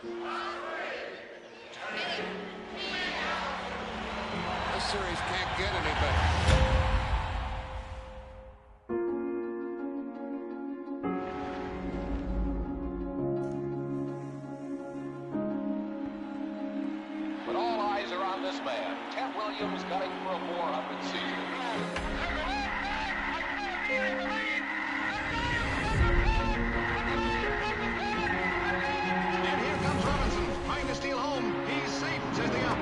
This series can't get any better. But all eyes are on this man, Ted Williams, gunning for a 400 season. And here comes Robinson, trying to steal home. He's safe, says the ump.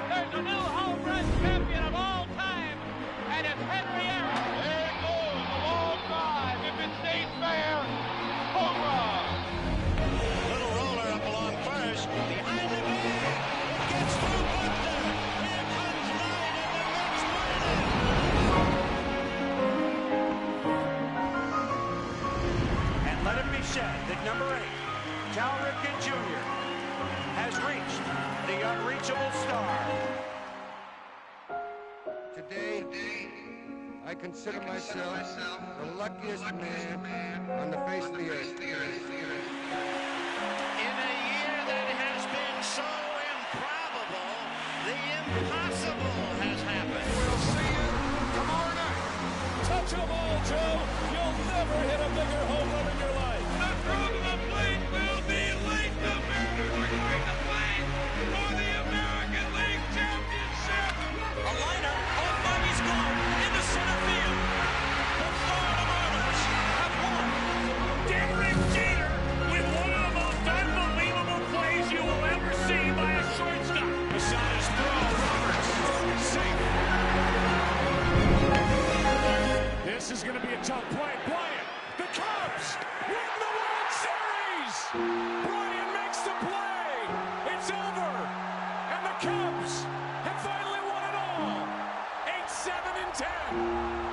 There's a new home run champion of all time, and it's Henry Aaron. There it goes, a long drive. If it stays fair, home run. Little roller up along first. Behind the bag. It gets through Buckner. Here comes Knight, and the Mets win it. And let it be said that number 8, Cal Ripken Jr., has reached the unreachable star. Today, I consider myself the luckiest man on the face of the earth. In a year that has been so improbable, the impossible has happened. We'll see you tomorrow night. Touch them all, Joe. You'll never hit a bigger home run in your life. The throw to the plate will be late. The Mariners are going to play for the American League Championship. A liner on Bobby's glove into center field. The Florida Marlins have won. Derek Jeter with one of the most unbelievable plays you will ever see by a shortstop. Beside his throw, Roberts. Safe. This is going to be a tough play. Bryant, the Cubs win the World Series. Bryant makes the play. It's over. And the Cubs have finally won it all. 8-7-10.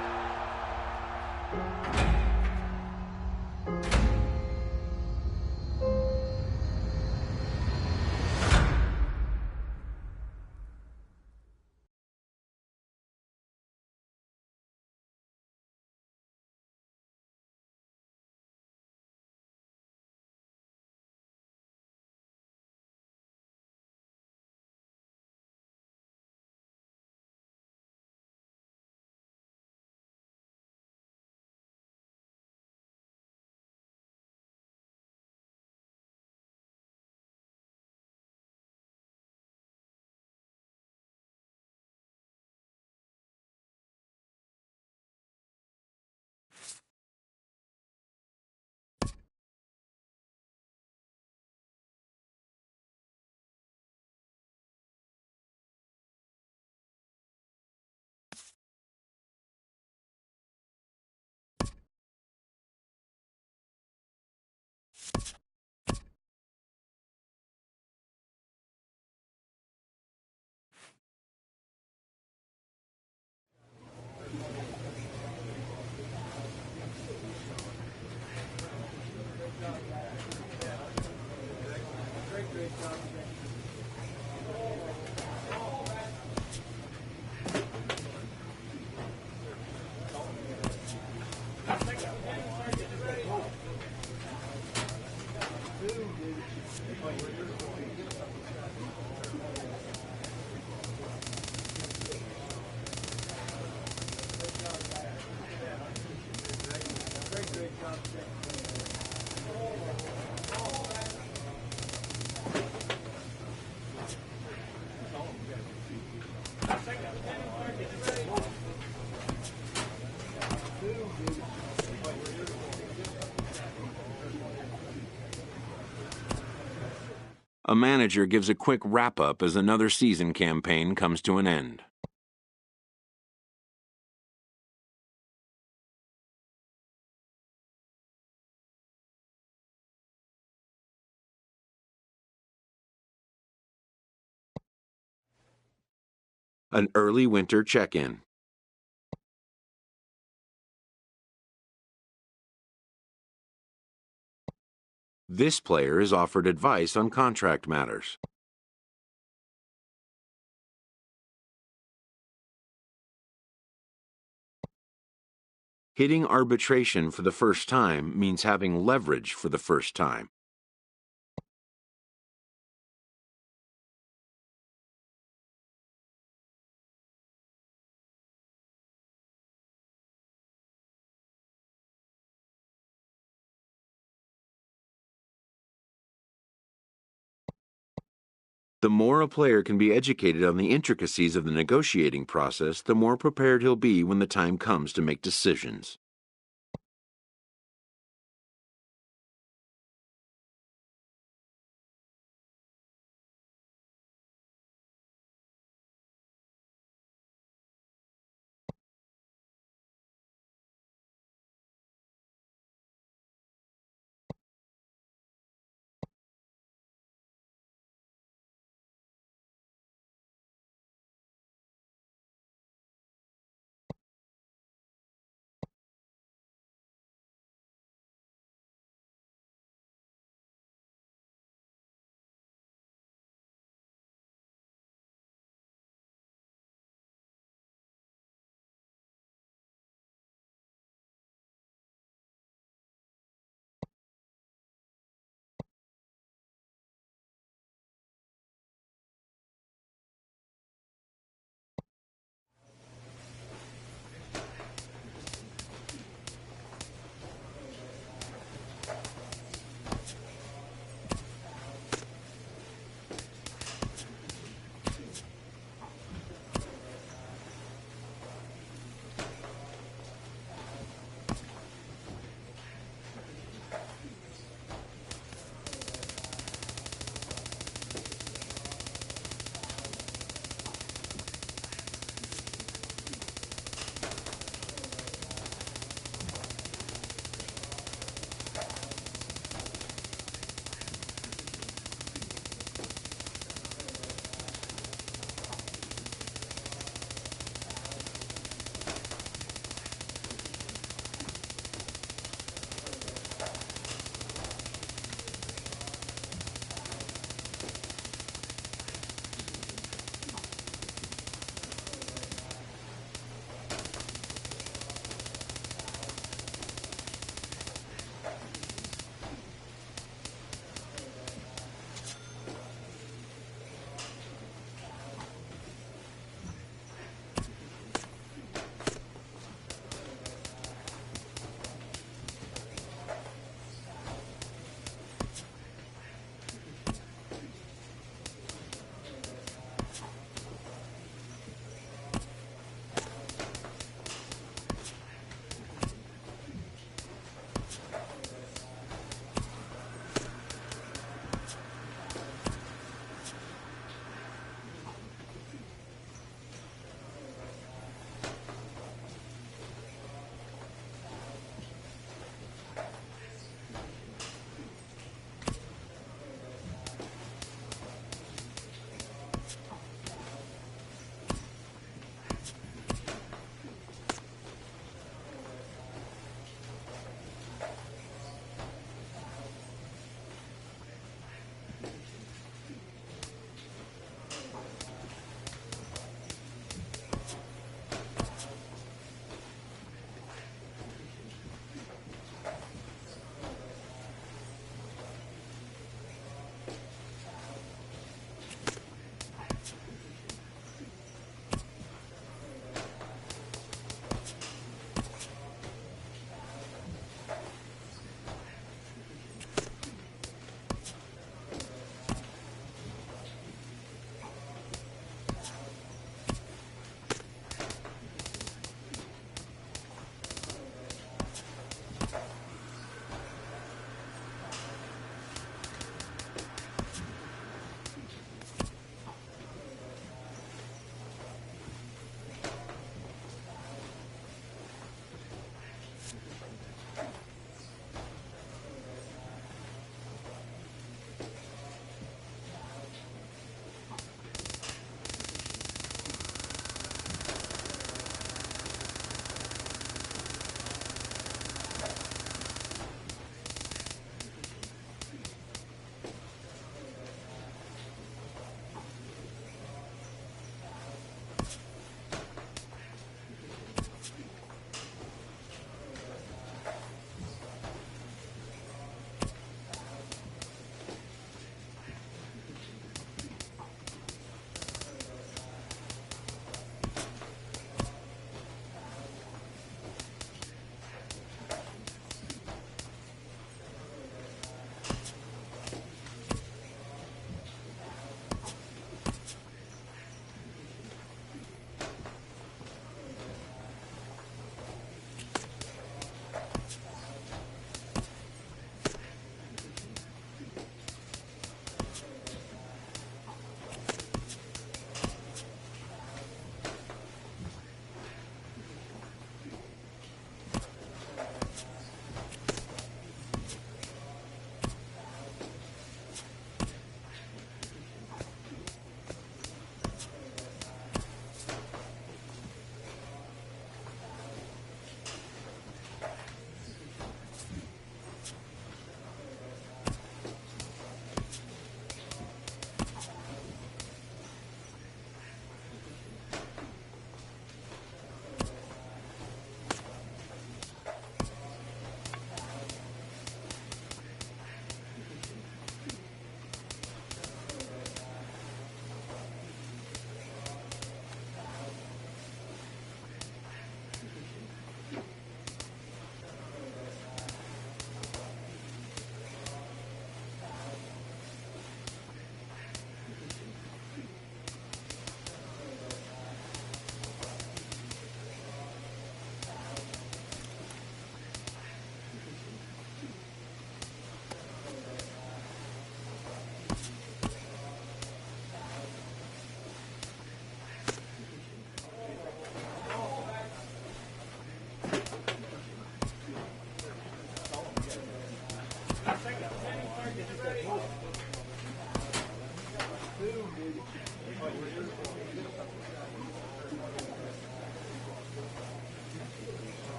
A manager gives a quick wrap-up as another season campaign comes to an end. An early winter check-in. This player is offered advice on contract matters. Hitting arbitration for the first time means having leverage for the first time. The more a player can be educated on the intricacies of the negotiating process, the more prepared he'll be when the time comes to make decisions.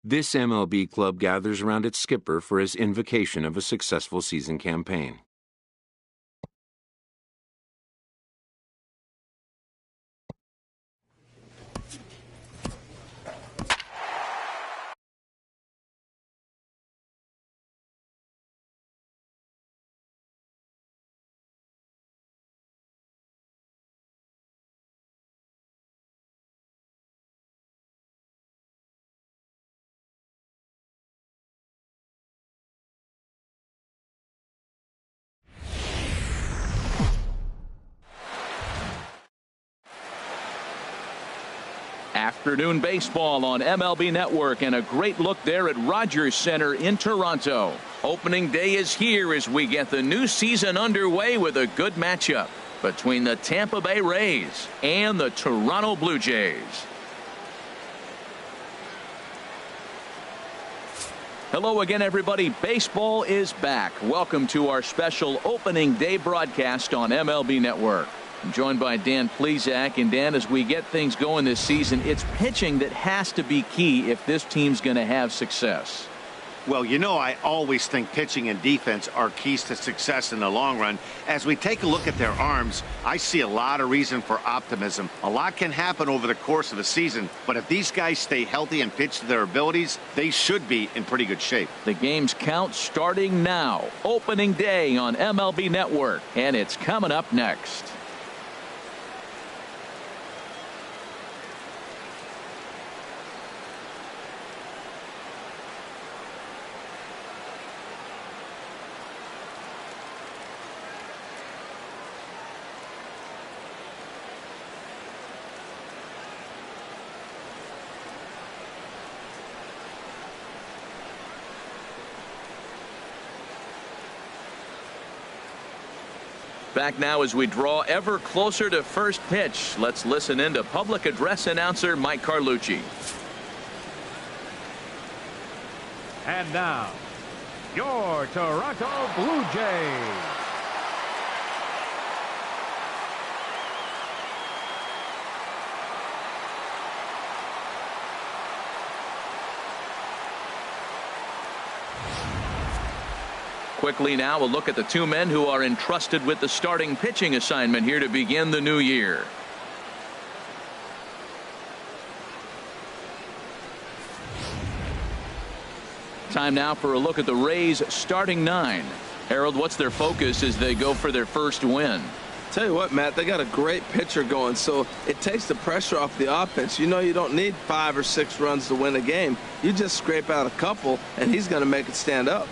This MLB club gathers around its skipper for his invocation of a successful season campaign. Afternoon baseball on MLB Network, and a great look there at Rogers Center in Toronto. Opening day is here as we get the new season underway with a good matchup between the Tampa Bay Rays and the Toronto Blue Jays. Hello again, everybody. Baseball is back. Welcome to our special opening day broadcast on MLB Network. I'm joined by Dan Plesac. And Dan, as we get things going this season, it's pitching that has to be key if this team's going to have success. Well, you know, I always think pitching and defense are keys to success in the long run. As we take a look at their arms, I see a lot of reason for optimism. A lot can happen over the course of a season, but if these guys stay healthy and pitch to their abilities, they should be in pretty good shape. The game's count starting now. Opening day on MLB Network, and it's coming up next. Back now as we draw ever closer to first pitch. Let's listen in to public address announcer Mike Carlucci. And now, your Toronto Blue Jays. Quickly now, a look at the two men who are entrusted with the starting pitching assignment here to begin the new year. Time now for a look at the Rays starting nine. Harold, what's their focus as they go for their first win? Tell you what, Matt, they got a great pitcher going, so it takes the pressure off the offense. You know, you don't need 5 or 6 runs to win a game. You just scrape out a couple, and he's going to make it stand up.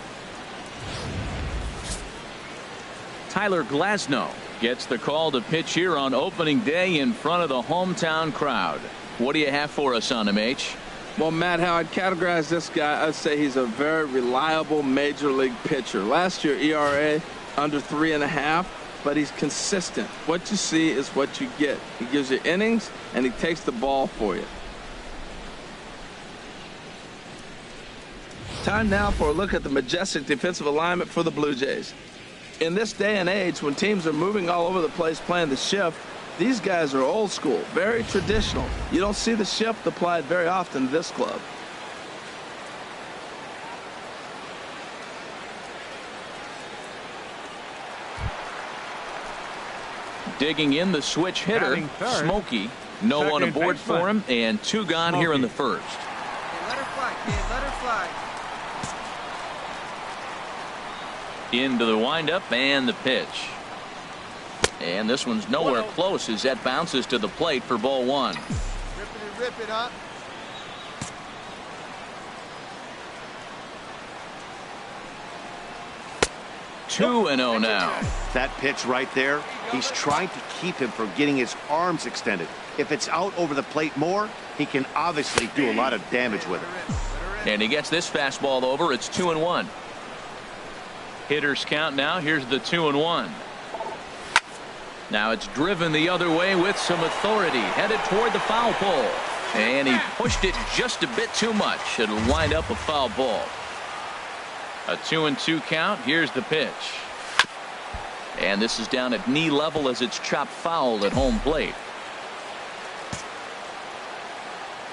Tyler Glasnow gets the call to pitch here on opening day in front of the hometown crowd. What do you have for us on him, H? Well, Matt, how I'd categorize this guy, I'd say he's a very reliable major league pitcher. Last year, ERA under 3.5, but he's consistent. What you see is what you get. He gives you innings, and he takes the ball for you. Time now for a look at the majestic defensive alignment for the Blue Jays. In this day and age, when teams are moving all over the place playing the shift, these guys are old school, very traditional. You don't see the shift applied very often to this club. Digging in the switch hitter, Smokey. No one aboard for him, and 2 gone here in the first. Let her fly, kid. Let her fly. Into the windup and the pitch. And this one's nowhere close as that bounces to the plate for ball 1. Rip it, huh? 2-0 now. That pitch right there, he's trying to keep him from getting his arms extended. If it's out over the plate more, he can obviously do a lot of damage with it. And he gets this fastball over. It's 2-1. Hitters count now. Here's the 2-1. Now it's driven the other way with some authority, headed toward the foul pole. And he pushed it just a bit too much. It'll wind up a foul ball. A 2-2 count. Here's the pitch. And this is down at knee level as it's chopped foul at home plate.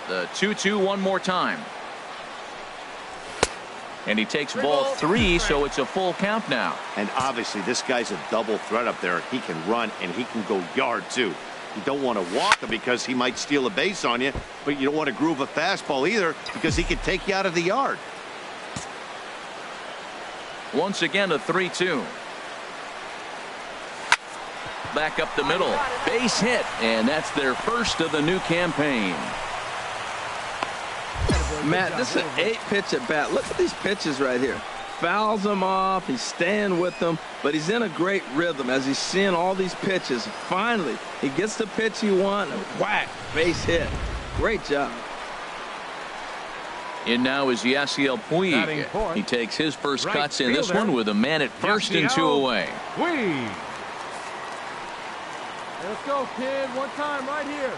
The 2-2 one more time. And he takes ball 3, so it's a full count now. And obviously this guy's a double threat up there. He can run and he can go yard too. You don't want to walk him because he might steal a base on you, but you don't want to groove a fastball either because he could take you out of the yard. Once again, a 3-2. Back up the middle. Base hit, and that's their first of the new campaign. Matt, this is an 8-pitch at bat. Look at these pitches right here. Fouls them off. He's staying with them, but he's in a great rhythm as he's seeing all these pitches. Finally, he gets the pitch he wants, and whack, base hit. Great job. In now is Yasiel Puig. He takes his first cuts in this one with a man at first and 2 away. Puig. Let's go, kid. One time right here.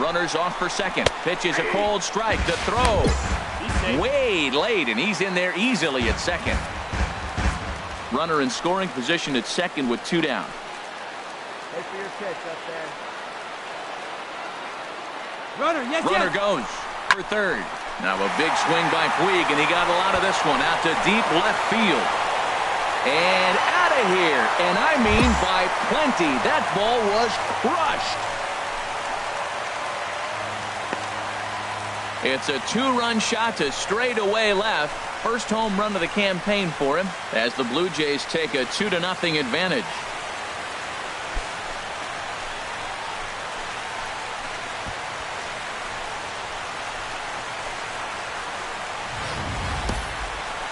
Runners off for second. Pitch is a cold strike. The throw. Way late, and he's in there easily at second. Runner in scoring position at second with 2 down. Wait for your catch up there. Runner Goes for third. Now a big swing by Puig, and he got a lot of this one out to deep left field. And out of here, and I mean by plenty. That ball was crushed. It's a 2-run shot to straightaway left. First home run of the campaign for him as the Blue Jays take a 2-0 advantage.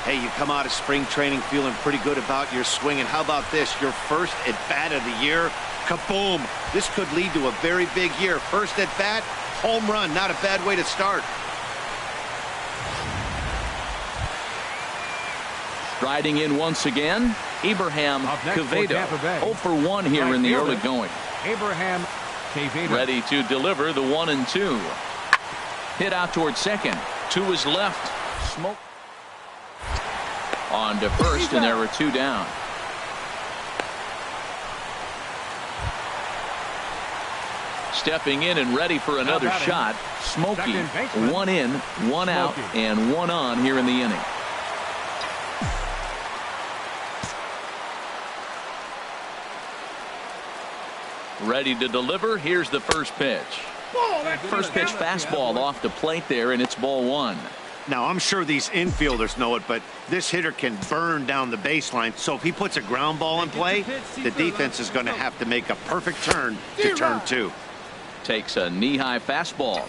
Hey, you come out of spring training feeling pretty good about your swing, and how about this? Your first at-bat of the year, kaboom! This could lead to a very big year. First at-bat, home run, not a bad way to start. Striding in once again, Abraham Quevedo. 0 for 1 here in the early going. Abraham Quevedo. Ready to deliver the 1-2. Hit out towards second. To his left. Smoke. On to first, and there are 2 down. Stepping in and ready for another shot. Smokey. 1 in, 1 out, and 1 on here in the inning. Ready to deliver. Here's the first pitch. First pitch fastball off the plate there, and it's ball 1. Now, I'm sure these infielders know it, but this hitter can burn down the baseline. So if he puts a ground ball in play, the defense is going to have to make a perfect turn to turn 2. Takes a knee-high fastball.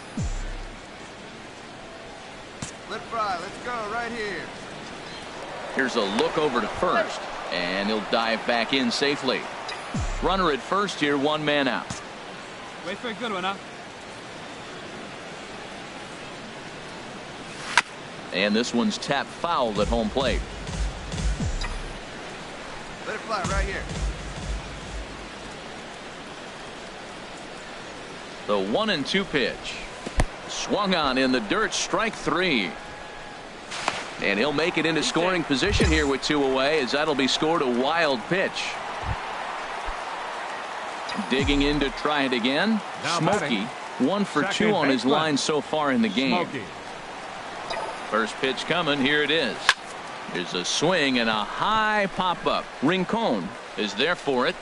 Let fly. Let's go right here. Here's a look over to first, and he'll dive back in safely. Runner at first here, 1 man out. Wait for a good one, huh? And this one's tapped foul at home plate. Let it fly right here. The 1-2 pitch. Swung on in the dirt, strike 3. And he'll make it into scoring position here with 2 away, as that'll be scored a wild pitch. Digging in to try it again. Smokey, 1 for 2 on his line so far in the game. First pitch coming. Here it is. There's a swing and a high pop-up. Rincon is there for it.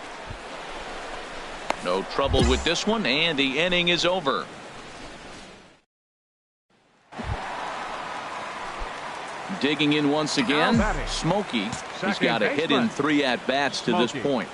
No trouble with this one, and the inning is over. Digging in once again. Smokey. He's got a hit in 3 at-bats to this point.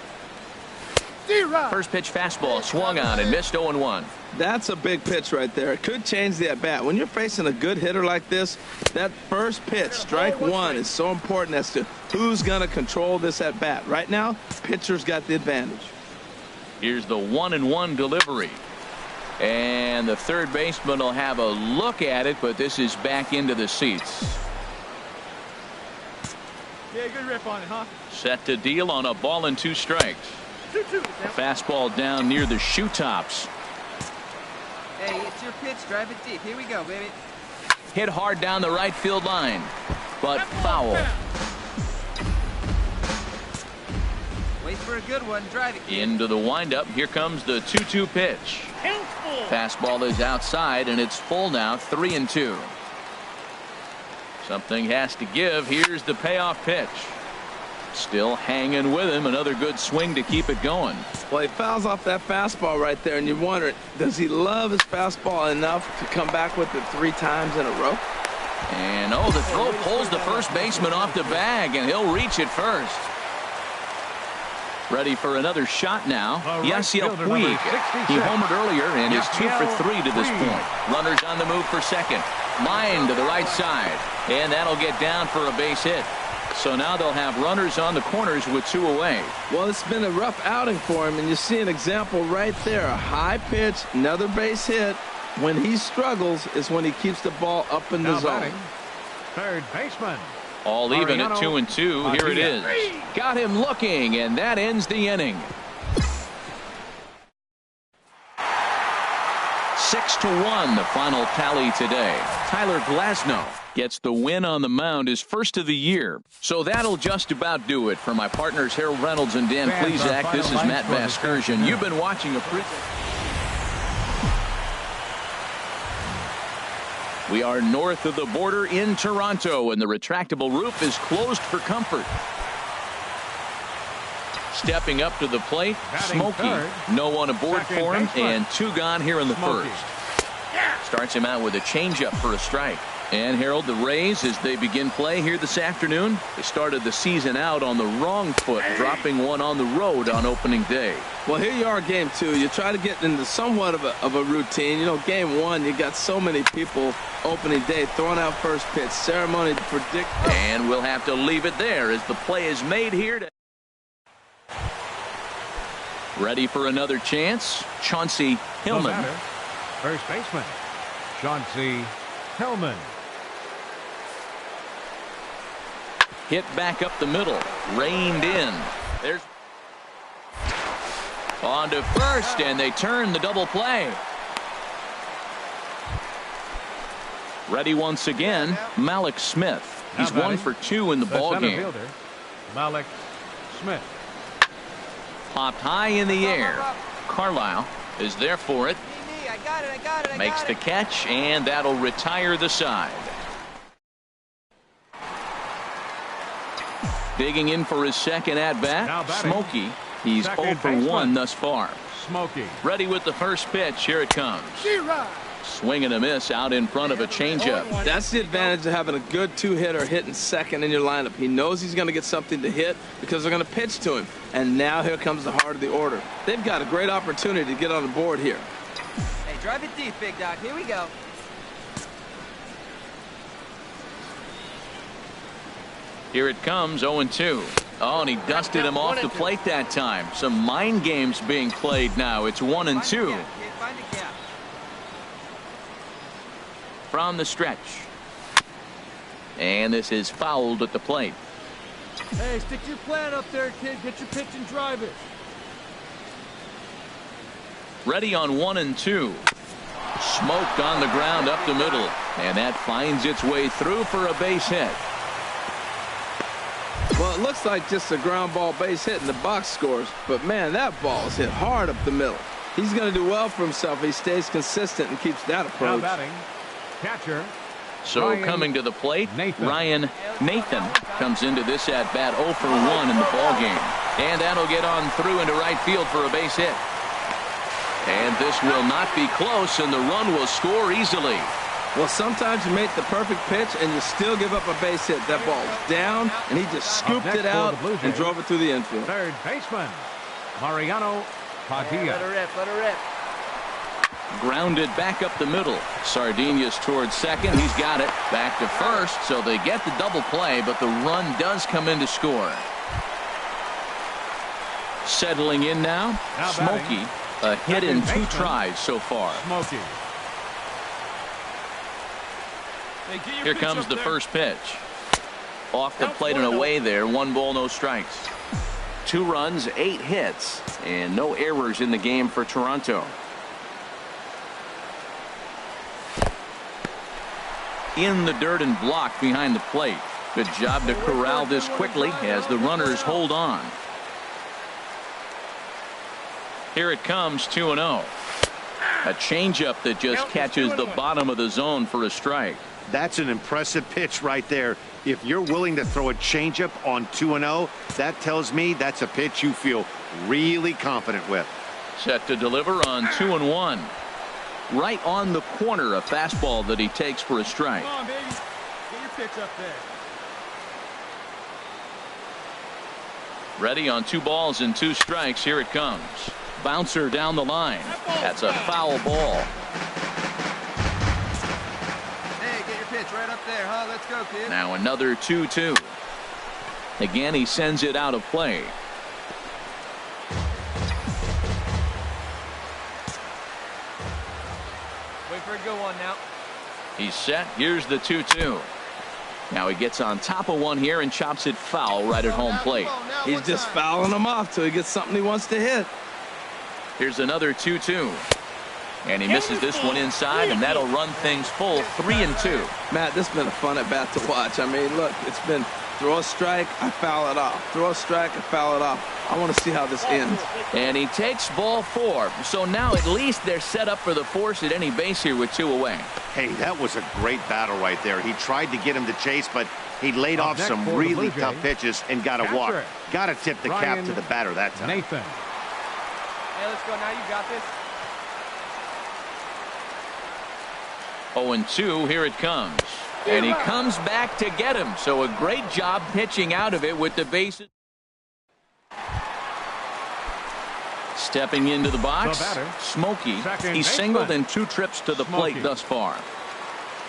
First pitch fastball swung on and missed 0-1. That's a big pitch right there. It could change the at-bat. When you're facing a good hitter like this, that first pitch, strike one, is so important as to who's going to control this at-bat. Right now, pitcher's got the advantage. Here's the 1-1 delivery. And the third baseman will have a look at it, but this is back into the seats. Yeah, good rip on it, huh? Set to deal on a ball and 2 strikes. A fastball down near the shoe tops. Hey, it's your pitch. Drive it deep. Here we go, baby. Hit hard down the right field line, but foul. Wait for a good one. Drive it, kid. Into the windup. Here comes the 2-2 pitch. Fastball is outside, and it's full now, 3-2. Something has to give. Here's the payoff pitch. Still hanging with him. Another good swing to keep it going. Well, he fouls off that fastball right there, and you wonder, does he love his fastball enough to come back with it 3 times in a row? And the throw pulls the first baseman off the bag, and he'll reach it first. Ready for another shot now. Yasiel Puig. He homered earlier and is 2 for 3 to this point. Runners on the move for second. Line to the right side, and that'll get down for a base hit. So now they'll have runners on the corners with 2 away. Well, it's been a rough outing for him, and you see an example right there. A high pitch, another base hit. When he struggles is when he keeps the ball up in the zone. Third baseman. All even at 2-2. Here it is. Got him looking, and that ends the inning. 6-1 the final tally today. Tyler Glasnow gets the win on the mound, his first of the year. So that'll just about do it. For my partners Harold Reynolds and Dan Plesac, this is Matt Vasgersian. You've been watching We are north of the border in Toronto, and the retractable roof is closed for comfort. Stepping up to the plate, Smokey. No one aboard for him, and 2 gone here in the first. Starts him out with a changeup for a strike. And Harold, the Rays, as they begin play here this afternoon, they started the season out on the wrong foot, dropping one on the road on opening day. Well, here you are, game 2. You try to get into somewhat of a routine. You know, game 1, you got so many people opening day throwing out first pitch, ceremony to predict. And we'll have to leave it there as the play is made here. Ready for another chance, Chauncey Hillman. First baseman, Chauncey Hillman. Hit back up the middle, reined in. There's on to first, and they turn the double play. Ready once again, Malik Smith. He's 1 for 2 in the ball game. Malik Smith. Popped high in the air. Carlisle is there for it. Makes the catch, and that'll retire the side. Digging in for his second at-bat, Smokey. He's 0 for 1 thus far. Smokey. Ready with the first pitch. Here it comes. Swing and a miss out in front of a changeup. That's the advantage of having a good 2-hitter hitting second in your lineup. He knows he's going to get something to hit because they're going to pitch to him. And now here comes the heart of the order. They've got a great opportunity to get on the board here. Hey, drive it deep, big dog. Here we go. Here it comes, 0-2. Oh, and he dusted him off the plate that time. Some mind games being played now. It's 1-2. From the stretch. And this is fouled at the plate. Hey, stick your plan up there, kid. Get your pitch and drive it. Ready on 1-2. Smoked on the ground up the middle. And that finds its way through for a base hit. Well, it looks like just a ground ball base hit in the box scores. But, man, that ball is hit hard up the middle. He's going to do well for himself if he stays consistent and keeps that approach. Now batting, catcher. So coming to the plate, Ryan Nathan comes into this at-bat 0 for 1 in the ballgame. And that'll get on through into right field for a base hit. And this will not be close, and the run will score easily. Well, sometimes you make the perfect pitch and you still give up a base hit. That ball's down, and he just scooped it out and drove it through the infield. Third baseman, Mariano Padilla. Let her rip, let her rip. Grounded back up the middle. Sardinius towards second. He's got it. Back to first, so they get the double play, but the run does come in to score. Settling in now, Smokey. A hit in 2 tries so far. Smokey. Here comes the first pitch. Off the plate and away there. 1 ball, no strikes. 2 runs, 8 hits, and no errors in the game for Toronto. In the dirt and blocked behind the plate. Good job to corral this quickly as the runners hold on. Here it comes, 2-0. A changeup that just catches the bottom of the zone for a strike. That's an impressive pitch right there. If you're willing to throw a changeup on 2-0, that tells me that's a pitch you feel really confident with. Set to deliver on 2-1. Right on the corner, a fastball that he takes for a strike. Come on, baby. Get your pitch up there. Ready on 2 balls and 2 strikes. Here it comes. Bouncer down the line. That's a foul ball. Hey, get your pitch right up there, huh? Let's go, kid. Now another 2-2. Again, he sends it out of play. Wait for a good one now. He's set. Here's the 2-2. Now he gets on top of one here and chops it foul right at home plate. He's just fouling him off till he gets something he wants to hit. Here's another 2-2. And he misses this one inside, and that'll run things full 3-2. Matt, this has been a fun at bat to watch. I mean, look, it's been throw a strike, I foul it off. Throw a strike, I foul it off. I want to see how this ends. And he takes ball 4. So now at least they're set up for the force at any base here with 2 away. Hey, that was a great battle right there. He tried to get him to chase, but he laid off some really tough pitches and got a walk. Got to tip the cap to the batter that time. Nathan. Hey, let's go now. You got this. 0-2. Here it comes. And he comes back to get him. So a great job pitching out of it with the bases. Stepping into the box, Smokey. He's singled in 2 trips to the plate thus far.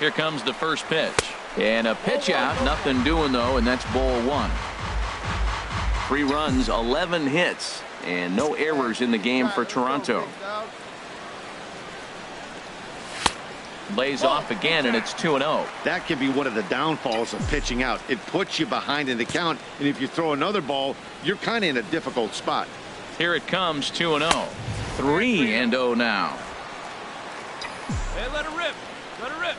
Here comes the first pitch. And a pitch out. Nothing doing, though, and that's ball 1. 3 runs, 11 hits, and no errors in the game for Toronto. Lays off again, and it's 2-0. That can be one of the downfalls of pitching out. It puts you behind in the count, and if you throw another ball, you're kind of in a difficult spot. Here it comes, 2-0. 3-0 now. Hey, let her rip. Let her rip.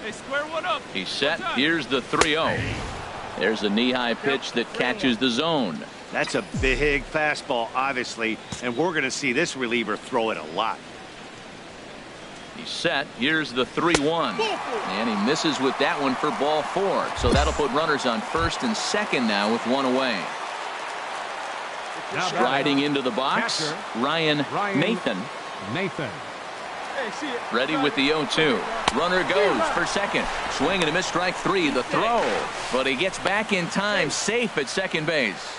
Hey, square one up. He's set. Here's the 3-0. There's a knee-high pitch that catches the zone. That's a big fastball, obviously, and we're going to see this reliever throw it a lot. He's set. Here's the 3-1. And he misses with that one for ball 4. So that'll put runners on first and second now with 1 away. Riding into the box, Ryan Nathan. Ready with the 0-2. Runner goes for second. Swing and a miss, strike 3. The throw. But he gets back in time, safe at second base.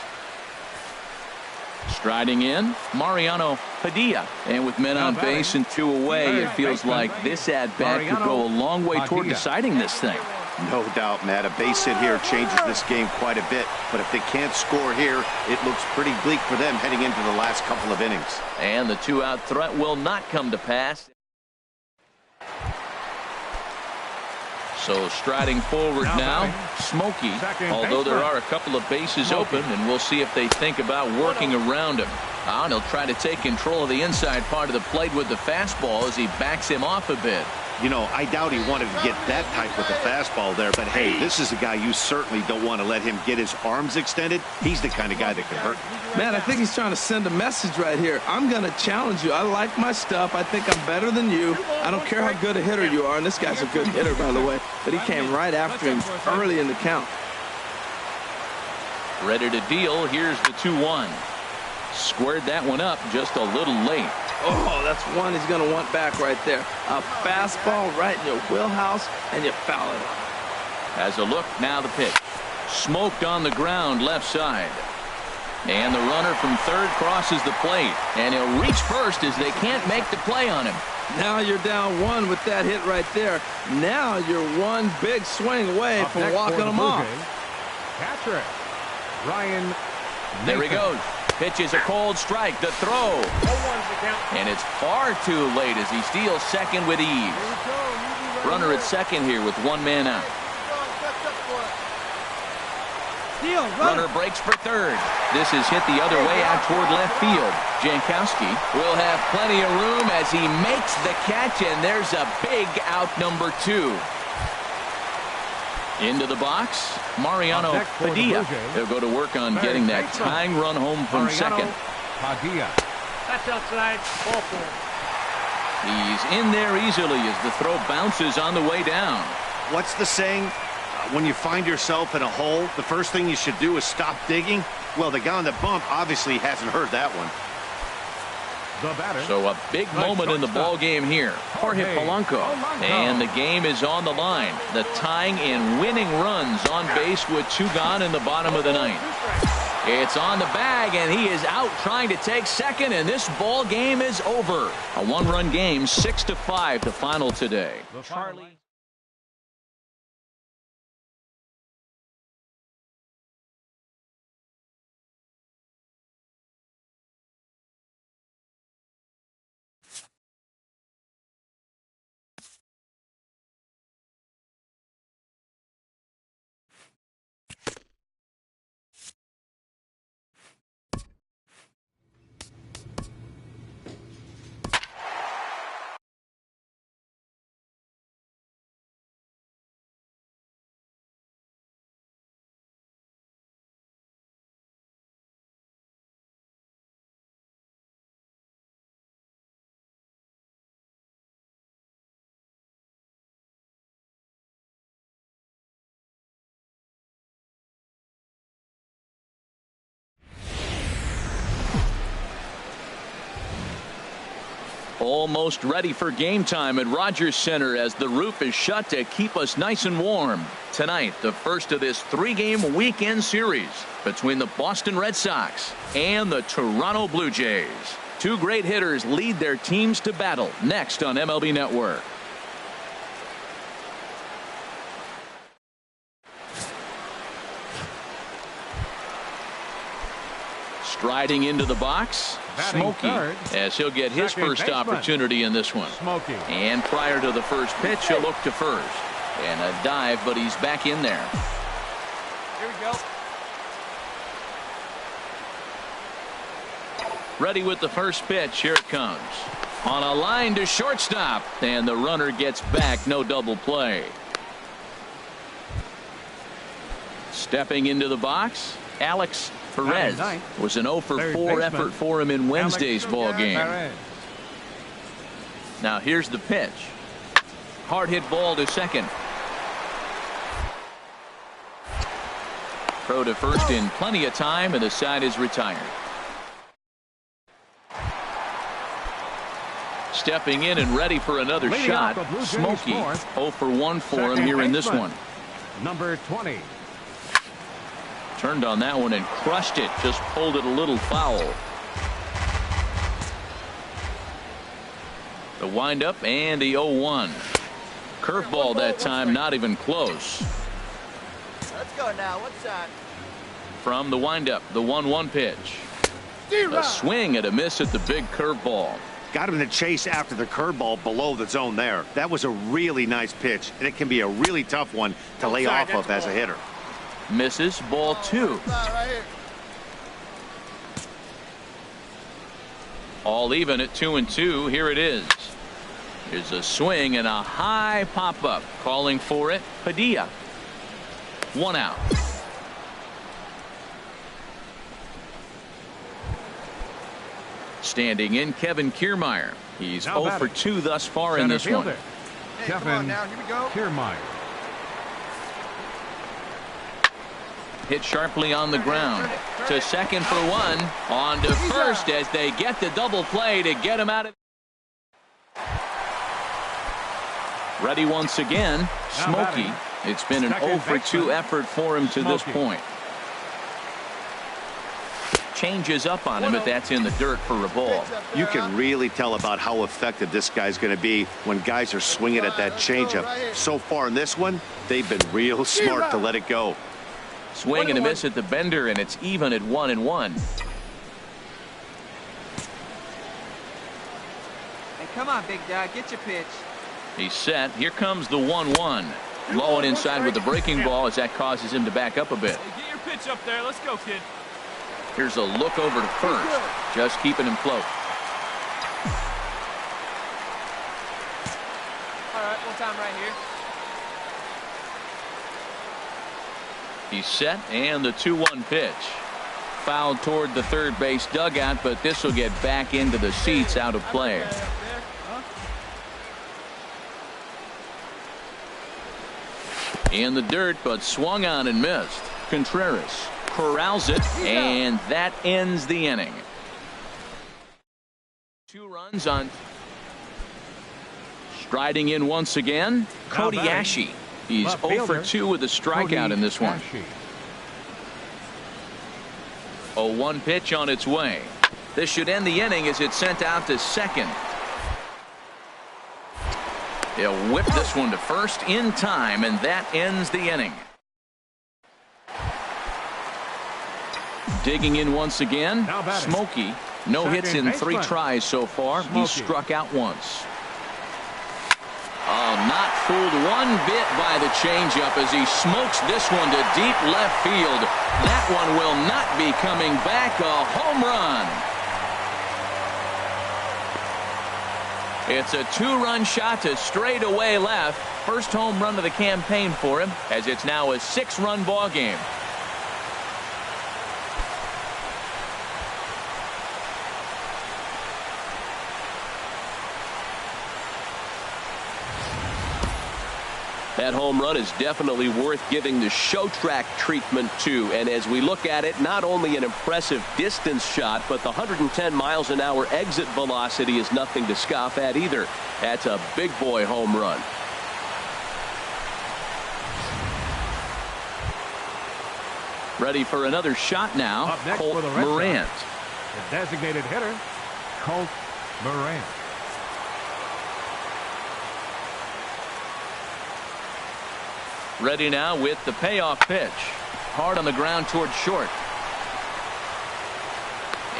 Striding in, Mariano Padilla. And with men on base and 2 away, it feels like this at-bat could go a long way toward deciding this thing. No doubt, Matt. A base hit here changes this game quite a bit. But if they can't score here, it looks pretty bleak for them heading into the last couple of innings. And the 2-out threat will not come to pass. So striding forward now, Smokey, although there are a couple of bases open, and we'll see if they think about working around him. And he'll try to take control of the inside part of the plate with the fastball as he backs him off a bit. You know, I doubt he wanted to get that type with the fastball there, but hey, this is a guy you certainly don't want to let him get his arms extended. He's the kind of guy that can hurt. Man, I think he's trying to send a message right here. I'm going to challenge you. I like my stuff. I think I'm better than you. I don't care how good a hitter you are, and this guy's a good hitter, by the way, but he came right after him early in the count. Ready to deal. Here's the 2-1. Squared that one up just a little late. Oh, that's one he's going to want back right there. A fastball right in your wheelhouse, and you foul it off. As a look, now the pitch. Smoked on the ground left side. And the runner from third crosses the plate. And he'll reach first as they can't make the play on him. Now you're down one with that hit right there. Now you're one big swing away from walking them off. Catcher, Ryan. There he goes. Pitches a cold strike. The throw. And it's far too late as he steals second with ease. Runner at second here with one man out. Runner breaks for third. This is hit the other way out toward left field. Jankowski will have plenty of room as he makes the catch, and there's a big out number 2. Into the box, Mariano Padilla. He'll go to work on getting that tying run home from second. Padilla. That's outside. Ball four. He's in there easily as the throw bounces on the way down. What's the saying? When you find yourself in a hole, the first thing you should do is stop digging. Well, the guy on the bump obviously hasn't heard that one. The batter. So a big moment in the ball game here. Jorge Polanco. And the game is on the line. The tying and winning runs on base with 2 gone in the bottom of the 9th. It's on the bag, and he is out trying to take second, and this ball game is over. A 1-run game, 6-5 the final today. Charlie. Almost ready for game time at Rogers Center as the roof is shut to keep us nice and warm. Tonight, the first of this 3-game weekend series between the Boston Red Sox and the Toronto Blue Jays. 2 great hitters lead their teams to battle next on MLB Network. Striding into the box, Smokey, as he'll get his first opportunity in this one. And prior to the first pitch, he'll look to first. And a dive, but he's back in there. Here we go. Ready with the first pitch. Here it comes. On a line to shortstop. And the runner gets back. No double play. Stepping into the box, Alex Perez. Was an 0 for 4 effort for him in Wednesday's ball game. Now here's the pitch. Hard hit ball to second. Throw to first in plenty of time, and the side is retired. Stepping in and ready for another shot, Smokey. 0 for 1 for him here in this one. Number 20. Turned on that one and crushed it. Just pulled it a little foul. The windup and the 0-1. Curveball that time, not even close. Let's go now. What's that? From the windup, the 1-1 pitch. A swing and a miss at the big curveball. Got him to chase after the curveball below the zone there. That was a really nice pitch, and it can be a really tough one to lay off of as a hitter. Misses, ball 2. All even at 2-2. Here it is. Here's a swing and a high pop-up. Calling for it, Padilla. 1 out. Standing in, Kevin Kiermaier. He's 0 for 2 thus far in this one. Kevin Kiermaier. Hit sharply on the ground. To second for 1. On to first as they get the double play to get him out of. Ready once again. Smokey It's been an 0 for 2 effort for him to this point. Changes up on him, but that's in the dirt for a ball. You can really tell about how effective this guy's going to be when guys are swinging at that changeup. So far in this one, they've been real smart to let it go. Swing and a miss at the bender, and it's even at 1-1. Hey, come on, big dog, get your pitch. He's set. Here comes the 1-1. Low and inside with the breaking ball as that causes him to back up a bit. Hey, get your pitch up there. Let's go, kid. Here's a look over to first, just keeping him float. All right, one time right here. He's set, and the 2-1 pitch. Fouled toward the third base dugout, but this will get back into the seats, out of play. In the dirt, but swung on and missed. Contreras corrals it, and that ends the inning. 2 runs on. Striding in once again, Cody Ashe. He's 0 for 2 with a strikeout in this one. 0-1 pitch on its way. This should end the inning as it's sent out to second. He'll whip this one to first in time, and that ends the inning. Digging in once again, Smokey. No hits in 3 tries so far. He's struck out once. Oh, not fooled one bit by the changeup as he smokes this one to deep left field. That one will not be coming back. A home run. It's a 2-run shot to straightaway left. First home run of the campaign for him, as it's now a 6-run ball game. That home run is definitely worth giving the show track treatment to. And as we look at it, not only an impressive distance shot, but the 110 miles an hour exit velocity is nothing to scoff at either. That's a big boy home run. Ready for another shot now, Colt Morant. The designated hitter, Colt Morant. Ready now with the payoff pitch. Hard on the ground toward short.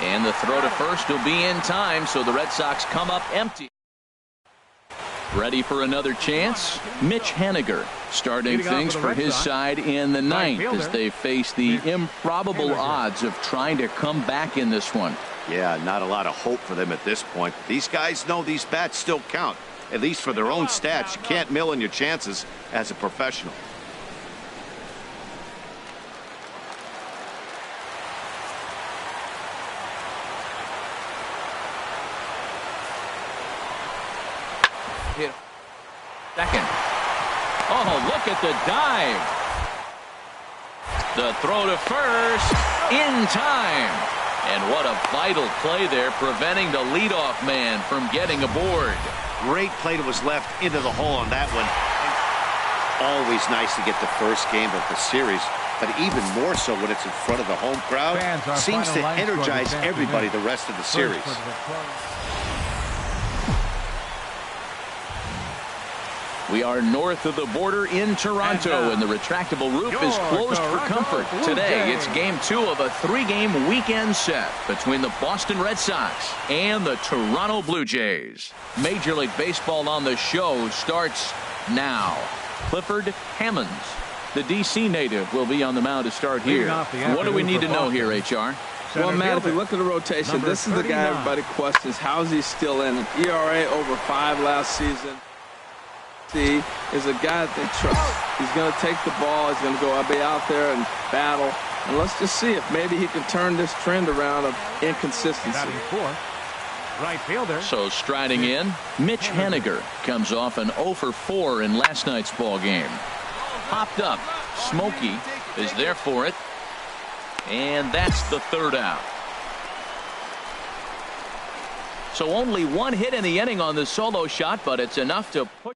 And the throw to first will be in time, so the Red Sox come up empty. Ready for another chance? Mitch Haniger starting things for his side in the ninth as they face the improbable odds of trying to come back in this one. Yeah, not a lot of hope for them at this point. These guys know these bats still count, at least for their own stats. You can't mill in your chances as a professional. Hit second. Oh, look at the dive. The throw to first in time. And what a vital play there, preventing the leadoff man from getting aboard. Great play that was left into the hole on that one. Always nice to get the first game of the series, but even more so when it's in front of the home crowd. Seems to energize everybody the rest of the series. We are north of the border in Toronto, and the retractable roof is closed for comfort. Today, it's game 2 of a 3-game weekend set between the Boston Red Sox and the Toronto Blue Jays. Major League Baseball on the show starts now. Clifford Hammonds, the D.C. native, will be on the mound to start here. What do we need to know here, HR? Well, Matt, if you look at the rotation, this is the guy everybody questions. How is he still in? ERA over 5 last season. He is a guy that they trust. He's going to take the ball. He's going to go be out there and battle. And let's just see if maybe he can turn this trend around of inconsistency. Right fielder. So striding in, Mitch Haniger comes off an 0 for 4 in last night's ball game. Popped up. Smokey is there for it. And that's the 3rd out. So only 1 hit in the inning on the solo shot, but it's enough to put.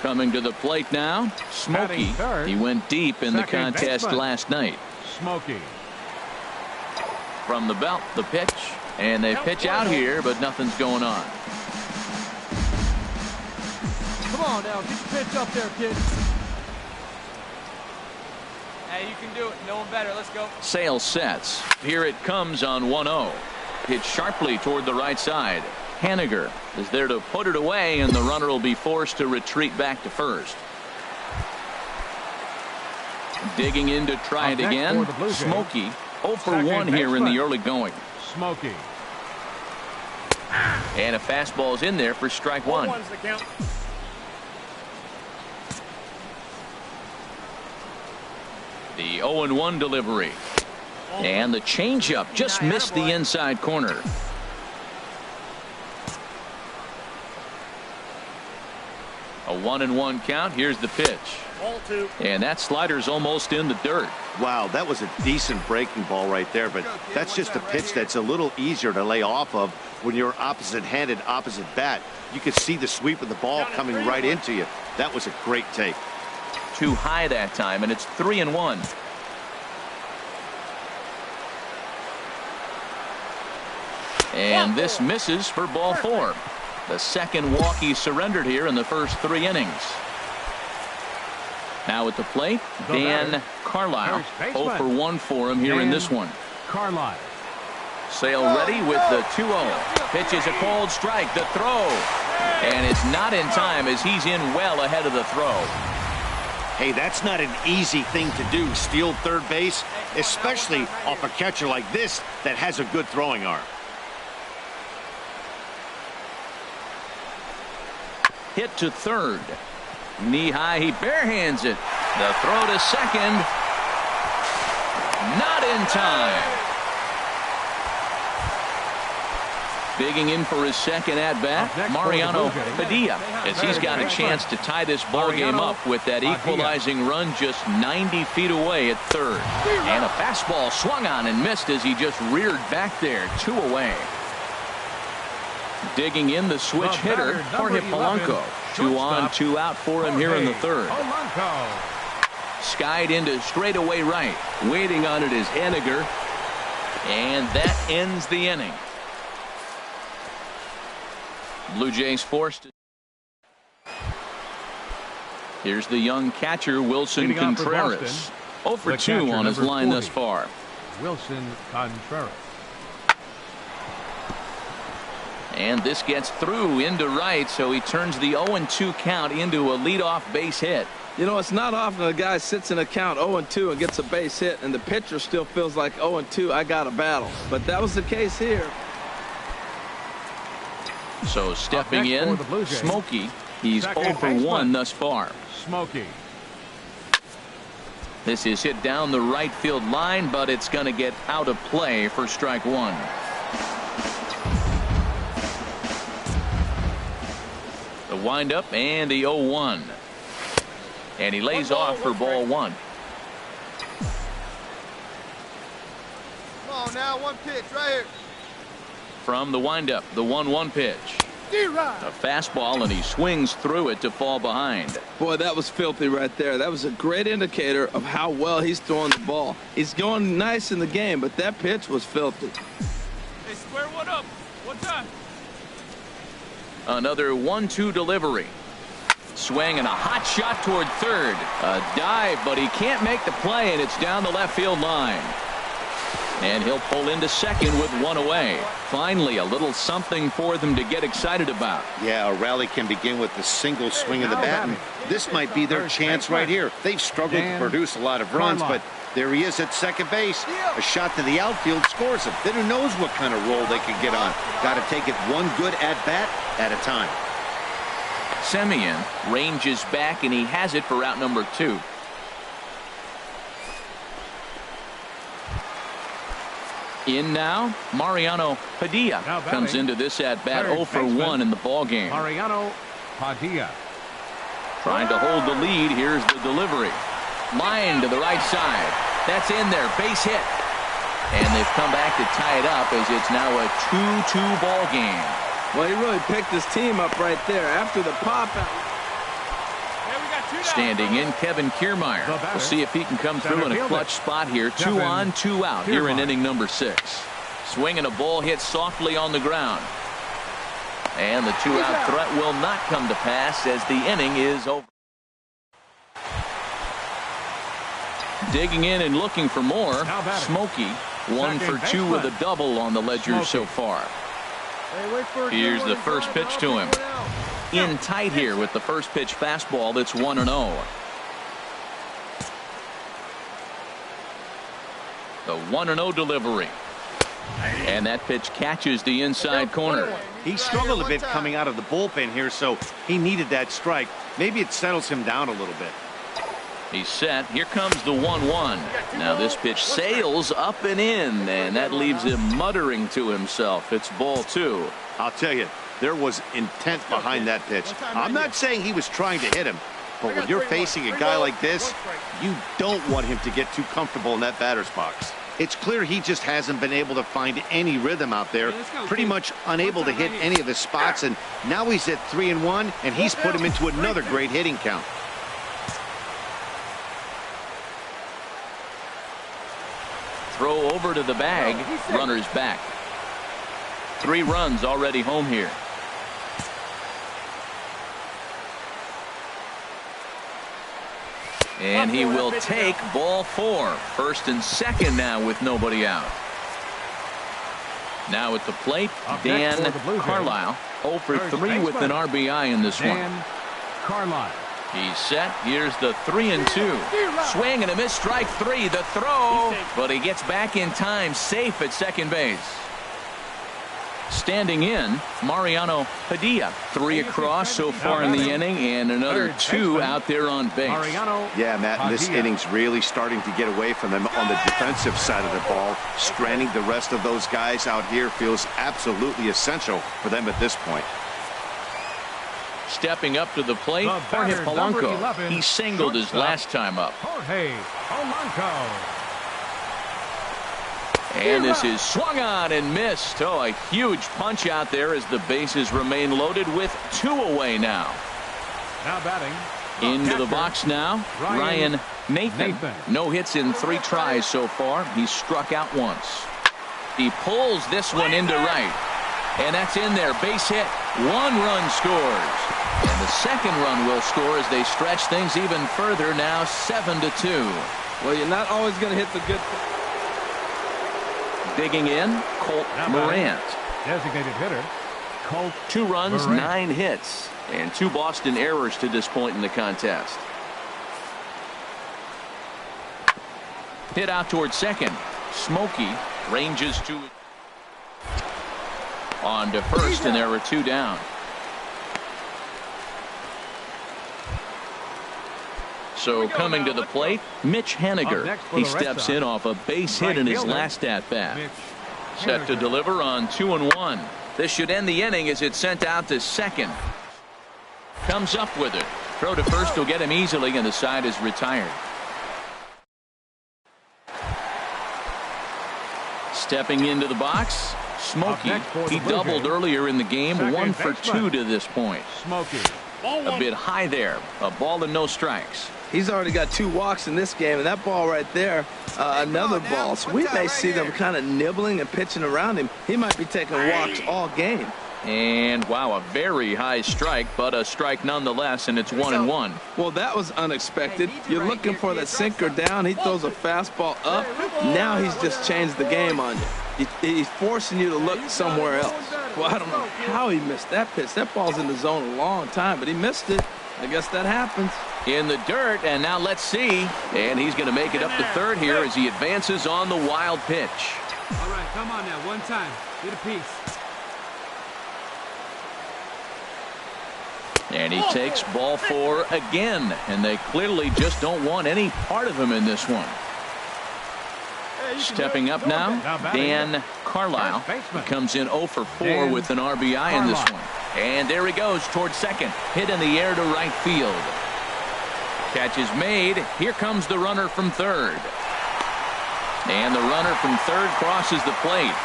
Coming to the plate now, Smokey. He went deep in the contest last night. Smokey. From the belt, the pitch. And they pitch out here, but nothing's going on. Come on now, get your pitch up there, kid. Hey, you can do it. No one better. Let's go. Sale sets. Here it comes on 1-0. Hit sharply toward the right side. Haniger is there to put it away, and the runner will be forced to retreat back to first. Digging in to try it again. Smokey 0 for 1 here in the early going. Smokey. And a fastball is in there for strike one. The 0-1 delivery. And the changeup just missed the inside corner. A 1-1 count. Here's the pitch. And that slider's almost in the dirt. Wow, that was a decent breaking ball right there, but that's just a pitch that's a little easier to lay off of when you're opposite-handed, opposite bat. You could see the sweep of the ball coming right into you. That was a great take. Too high that time, and it's 3-1. And this misses for ball 4. The second walk he surrendered here in the first 3 innings. Now at the plate, Dan Carlisle. 0 for 1 for him here in this one. Carlisle. Sale ready with the 2-0. Pitch is a cold strike. The throw. And it's not in time as he's in well ahead of the throw. Hey, that's not an easy thing to do, steal third base, especially off a catcher like this that has a good throwing arm. Hit to third. Knee high, he barehands it. The throw to second. Not in time. Digging in for his second at-bat, Mariano Padilla, as he's got a chance to tie this ball game up with that equalizing run just 90 feet away at third. And a fastball swung on and missed as he just reared back there, 2 away. Digging in the switch hitter, Jorge Polanco. 2 on, 2 out for him here in the third. Skied into straightaway right. Waiting on it is Haniger. And that ends the inning. Blue Jays forced. Here's the young catcher, Wilson Contreras. 0 for 2 on his line thus far. Wilson Contreras. And this gets through into right, so he turns the 0-2 count into a leadoff base hit. You know, it's not often a guy sits in a count 0-2 and gets a base hit, and the pitcher still feels like 0-2, I got a battle. But that was the case here. So stepping in, Smokey. He's 0 for 1 thus far. Smokey. This is hit down the right field line, but it's going to get out of play for strike 1. The windup and the 0-1. And he lays off for ball 1. Come on now, one pitch right here. From the windup, the 1-1 pitch. A fastball, and he swings through it to fall behind. Boy, that was filthy right there. That was a great indicator of how well he's throwing the ball. He's going nice in the game, but that pitch was filthy. Hey, square one up. One time. Another 1-2 delivery. Swing and a hot shot toward third. A dive, but he can't make the play, and it's down the left field line. And he'll pull into second with 1 away. Finally, a little something for them to get excited about. Yeah, a rally can begin with the single swing of the bat, and this might be their chance right here. They've struggled to produce a lot of runs, but there he is at second base. A shot to the outfield scores him. Then who knows what kind of roll they could get on. Got to take it one good at-bat at a time. Semien ranges back, and he has it for out number 2. In now, Mariano Padilla comes into this at-bat 0 for 1 in the ballgame. Mariano Padilla. Trying to hold the lead. Here's the delivery. Line to the right side. That's in there. Base hit. And they've come back to tie it up as it's now a 2-2 ball game. Well, he really picked his team up right there after the pop out. Standing in, Kevin Kiermaier. We'll see if he can come through in a clutch spot here. 2 on, 2 out here in inning number 6. Swinging a ball hit softly on the ground. And the 2-out threat will not come to pass as the inning is over. Digging in and looking for more. Smokey 1 for 2 with a double on the ledger so far. Here's the first pitch to him. In tight here with the first pitch fastball that's 1-0. The 1-0 delivery. And that pitch catches the inside corner. He struggled a bit coming out of the bullpen here, so he needed that strike. Maybe it settles him down a little bit. He's set. Here comes the 1-1. Now this pitch sails up and in, and that leaves him muttering to himself. It's ball 2. I'll tell you, there was intent behind that pitch. I'm not saying he was trying to hit him, but when you're facing a guy like this, you don't want him to get too comfortable in that batter's box. It's clear he just hasn't been able to find any rhythm out there, pretty much unable to hit any of his spots, and now he's at 3-1, and he's put him into another great hitting count. Throw over to the bag. Runners back. 3 runs already home here. And he will take ball 4. First and second now with nobody out. Now at the plate, Dan Carlisle. 0 for 3 with an RBI in this one. Carlisle. He's set. Here's the 3-2. Swing and a miss. Strike 3. The throw. But he gets back in time. Safe at second base. Standing in, Mariano Padilla. 3 across so far in the inning, and another 2 out there on base. Yeah, Matt, and this inning's really starting to get away from them on the defensive side of the ball. Stranding the rest of those guys out here feels absolutely essential for them at this point. Stepping up to the plate, Jorge Polanco. He singled his last time up. Jorge Polanco. And this is swung on and missed. Oh, a huge punch out there as the bases remain loaded with 2 away now. Now batting. Into the box now, Ryan Nathan. No hits in 3 tries so far. He's struck out once. He pulls this one into right. And that's in there. Base hit. 1 run scores. And the second run will score as they stretch things even further now, 7-2. Well, you're not always going to hit the good. Digging in, Colt Morant. Designated hitter, Colt 2 runs, Morant. 9 hits, and 2 Boston errors to this point in the contest. Hit out towards second. Smokey ranges to on to first, and there were 2 down. So coming to the plate, Mitch Haniger. He steps in off a base hit in his last at-bat. Set to deliver on 2-1. This should end the inning as it's sent out to second. Comes up with it. Throw to first will get him easily, and the side is retired. Stepping into the box, Smokey. He doubled earlier in the game, 1 for 2 to this point. Smokey. A bit high there. A ball and no strikes. He's already got 2 walks in this game, and that ball right there, another ball. So we may see them kind of nibbling and pitching around him. He might be taking walks all game. And wow, a very high strike, but a strike nonetheless, and it's 1-1. Well, that was unexpected. You're looking for that sinker down. He throws a fastball up. Now he's just changed the game on you. He's forcing you to look somewhere else. Well, I don't know how he missed that pitch. That ball's in the zone a long time, but he missed it. I guess that happens. In the dirt, and now let's see. And he's going to make it up to third here as he advances on the wild pitch. All right, come on now, one time. Get a piece. And he takes ball 4 again, and they clearly just don't want any part of him in this one. Stepping up now, Dan Carlisle. He comes in 0 for 4 with an RBI in this one. And there he goes towards second. Hit in the air to right field. Catch is made. Here comes the runner from third. And the runner from third crosses the plate.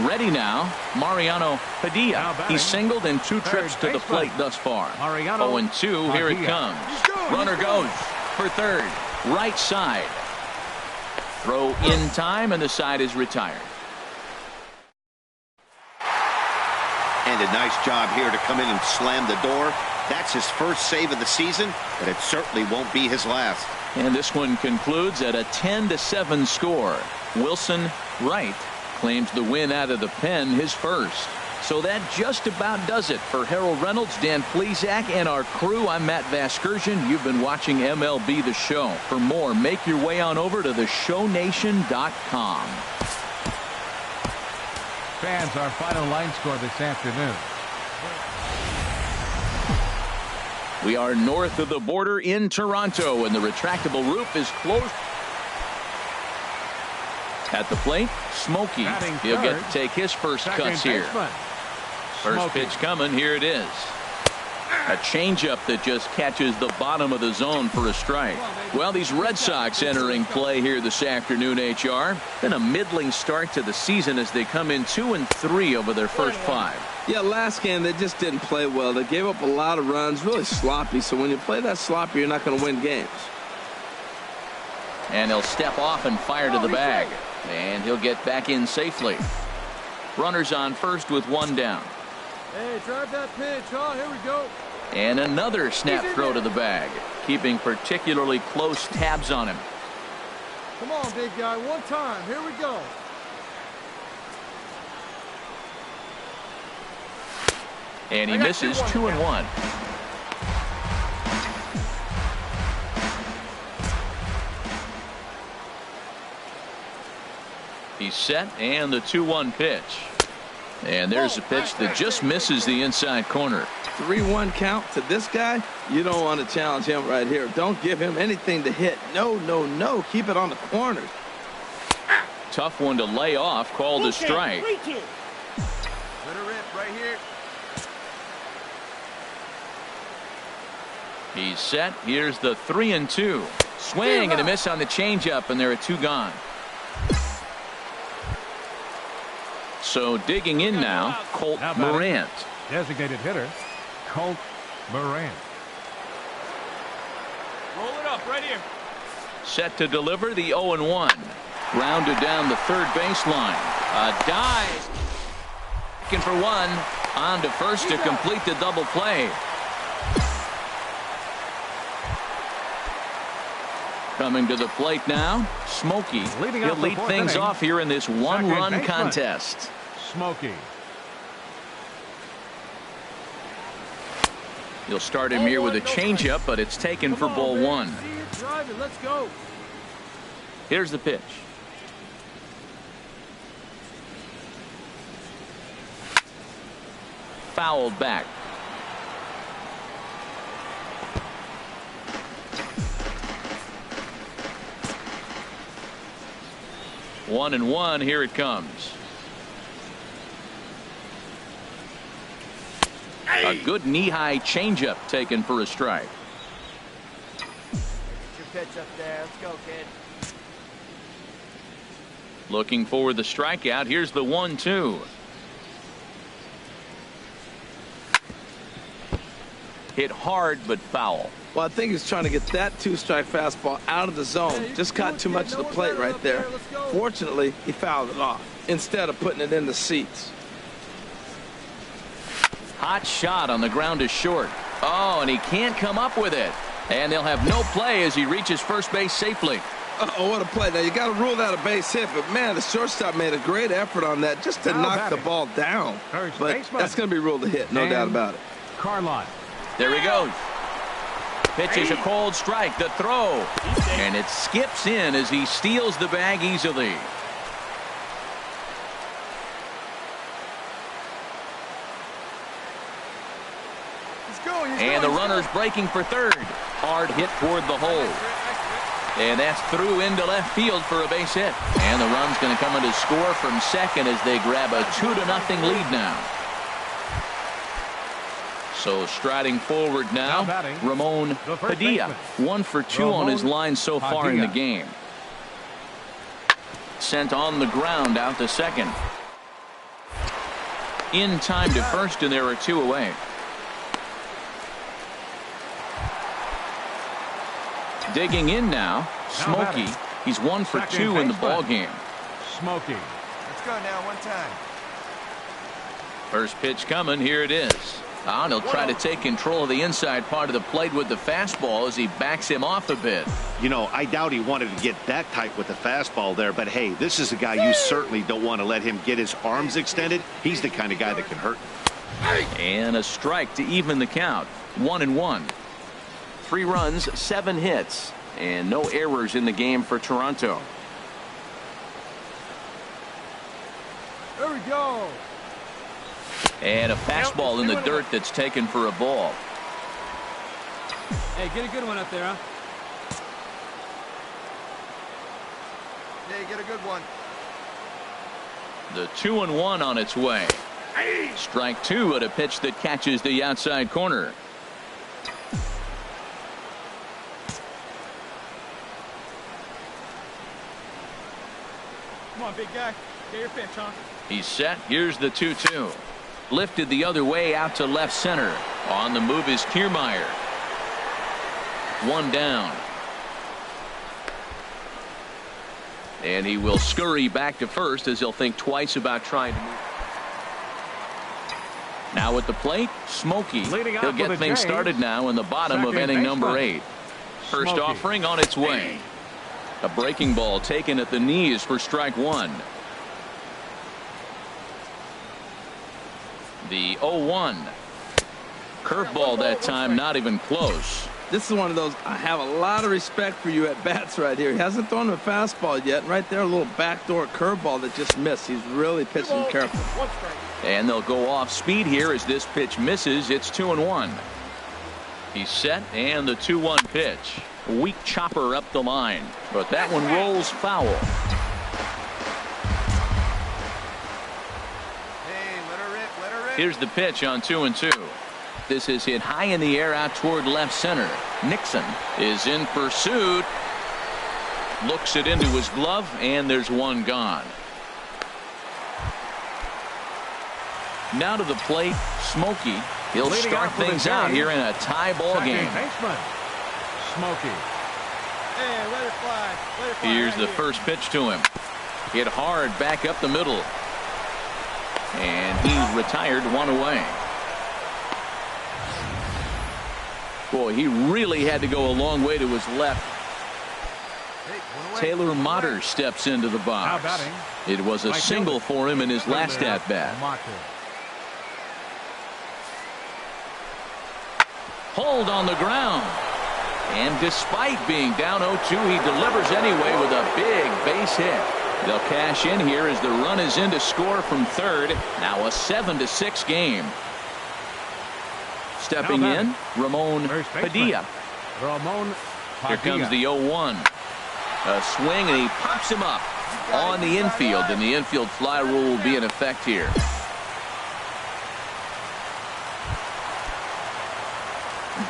Ready now, Mariano Padilla. He's singled in 2 trips to the plate thus far. 0-2, here it comes. Runner goes for third, right side. Throw in time, and the side is retired. And a nice job here to come in and slam the door. That's his first save of the season, but it certainly won't be his last. And this one concludes at a 10-7 score. Wilson Wright claims the win out of the pen, his first. So that just about does it for Harold Reynolds, Dan Plesac, and our crew. I'm Matt Vasgersian. You've been watching MLB The Show. For more, make your way on over to theshownation.com. Fans, our final line score this afternoon. We are north of the border in Toronto, and the retractable roof is closed. At the plate, Smokey. He'll get to take his first cuts here. First pitch coming. Here it is. A changeup that just catches the bottom of the zone for a strike. Well, these Red Sox entering play here this afternoon, HR. Been a middling start to the season as they come in 2-3 over their first 5. Yeah, last game they just didn't play well. They gave up a lot of runs, really sloppy. So when you play that sloppy, you're not going to win games. And he'll step off and fire to the bag. And he'll get back in safely. Runners on first with 1 down. Hey, drive that pitch. Oh, here we go. And another snap throw to the bag, keeping particularly close tabs on him. Come on, big guy. One time. Here we go. And he misses 2-1. He's set, and the 2-1 pitch. And there's a pitch that just misses the inside corner. 3-1 count to this guy. You don't want to challenge him right here. Don't give him anything to hit. No, no, no. Keep it on the corner. Tough one to lay off, called a strike. Let her rip right here. He's set. Here's the 3-2. Swing and a miss on the changeup, and there are 2 gone. So digging in now, Colt Morant. Designated hitter, Colt Morant. Roll it up right here. Set to deliver the 0-1. Grounded down the third baseline. A dive. Looking for 1. On to first to complete the double play. Coming to the plate now, Smokey. He'll lead things off here in this 1-run contest. Smokey. He'll start him here with a changeup, but it's taken for ball 1. Let's go. Here's the pitch. Fouled back. One and one. Here it comes. A good knee-high changeup taken for a strike. Get your pitch up there. Let's go, kid. Looking for the strikeout. Here's the 1-2. Hit hard but foul. Well, I think he's trying to get that 2-strike fastball out of the zone. Just caught too much of the plate right there. Fortunately, he fouled it off instead of putting it in the seats. Hot shot on the ground is short. Oh, and he can't come up with it. And they'll have no play as he reaches first base safely. Uh-oh, what a play. Now, you got to rule that a base hit, but, man, the shortstop made a great effort on that just to knock the ball down. But that's going to be ruled a hit, no doubt about it. Carlon. There he goes. Pitches a cold strike. The throw. And it skips in as he steals the bag easily. And the runner's breaking for third. Hard hit toward the hole. And that's through into left field for a base hit. And the run's going to come in to score from second as they grab a 2-0 lead now. So striding forward now, Ramon Padilla. 1 for 2 on his line so far in the game. Sent on the ground out to second. In time to first, and there are 2 away. Digging in now, Smokey. He's 1 for 2 in the ball game. Smokey. Let's go now, 1 time. First pitch coming. Here it is. And he'll try to take control of the inside part of the plate with the fastball as he backs him off a bit. You know, I doubt he wanted to get that tight with the fastball there, but hey, this is a guy you certainly don't want to let him get his arms extended. He's the kind of guy that can hurt. And a strike to even the count. 1-1. 3 runs, 7 hits, and no errors in the game for Toronto. There we go. And a fastball in the dirt that's taken for a ball. Hey, get a good one up there, huh? Yeah, get a good one. The 2-1 on its way. Strike 2 at a pitch that catches the outside corner. Come on, big guy. Get your pitch, huh? He's set. Here's the 2-2. Lifted the other way out to left center. On the move is Kiermaier. 1 down. And he will scurry back to first as he'll think twice about trying to move. Now at the plate, Smokey. He'll get things started now in the bottom of inning number 8. First offering on its way. A breaking ball taken at the knees for strike 1. The 0-1. Curveball that time, not even close. This is one of those, I have a lot of respect for you at bats right here. He hasn't thrown a fastball yet. Right there, a little backdoor curveball that just missed. He's really pitching careful. And they'll go off speed here as this pitch misses. It's 2-1. He's set, and the 2-1 pitch. A weak chopper up the line, but that one rolls foul. Hey, let her rip. Here's the pitch on 2-2. This is hit high in the air out toward left center. Nixon is in pursuit. Looks it into his glove, and there's one gone. Now to the plate, Smokey. He'll start things out here in a tie ball game. Smokey. Hey, let it fly. Let it fly. Here's the first pitch to him. Hit hard back up the middle. And he retired 1 away. Boy, he really had to go a long way to his left. Taylor Motter steps into the box. It was a single for him in his last at bat. Hold on the ground. And despite being down 0-2, he delivers anyway with a big base hit. They'll cash in here as the run is in to score from third. Now a 7-6 game. Stepping in, Ramon Padilla. Here comes the 0-1. A swing, and he pops him up on the infield, and the infield fly rule will be in effect here.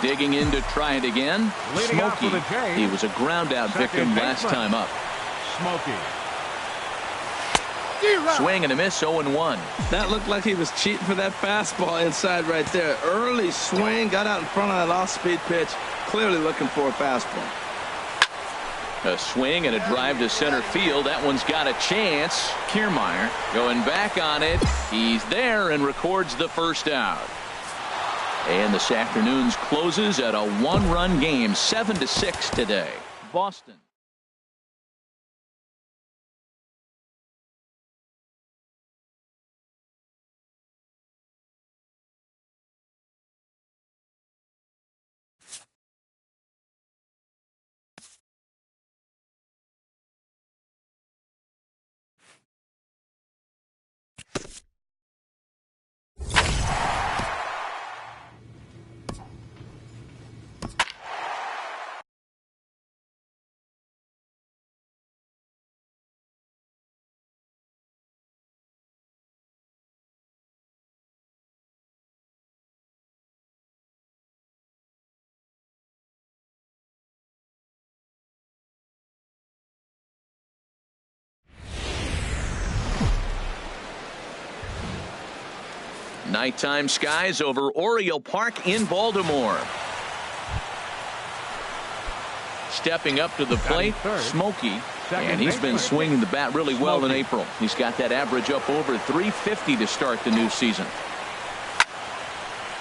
Digging in to try it again. Smokey. He was a ground out victim last time up. Smokey. Swing and a miss, 0-1. That looked like he was cheating for that fastball inside right there. Early swing, got out in front of that off-speed pitch. Clearly looking for a fastball. A swing and a drive to center field. That one's got a chance. Kiermaier going back on it. He's there and records the first out. And this afternoon's closes at a 1-run game, 7-6 today. Boston. Nighttime skies over Oriole Park in Baltimore. Stepping up to the plate, Smokey, and he's been swinging the bat really well in April. He's got that average up over 350 to start the new season.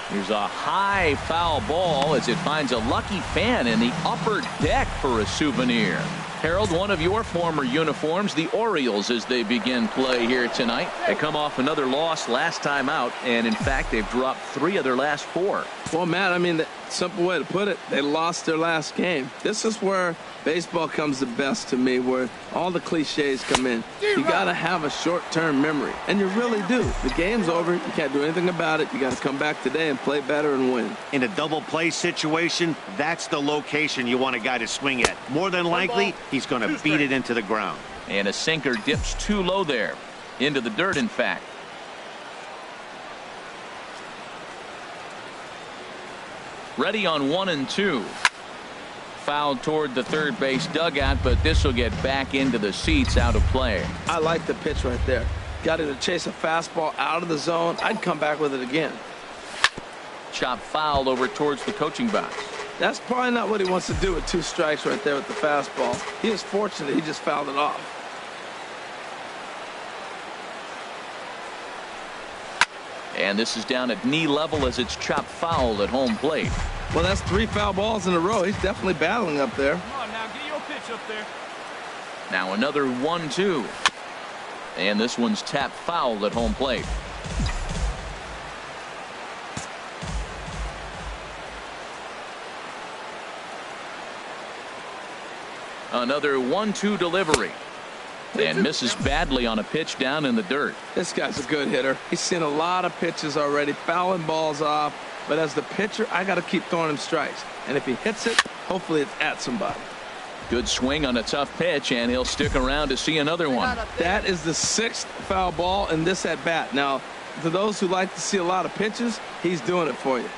Here's a high foul ball as it finds a lucky fan in the upper deck for a souvenir. Harold, one of your former uniforms, the Orioles, as they begin play here tonight. They come off another loss last time out, and in fact, they've dropped 3 of their last 4. Well, Matt, I mean, the simple way to put it, they lost their last game. This is where baseball comes the best to me, where all the cliches come in. You got to have a short-term memory, and you really do. The game's over. You can't do anything about it. You got to come back today and play better and win. In a double play situation, that's the location you want a guy to swing at. More than likely, he's going to beat it into the ground. And a sinker dips too low there. Into the dirt, in fact. Ready on 1 and 2. Fouled toward the third base dugout, but this will get back into the seats, out of play. I like the pitch right there. Got him to chase a fastball out of the zone. I'd come back with it again. Chop foul over towards the coaching box. That's probably not what he wants to do with 2 strikes right there with the fastball. He is fortunate he just fouled it off. And this is down at knee level as it's chopped foul at home plate. Well, that's 3 foul balls in a row. He's definitely battling up there. Come on now, get your pitch up there. Now another 1-2. And this one's tapped foul at home plate. Another 1-2 delivery. And misses badly on a pitch down in the dirt. This guy's a good hitter. He's seen a lot of pitches already, fouling balls off. But as the pitcher, I got to keep throwing him strikes. And if he hits it, hopefully it's at somebody. Good swing on a tough pitch, and he'll stick around to see another one. That is the 6th foul ball in this at bat. Now, to those who like to see a lot of pitches, he's doing it for you.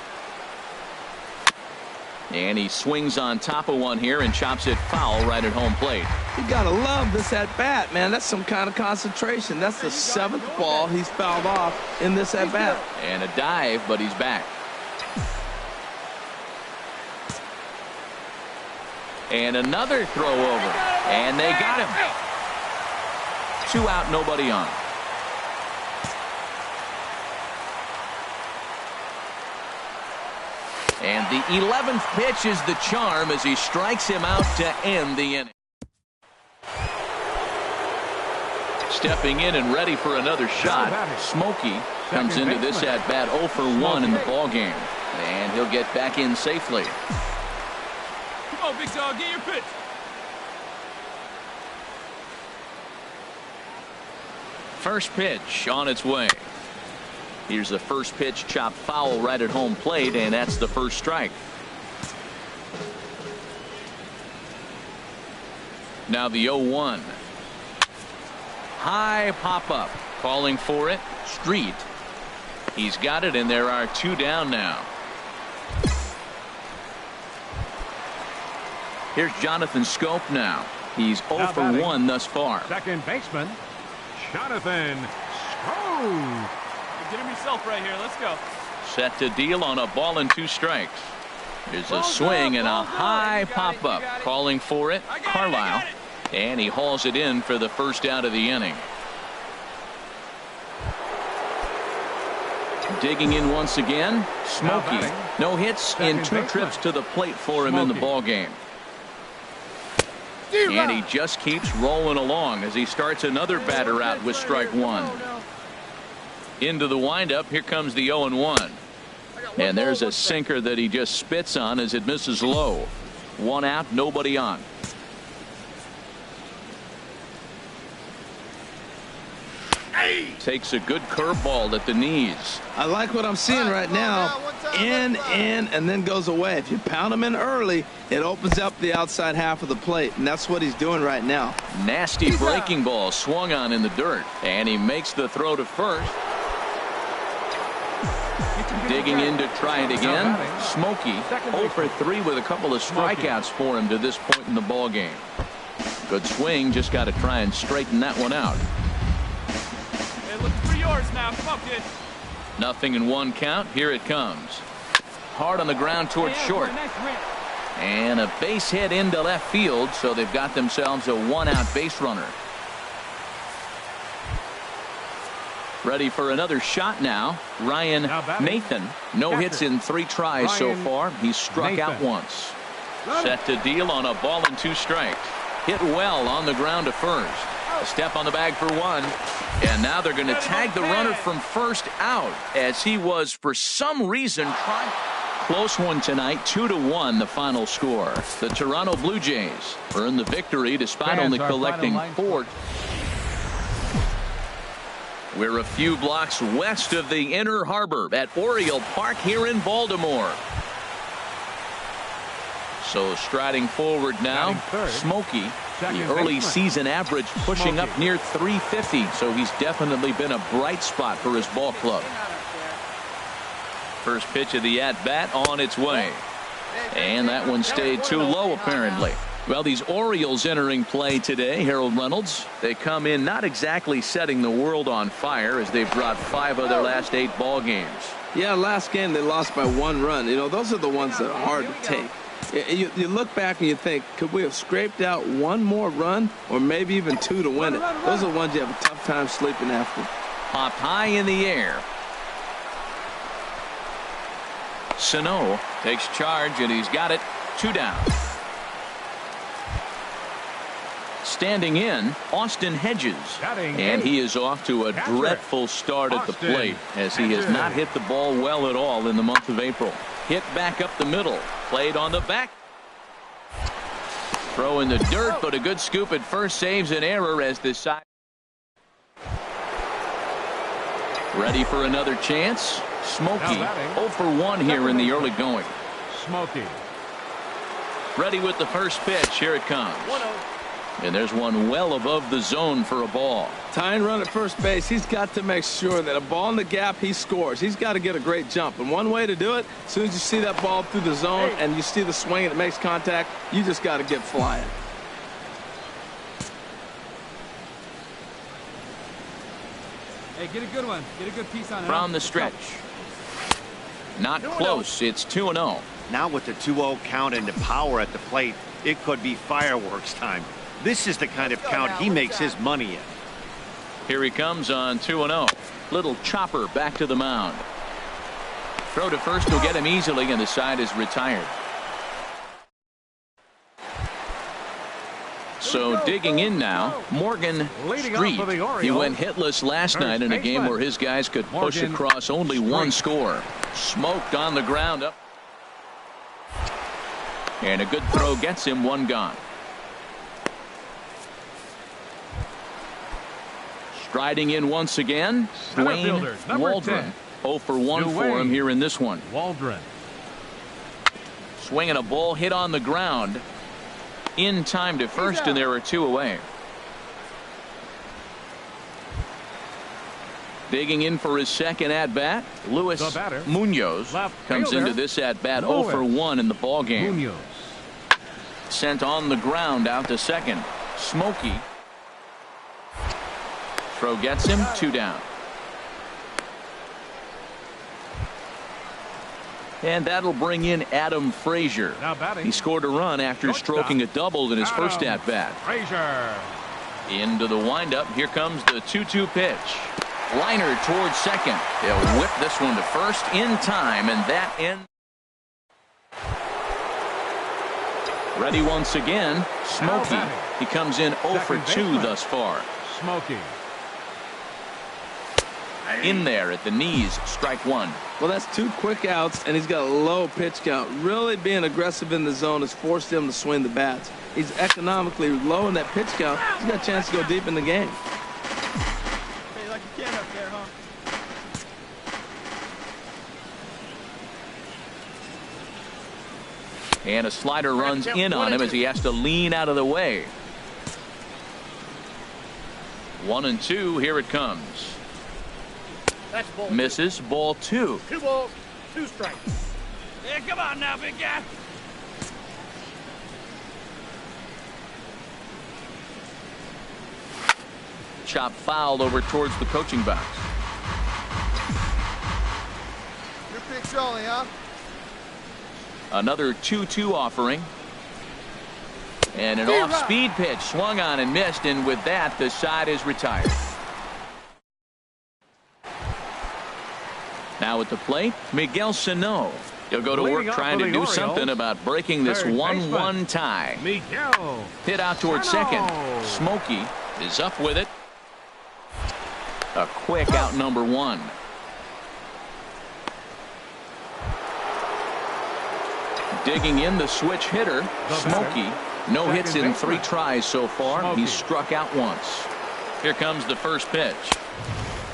And he swings on top of one here and chops it foul right at home plate. You gotta love this at bat, man. That's some kind of concentration. That's the 7th ball he's fouled off in this at bat. And a dive, but he's back. And another throw over. And they got him. 2 out, nobody on. And the 11th pitch is the charm as he strikes him out to end the inning. Stepping in and ready for another shot, Smokey comes into this at bat 0 for 1 in the ball game, and he'll get back in safely. Come on, big dog, get your pitch. First pitch on its way. Here's the first pitch, chopped foul right at home plate, and that's the first strike. Now the 0-1. High pop up, calling for it. Street. He's got it, and there are 2 down now. Here's Jonathan Scope now. He's 0 for 1 thus far. Second baseman, Jonathan Scope. Get him yourself right here. Let's go. Set to deal on a ball and 2 strikes. There's a swing and a high pop up, calling for it. Carlisle, and he hauls it in for the first out of the inning. Digging in once again, Smokey. No hits in 2 trips to the plate for him in the ball game. And he just keeps rolling along as he starts another batter out with strike 1. Into the windup, here comes the 0-1. And there's a sinker that he just spits on as it misses low. 1 out, nobody on. Takes a good curveball at the knees. I like what I'm seeing right now. In, and then goes away. If you pound him in early, it opens up the outside half of the plate, and that's what he's doing right now. Nasty breaking ball swung on in the dirt, and he makes the throw to first. Digging in to try it again. Smokey 0 for 3 with a couple of strikeouts for him to this point in the ball game. Good swing, just got to try and straighten that one out. Hey, looking for yours now. Come on, kid. 0-1 count. Here it comes. Hard on the ground towards short. And a base hit into left field, so they've got themselves a 1-out base runner. Ready for another shot now. Ryan Nathan. No hits in 3 tries so far. He's struck out once. Set to deal on a ball and 2 strikes. Hit well on the ground to first. A step on the bag for 1. And now they're going to tag the runner from first out, as he was for some reason trying. Close one tonight, 2-1 the final score. The Toronto Blue Jays earn the victory despite only collecting 4. We're a few blocks west of the Inner Harbor at Oriole Park here in Baltimore. So striding forward now, Smokey. The early season average pushing up near 350, so he's definitely been a bright spot for his ball club. First pitch of the at-bat on its way. And that one stayed too low, apparently. Well, these Orioles entering play today, Harold Reynolds, they come in not exactly setting the world on fire, as they've dropped 5 of their last 8 ball games. Yeah, last game they lost by 1 run. You know, those are the ones that are hard to take. You look back and you think, could we have scraped out 1 more run, or maybe even 2 to win it? Those are the ones you have a tough time sleeping after. Popped high in the air. Sano takes charge, and he's got it. 2 down. Standing in, Austin Hedges. And he is off to a dreadful start at the plate, as he has not hit the ball well at all in the month of April. Hit back up the middle. Played on the back. Throw in the dirt, but a good scoop at first saves an error as this side. Ready for another chance. Smokey 0 for 1 here in the early going. Smokey. Ready with the first pitch. Here it comes. And there's one well above the zone for a ball. Tying run at first base, he's got to make sure that a ball in the gap, he scores. He's got to get a great jump. And one way to do it, as soon as you see that ball through the zone and you see the swing and it makes contact, you just got to get flying. Hey, get a good one. Get a good piece on it. From the stretch. Not close. It's 2-0. Now with the 2-0 count and the power at the plate, it could be fireworks time. This is the kind of count he makes his money in. Here he comes on 2-0. Little chopper back to the mound. Throw to first will get him easily, and the side is retired. So digging in now, Morgan Street. He went hitless last night in a game where his guys could push across only 1 score. Smoked on the ground up. And a good throw gets him 1 gone. Striding in once again, Dwayne Waldron. 0 for 1 for him here in this one. Waldron. Swinging a ball hit on the ground. In time to first, and there are 2 away. Digging in for his second at-bat, Luis Munoz comes into this at-bat 0 for 1 in the ball game. Sent on the ground out to second. Smokey. Throw gets him 2 down. And that'll bring in Adam Frazier. He scored a run after stroking a double in his first at-bat. Into the windup. Here comes the 2-2 pitch. Liner towards second. They'll whip this one to first in time, and that ends. Ready once again, Smokey. He comes in 0 for 2 thus far. Smokey. In there at the knees, strike 1. Well, that's 2 quick outs, and he's got a low pitch count. Really being aggressive in the zone has forced him to swing the bats. He's economically low in that pitch count. He's got a chance to go deep in the game. Hey, like a kid up there, huh? And a slider runs in on him as he has to lean out of the way. 1-2. Here it comes. That's ball. Misses. Ball 2. 2 balls, 2 strikes. Yeah, come on now, big guy. Chop fouled over towards the coaching box. pitch only, huh? Another 2-2 offering. And an off-speed pitch swung on and missed, and with that, the side is retired. Now at the plate, Miguel Sano. He'll go to work trying to do something about breaking this 1-1 tie. Miguel. Hit out towards second. Smokey is up with it. A quick out number one. Digging in the switch hitter, Smokey. No hits in 3 tries so far. He's struck out once. Here comes the first pitch.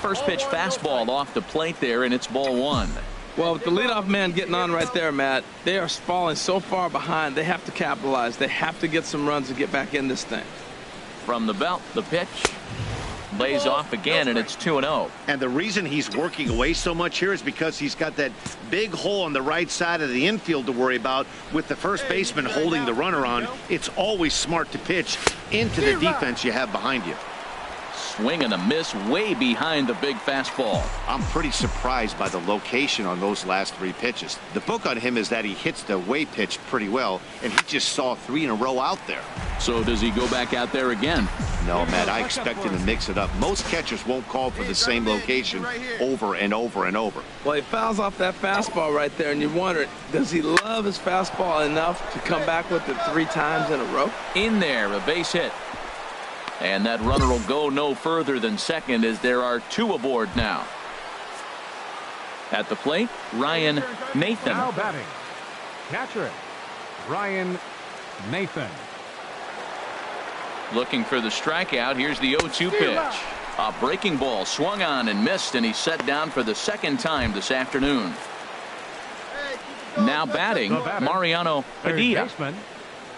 First pitch fastball off the plate there, and it's ball 1. Well, with the leadoff man getting on right there, Matt, they are falling so far behind. They have to capitalize. They have to get some runs to get back in this thing. From the belt, the pitch lays off again, and it's 2-0. And the reason he's working away so much here is because he's got that big hole on the right side of the infield to worry about with the first baseman holding the runner on. It's always smart to pitch into the defense you have behind you. Swing and a miss way behind the big fastball. I'm pretty surprised by the location on those last 3 pitches. The book on him is that he hits the way pitch pretty well, and he just saw 3 in a row out there. So does he go back out there again? No, Matt, I expect him to mix it up. Most catchers won't call for the same location over and over and over. Well, he fouls off that fastball right there, and you wonder, does he love his fastball enough to come back with it 3 times in a row? In there, a base hit. And that runner will go no further than second as there are 2 aboard now. At the plate, Ryan Nathan. Now batting. Catcher, Ryan Nathan. Looking for the strikeout. Here's the 0-2 pitch. A breaking ball swung on and missed, and he's set down for the 2nd time this afternoon. Now batting, Mariano Padilla.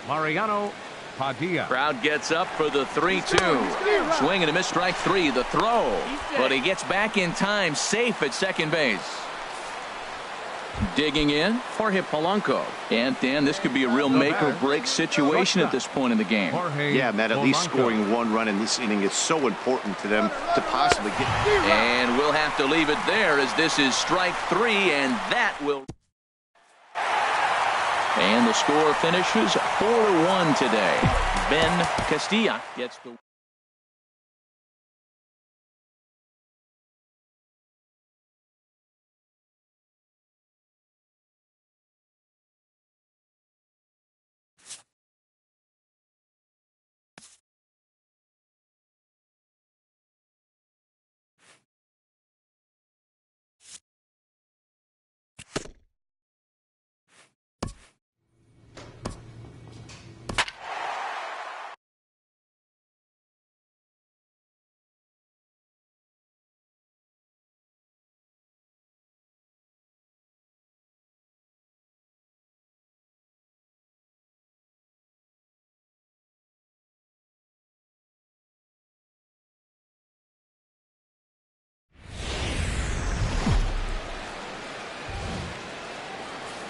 Mariano Padilla. Crowd gets up for the 3-2. Swing and a miss, strike 3. The throw, but he gets back in time, safe at second base. Digging in, Jorge Polanco. And Dan, this could be a real make-or-break situation at this point in the game. Yeah, Matt, at least scoring 1 run in this inning is so important to them to possibly get. And we'll have to leave it there as this is strike 3, and that will. And the score finishes 4-1 today. Ben Castilla gets the.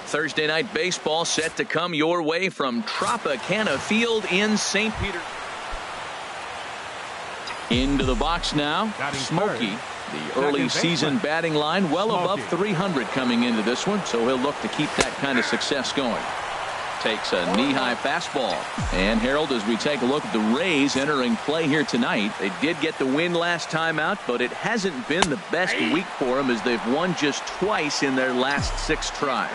Thursday night baseball set to come your way from Tropicana Field in St. Peter. Into the box now, Smokey. The early season batting line well above 300 coming into this one, so he'll look to keep that kind of success going. Takes a knee-high fastball. And Harold, as we take a look at the Rays entering play here tonight, they did get the win last time out, but it hasn't been the best week for them as they've won just twice in their last 6 tries.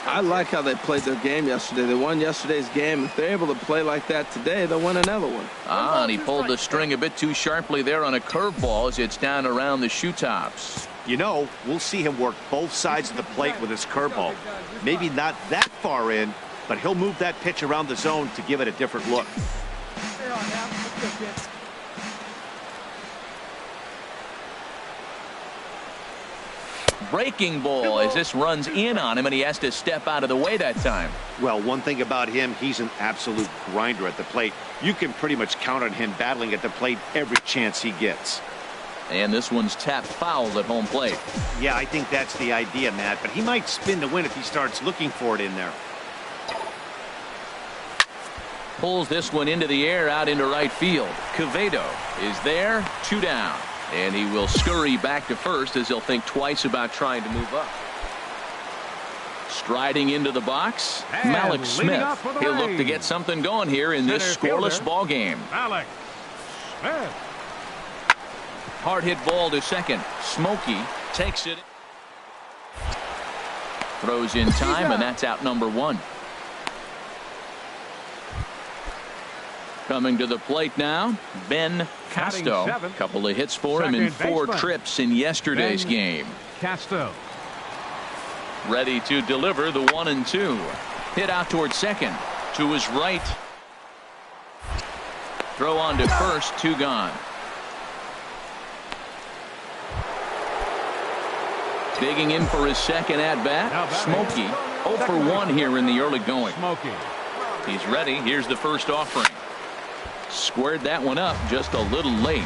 I like how they played their game yesterday. They won yesterday's game. If they're able to play like that today, they'll win another one. And he pulled the string a bit too sharply there on a curveball as it's down around the shoe tops. You know, we'll see him work both sides of the plate with his curveball. Maybe not that far in, but he'll move that pitch around the zone to give it a different look. Breaking ball as this runs in on him, and he has to step out of the way that time. Well, one thing about him, he's an absolute grinder at the plate. You can pretty much count on him battling at the plate every chance he gets. And this one's tapped foul at home plate. Yeah, I think that's the idea, Matt, but he might spin to win if he starts looking for it in there. Pulls this one into the air out into right field. Quevedo is there, 2 down. And he will scurry back to first as he'll think twice about trying to move up. Striding into the box, And Malik leading Smith. off for the He'll look to Rays, get something going here in this center scoreless fielder, ball game. Malik Smith. Hard hit ball to second. Smokey takes it. Throws in time, and that's out number 1. Coming to the plate now, Ben Casto. Batting 7. Couple of hits for him in Second 4 baseman, trips in yesterday's Ben game. Casto. Ready to deliver the 1-2. Hit out towards second. To his right. Throw on to first. 2 gone. Digging in for his second at-bat. Smokey 0 for 1 here in the early going. Smokey. He's ready. Here's the first offering. Squared that one up just a little late.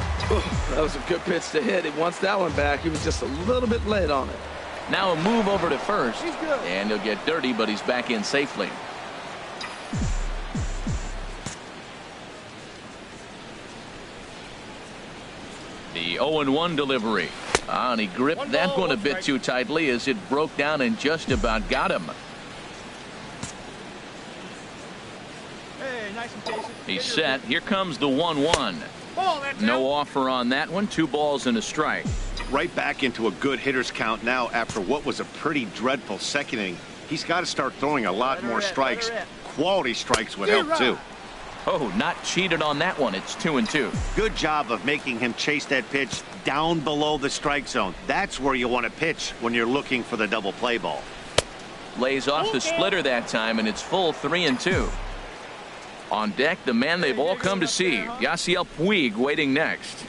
That was a good pitch to hit. He wants that one back. He was just a little bit late on it. Now a move over to first. And he'll get dirty, but he's back in safely. The 0-1 delivery. And he gripped that one a bit too tightly as it broke down and just about got him. Hey, nice and patient. He's set. Here comes the 1-1. No offer on that one. 2 balls and a strike. Right back into a good hitter's count now after what was a pretty dreadful second inning. He's got to start throwing a lot more strikes. Quality strikes would help too. Oh, not cheated on that one. It's 2-2. Good job of making him chase that pitch down below the strike zone. That's where you want to pitch when you're looking for the double play ball. Lays off the splitter that time, and it's full 3-2. On deck, the man they've all come to see, Yasiel Puig, waiting next.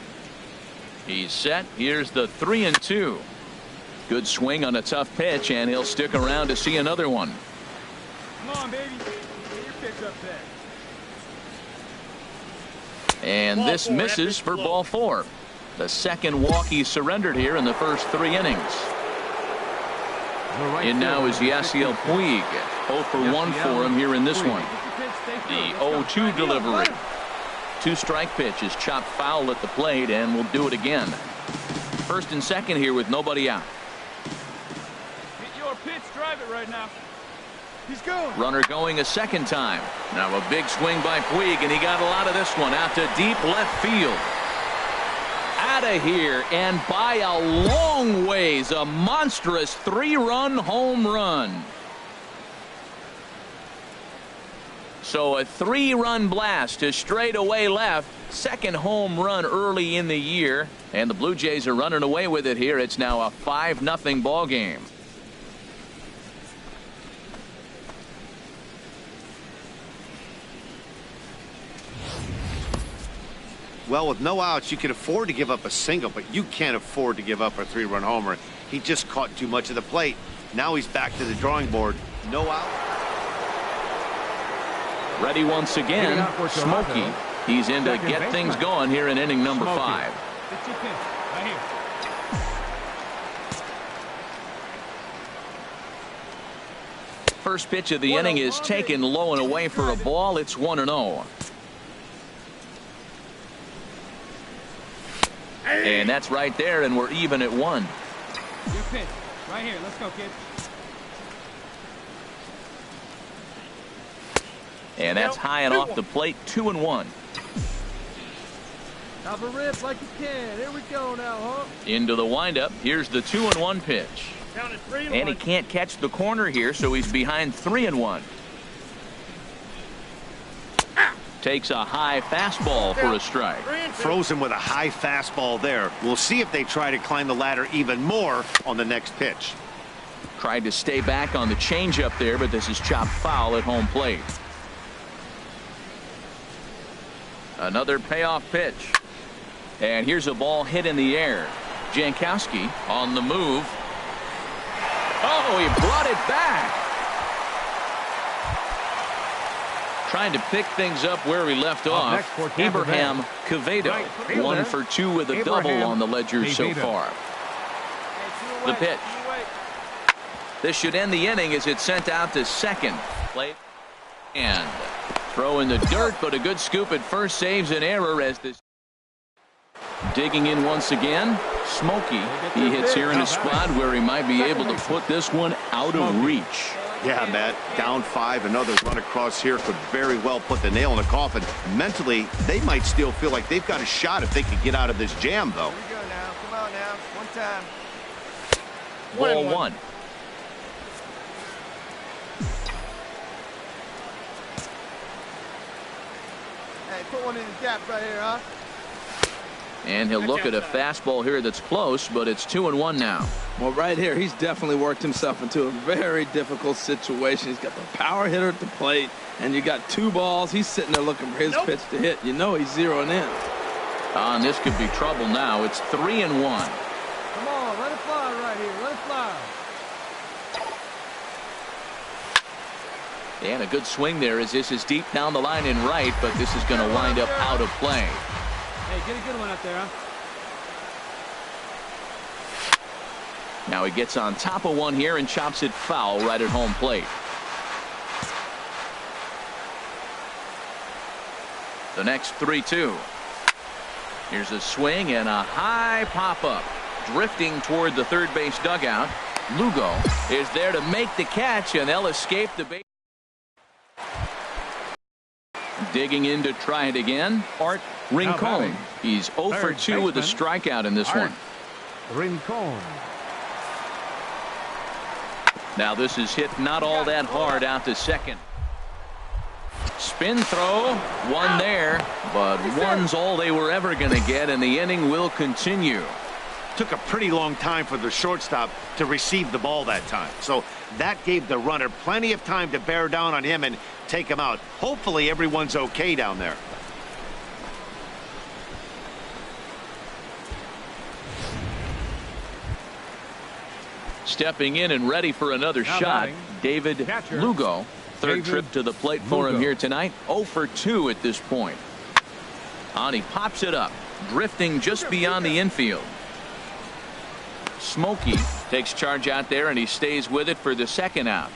He's set. Here's the 3-2. Good swing on a tough pitch, and he'll stick around to see another one. Come on, baby. Get your pitch up there. And this misses for ball 4. The second walk he surrendered here in the first 3 innings. And now is Yasiel Puig. 0 for 1 for him here in this one. The 0-2 delivery. 2 strike pitch is chopped foul at the plate, and will do it again. First and second here with nobody out. Get your pitch, drive it right now. He's going. Runner going a second time. Now a big swing by Puig, and he got a lot of this one out to deep left field. Out of here, and by a long ways, a monstrous 3-run home run. So a 3-run blast to straightaway left. Second home run early in the year, and the Blue Jays are running away with it here. It's now a 5-0 ball game. Well, with no outs, you can afford to give up a single, but you can't afford to give up a 3-run homer. He just caught too much of the plate. Now he's back to the drawing board. No out. Ready once again, Smokey. He's in to get things going here in inning number 5. Get your pitch right here. First pitch of the inning is taken low and away for a ball. It's 1-0. And that's right there, and we're even at 1. Your pitch right here. Let's go, kid. And that's high and off the plate. 2-1. Have a rip like you can. Here we go now, huh? Into the windup. Here's the 2-1 pitch. Counted 3-1. And he can't catch the corner here, so he's behind 3-1. Takes a high fastball for a strike. Froze him with a high fastball there. We'll see if they try to climb the ladder even more on the next pitch. Tried to stay back on the changeup there, but this is chopped foul at home plate. Another payoff pitch. And here's a ball hit in the air. Jankowski on the move. Oh, he brought it back. Trying to pick things up where he left off. Abraham Quevedo, 1 for 2 with a double on the ledger so far. The pitch. This should end the inning as it's sent out to second. Play and throw in the dirt, but a good scoop at first saves an error as this. Digging in once again, Smokey. He hits here in a spot where he might be able to put this one out of reach. Yeah, Matt, down 5, another run across here could very well put the nail in the coffin. Mentally, they might still feel like they've got a shot if they could get out of this jam, though. Here we go now. Come on now. One time. Ball one. Hey, put one in the gap right here, huh? And he'll look at a fastball here that's close, but it's 2-1 now. Well, right here, he's definitely worked himself into a very difficult situation. He's got the power hitter at the plate, and you got 2 balls. He's sitting there looking for his pitch to hit. You know he's zeroing in. And this could be trouble now. It's 3-1. Come on, let it fly right here. Let it fly. And a good swing there as this is deep down the line in right, but this is going to wind up out of play. Hey, get a good one up there, huh? Now he gets on top of one here and chops it foul right at home plate. The next 3-2. Here's a swing and a high pop-up. Drifting toward the third base dugout. Lugo is there to make the catch, and they'll escape the base. Digging in to try it again, Art Rincon. He's 0 for 2 with a strikeout in this one. Rincon. Now this is hit not all that hard out to second. Spin throw, one there, but one's all they were ever going to get, and the inning will continue. Took a pretty long time for the shortstop to receive the ball that time. So that gave the runner plenty of time to bear down on him and take him out. Hopefully everyone's okay down there. Stepping in and ready for another shot, David Lugo. Third trip to the plate for him here tonight. 0 for 2 at this point. And he pops it up, drifting just beyond the infield. Smokey takes charge out there, and he stays with it for the second out.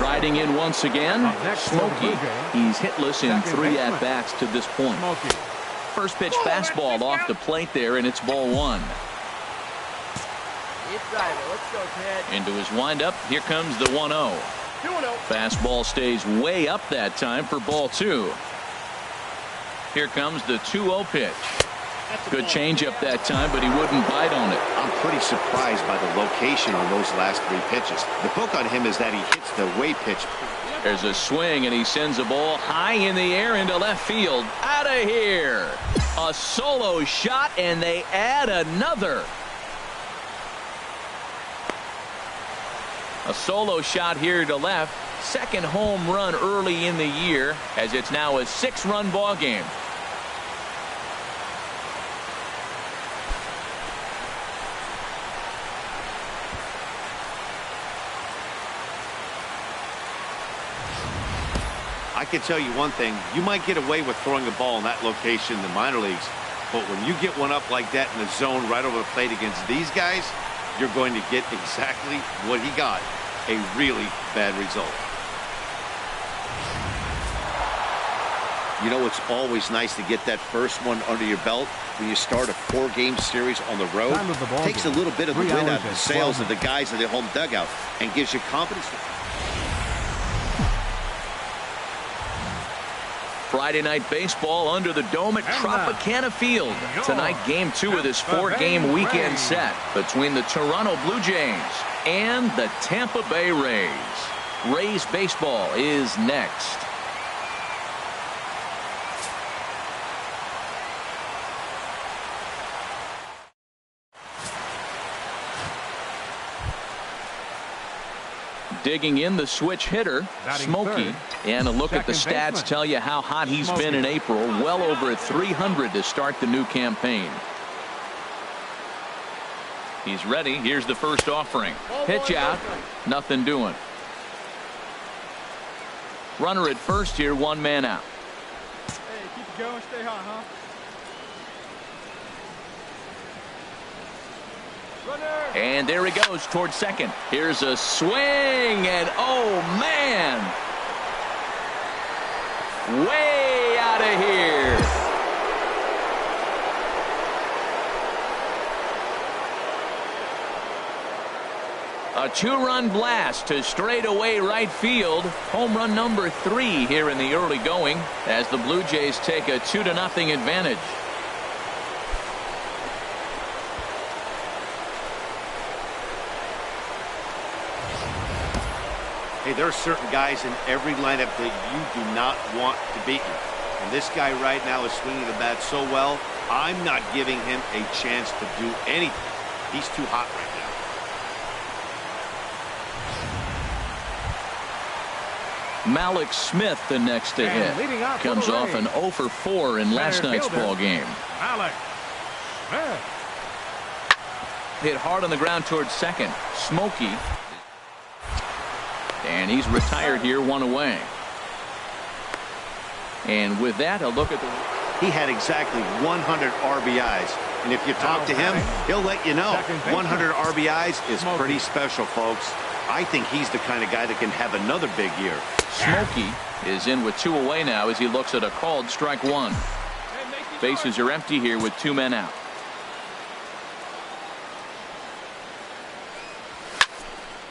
Riding in once again, Smokey. He's hitless in 3 at-bats to this point. First pitch fastball off the plate there, and it's ball 1. Let's go, Ted. Into his windup, here comes the 1-0. Fastball stays way up that time for ball 2. Here comes the 2-0 pitch. Good changeup that time, but he wouldn't bite on it. I'm pretty surprised by the location on those last 3 pitches. The book on him is that he hits the way pitch. There's a swing, and he sends a ball high in the air into left field. Out of here. A solo shot, and they add another. A solo shot here to left. Second home run early in the year, as it's now a 6-run ball game. I can tell you one thing. You might get away with throwing a ball in that location in the minor leagues, but when you get one up like that in the zone right over the plate against these guys, you're going to get exactly what he got. A really bad result. You know, it's always nice to get that first one under your belt when you start a 4-game series on the road. Takes a little bit of the wind out of the sails of the guys in the home dugout and gives you confidence. Friday night baseball under the dome at Tropicana Field. Tonight, game 2 of this 4-game weekend set between the Toronto Blue Jays and the Tampa Bay Rays. Rays baseball is next. Digging in, the switch hitter, Smokey. And a look at the stats tell you how hot he's been in April. Well over 300 to start the new campaign. He's ready. Here's the first offering. Pitch out. Nothing doing. Runner at first here, 1 man out. Hey, keep it going. Stay hot, huh? And there he goes towards second. Here's a swing, and oh man, way out of here. A two-run blast to straightaway right field. Home run number 3 here in the early going as the Blue Jays take a 2-0 advantage. Hey, there are certain guys in every lineup that you do not want to beat you. And this guy right now is swinging the bat so well, I'm not giving him a chance to do anything. He's too hot right now. Malik Smith the next to hit. Comes off an 0 for 4 in last night's ball game. Malik Smith. Hit hard on the ground towards second. Smokey. And he's retired here, 1 away. And with that, a look at the... He had exactly 100 RBIs. And if you talk to him, he'll let you know 100 RBIs is pretty special, folks. I think he's the kind of guy that can have another big year. Smokey is in with 2 away now as he looks at a called strike 1. Bases are empty here with 2 men out.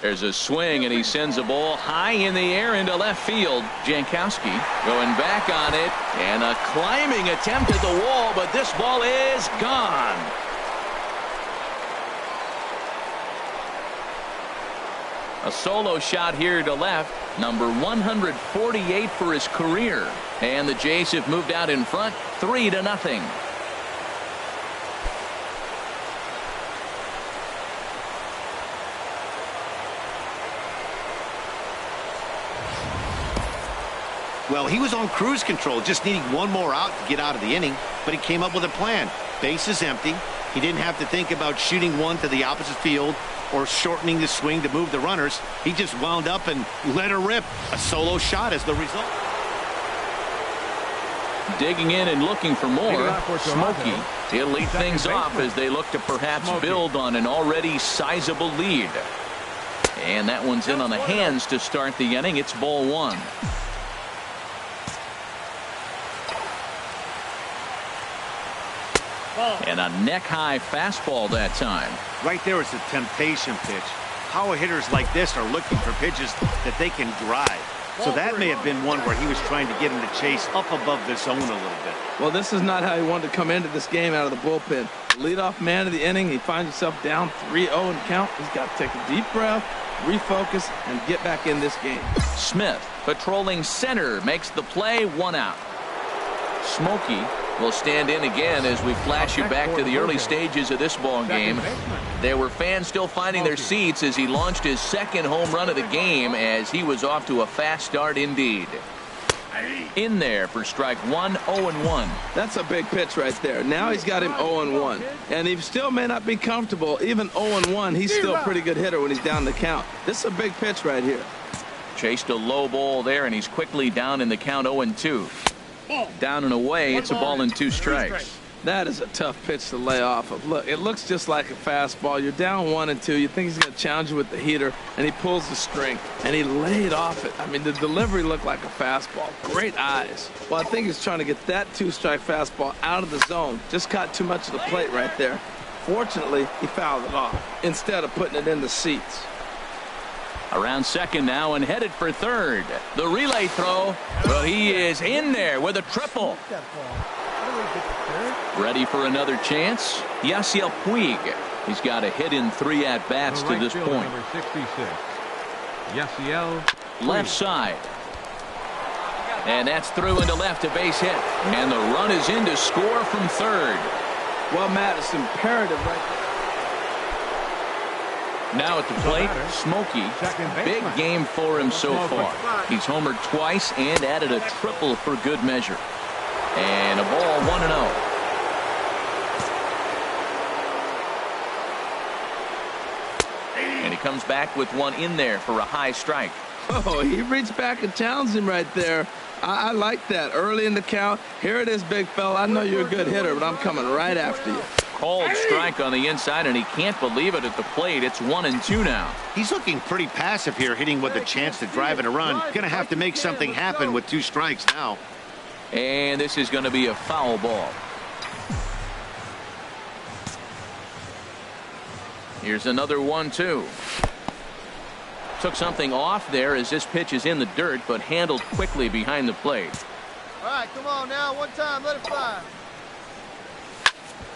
There's a swing, and he sends a ball high in the air into left field. Jankowski going back on it, and a climbing attempt at the wall, but this ball is gone. A solo shot here to left, number 148 for his career. And the Jays have moved out in front, 3-0. Well, he was on cruise control, just needing one more out to get out of the inning, but he came up with a plan. Base is empty. He didn't have to think about shooting one to the opposite field or shortening the swing to move the runners. He just wound up and let her rip. A solo shot as the result. Digging in and looking for more. Smokey, he'll lead things off as they look to perhaps build on an already sizable lead. And that one's in on the hands to start the inning. It's ball 1. And a neck-high fastball that time. Right there is a temptation pitch. Power hitters like this are looking for pitches that they can drive. So that may have been one where he was trying to get him to chase up above the zone a little bit. Well, this is not how he wanted to come into this game out of the bullpen. Leadoff man of the inning, he finds himself down 3-0 in count. He's got to take a deep breath, refocus, and get back in this game. Smith, patrolling center, makes the play, 1 out. Smokey will stand in again as we flash you back to the early stages of this ball game. There were fans still finding their seats as he launched his second home run of the game as he was off to a fast start indeed. In there for strike 1, 0-1. That's a big pitch right there. Now he's got him 0-1. And he still may not be comfortable. Even 0-1, he's still a pretty good hitter when he's down the count. This is a big pitch right here. Chased a low ball there, and he's quickly down in the count 0-2. Down and away, it's a ball and 2 strikes. That is a tough pitch to lay off of. Look, it looks just like a fastball. You're down 1-2. You think he's going to challenge you with the heater, and he pulls the string, and he laid off it. I mean, the delivery looked like a fastball. Great eyes. Well, I think he's trying to get that 2-strike fastball out of the zone. Just caught too much of the plate right there. Fortunately, he fouled it off instead of putting it in the seats. Around second now and headed for third. The relay throw. Well, he is in there with a triple. Ready for another chance? Yasiel Puig. He's got a hit in 3 at-bats to this point. Number 66. Yasiel Puig. Left side. And that's through into left, a base hit. And the run is in to score from third. Well, Matt, it's imperative right there. Now at the plate, Smokey. Big game for him so far. He's homered twice and added a triple for good measure. And a ball, 1-0. And he comes back with one in there for a high strike. Oh, he reached back and challenged him right there. I like that. Early in the count. Here it is, big fella. I know you're a good hitter, but I'm coming right after you. Called strike on the inside, and he can't believe it at the plate. It's 1-2 now. He's looking pretty passive here, hitting with a chance to drive in a run. Gonna have to make something happen with 2 strikes now. And this is going to be a foul ball. Here's another 1-2. took something off there as this pitch is in the dirt, but handled quickly behind the plate. All right, come on now. One time, let it fly.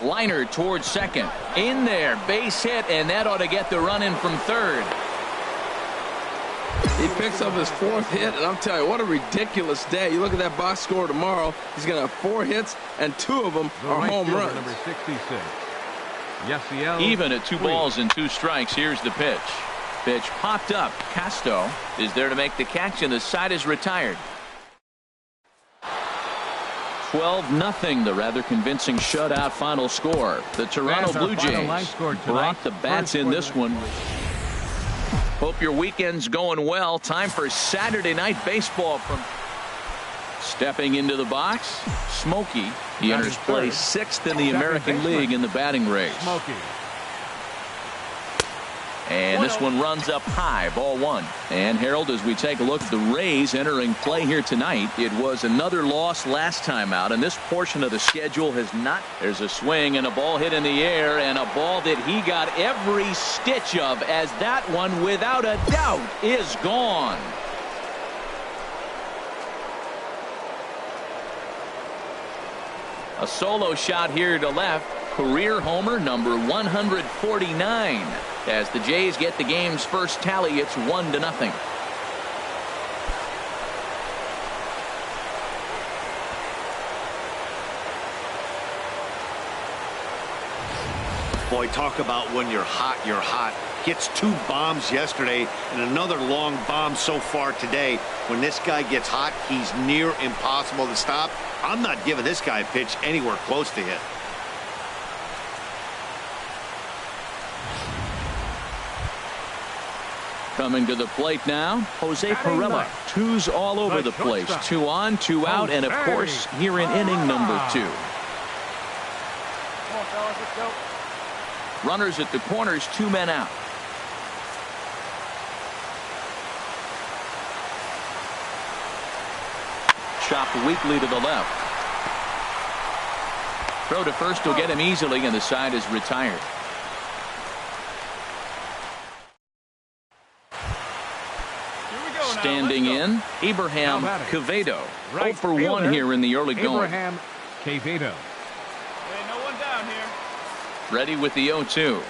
Liner towards second. In there, base hit, and that ought to get the run in from third. He picks up his 4th hit, and I'm telling you, what a ridiculous day. You look at that box score tomorrow, he's going to have 4 hits, and 2 of them are home runs. Number 66. Yasiel. Even at 2 balls and 2 strikes, here's the pitch. Pitch popped up. Casto is there to make the catch, and the side is retired. 12-0, the rather convincing shutout final score. The Toronto Blue Jays brought the bats in this one. Hope your weekend's going well. Time for Saturday Night Baseball. From stepping into the box, Smokey. He enters play 6th in the American League in the batting race. Smokey. And this one runs up high, ball 1. And Harold, as we take a look at the Rays entering play here tonight, it was another loss last time out, and this portion of the schedule has not. There's a swing and a ball hit in the air, and a ball that he got every stitch of, as that one, without a doubt, is gone. A solo shot here to left. Career homer number 149. As the Jays get the game's first tally, it's 1-0. Boy, talk about when you're hot, you're hot. Gets 2 bombs yesterday and another long bomb so far today. When this guy gets hot, he's near impossible to stop. I'm not giving this guy a pitch anywhere close to hit. Coming to the plate now, Jose Pirela. 2s all over the place. 2 on, 2 out, and of course here in inning number 2. Come on, fellas, let's go. Runners at the corners, 2 men out. Chopped weakly to the left. Throw to first will get him easily, and the side is retired. Standing in, Abraham Quevedo. 0 for 1 here in the early going. Abraham Quevedo. Hey, no one down here. Ready with the 0-2.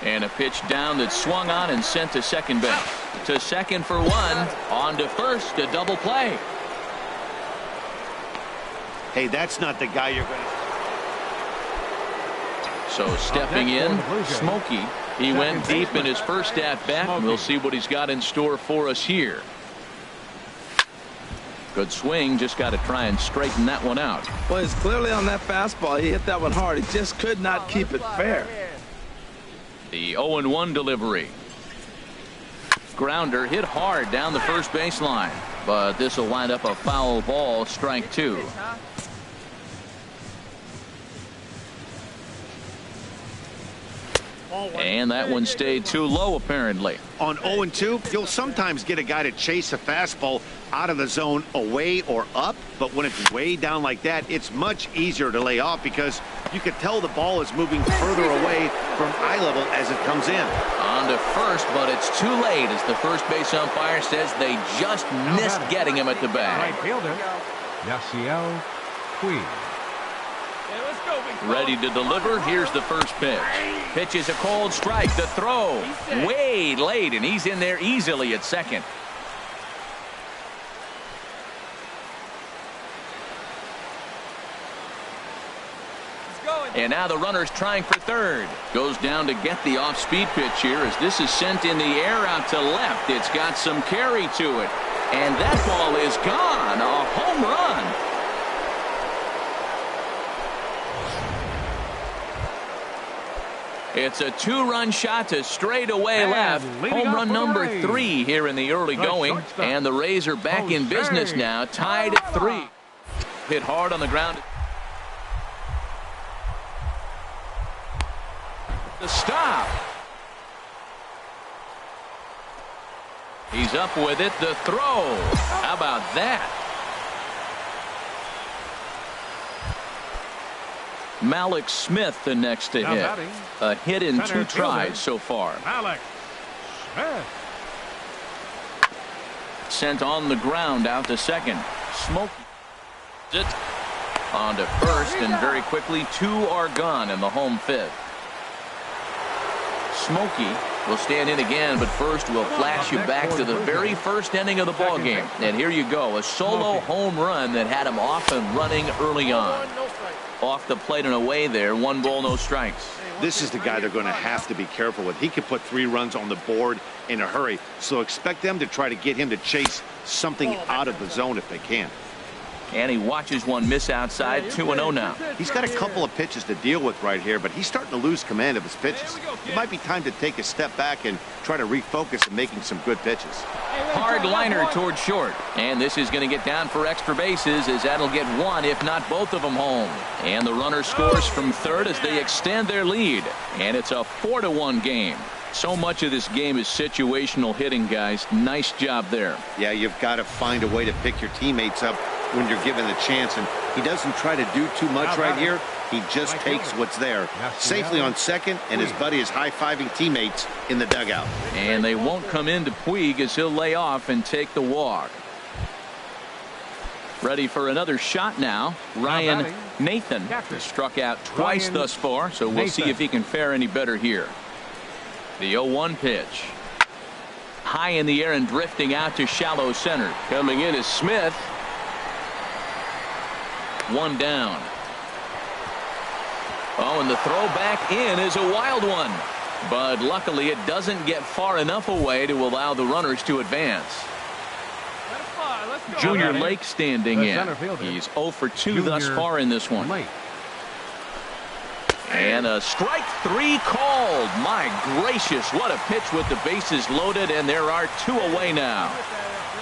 And a pitch down that swung on and sent to second base. To second for 1. On to first, a double play. Hey, that's not the guy you're going to. So stepping in, Smokey. He went deep in his first at-bat, and we'll see what he's got in store for us here. Good swing, just got to try and straighten that one out. Well, it's clearly on that fastball. He hit that one hard. He just could not keep it fair. The 0-1 delivery. Grounder hit hard down the first baseline, but this will wind up a foul ball, strike 2. And that one stayed too low, apparently. On 0-2, you'll sometimes get a guy to chase a fastball out of the zone away or up, but when it's way down like that, it's much easier to lay off because you can tell the ball is moving further away from eye level as it comes in. On to first, but it's too late as the first base umpire says they just missed getting him at the bag. Right fielder, Yasiel Puig. Ready to deliver. Here's the first pitch. Pitch is a cold strike. The throw way late, and he's in there easily at second. And now the runner's trying for third. Goes down to get the off-speed pitch here as this is sent in the air out to left. It's got some carry to it. And that ball is gone. A home run. It's a 2-run shot to straightaway left. Home run number 3 here in the early going. And the Rays are back in business now, tied at 3. Hit hard on the ground. The stop. He's up with it. The throw. How about that? Malik Smith the next to hit. A hit in 2 tries so far. Malik Smith. Sent on the ground out to second. Smokey it on to first, and very quickly 2 are gone in the home 5th. Smokey will stand in again, but first we'll flash you back to the very first inning of the ball game. And here you go, a solo home run that had him off and running early on. Off the plate and away there, 1 ball, no strikes. This is the guy they're going to have to be careful with. He could put 3 runs on the board in a hurry, so expect them to try to get him to chase something out of the zone if they can. And he watches one miss outside. 2-0 now. He's got a couple of pitches to deal with right here, but he's starting to lose command of his pitches. It might be time to take a step back and try to refocus on making some good pitches. Hard liner towards short, and this is going to get down for extra bases, as that'll get 1, if not both of them, home. And the runner scores from third as they extend their lead, and it's a 4-1 game. So much of this game is situational hitting, guys. Nice job there. Yeah, you've got to find a way to pick your teammates up when you're given the chance, and he doesn't try to do too much right here. He just takes what's there safely on second, and his buddy is high-fiving teammates in the dugout. And they won't come into Puig as he'll lay off and take the walk. Ready for another shot now. Ryan Nathan has struck out twice thus far, so we'll see if he can fare any better here. The 0-1 pitch. High in the air and drifting out to shallow center. Coming in is Smith. 1 down. Oh, and the throw back in is a wild one. But luckily it doesn't get far enough away to allow the runners to advance. Junior Lake standing in. He's 0 for 2 thus far in this one. And a strike 3 called. My gracious, what a pitch with the bases loaded, and there are 2 away now.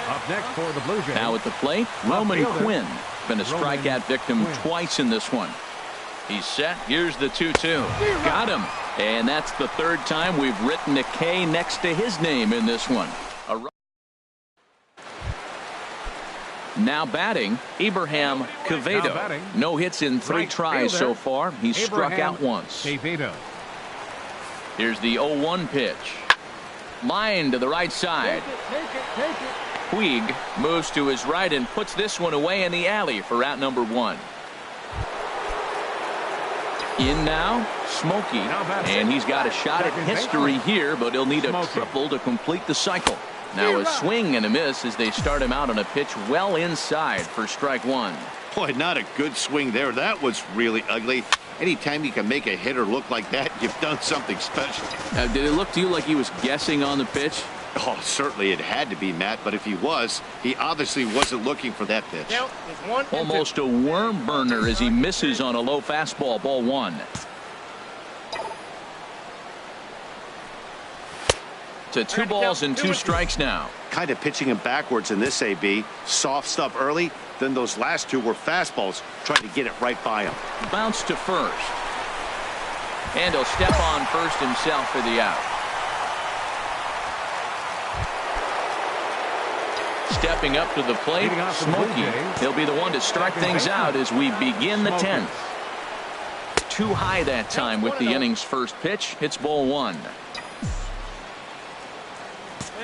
Up next for the Blue Jays. Now at the plate, Roman Quinn. Been a strikeout victim twice in this one. He's set. Here's the 2-2. Got him. And that's the 3rd time we've written a K next to his name in this one. Now batting, Ibrahim Quevedo. No hits in 3 tries so far. He's struck out once. Here's the 0-1 pitch. Line to the right side. Puig moves to his right and puts this one away in the alley for out number 1. In now, Smokey, and he's got a shot at history here, but he'll need a triple to complete the cycle. Now a swing and a miss as they start him out on a pitch well inside for strike 1. Boy, not a good swing there. That was really ugly. Anytime you can make a hitter look like that, you've done something special. Did it look to you like he was guessing on the pitch? Oh, certainly it had to be, Matt, but if he was, he obviously wasn't looking for that pitch. Almost a worm burner as he misses on a low fastball. Ball 1. To 2 balls and 2 strikes now. Kind of pitching him backwards in this AB. Soft stuff early, then those last 2 were fastballs, trying to get it right by him. Bounce to first. And he'll step on first himself for the out. Stepping up to the plate, Smokey. He'll be the one to start things out as we begin the 10th. Too high that time with the inning's first pitch. It's ball 1.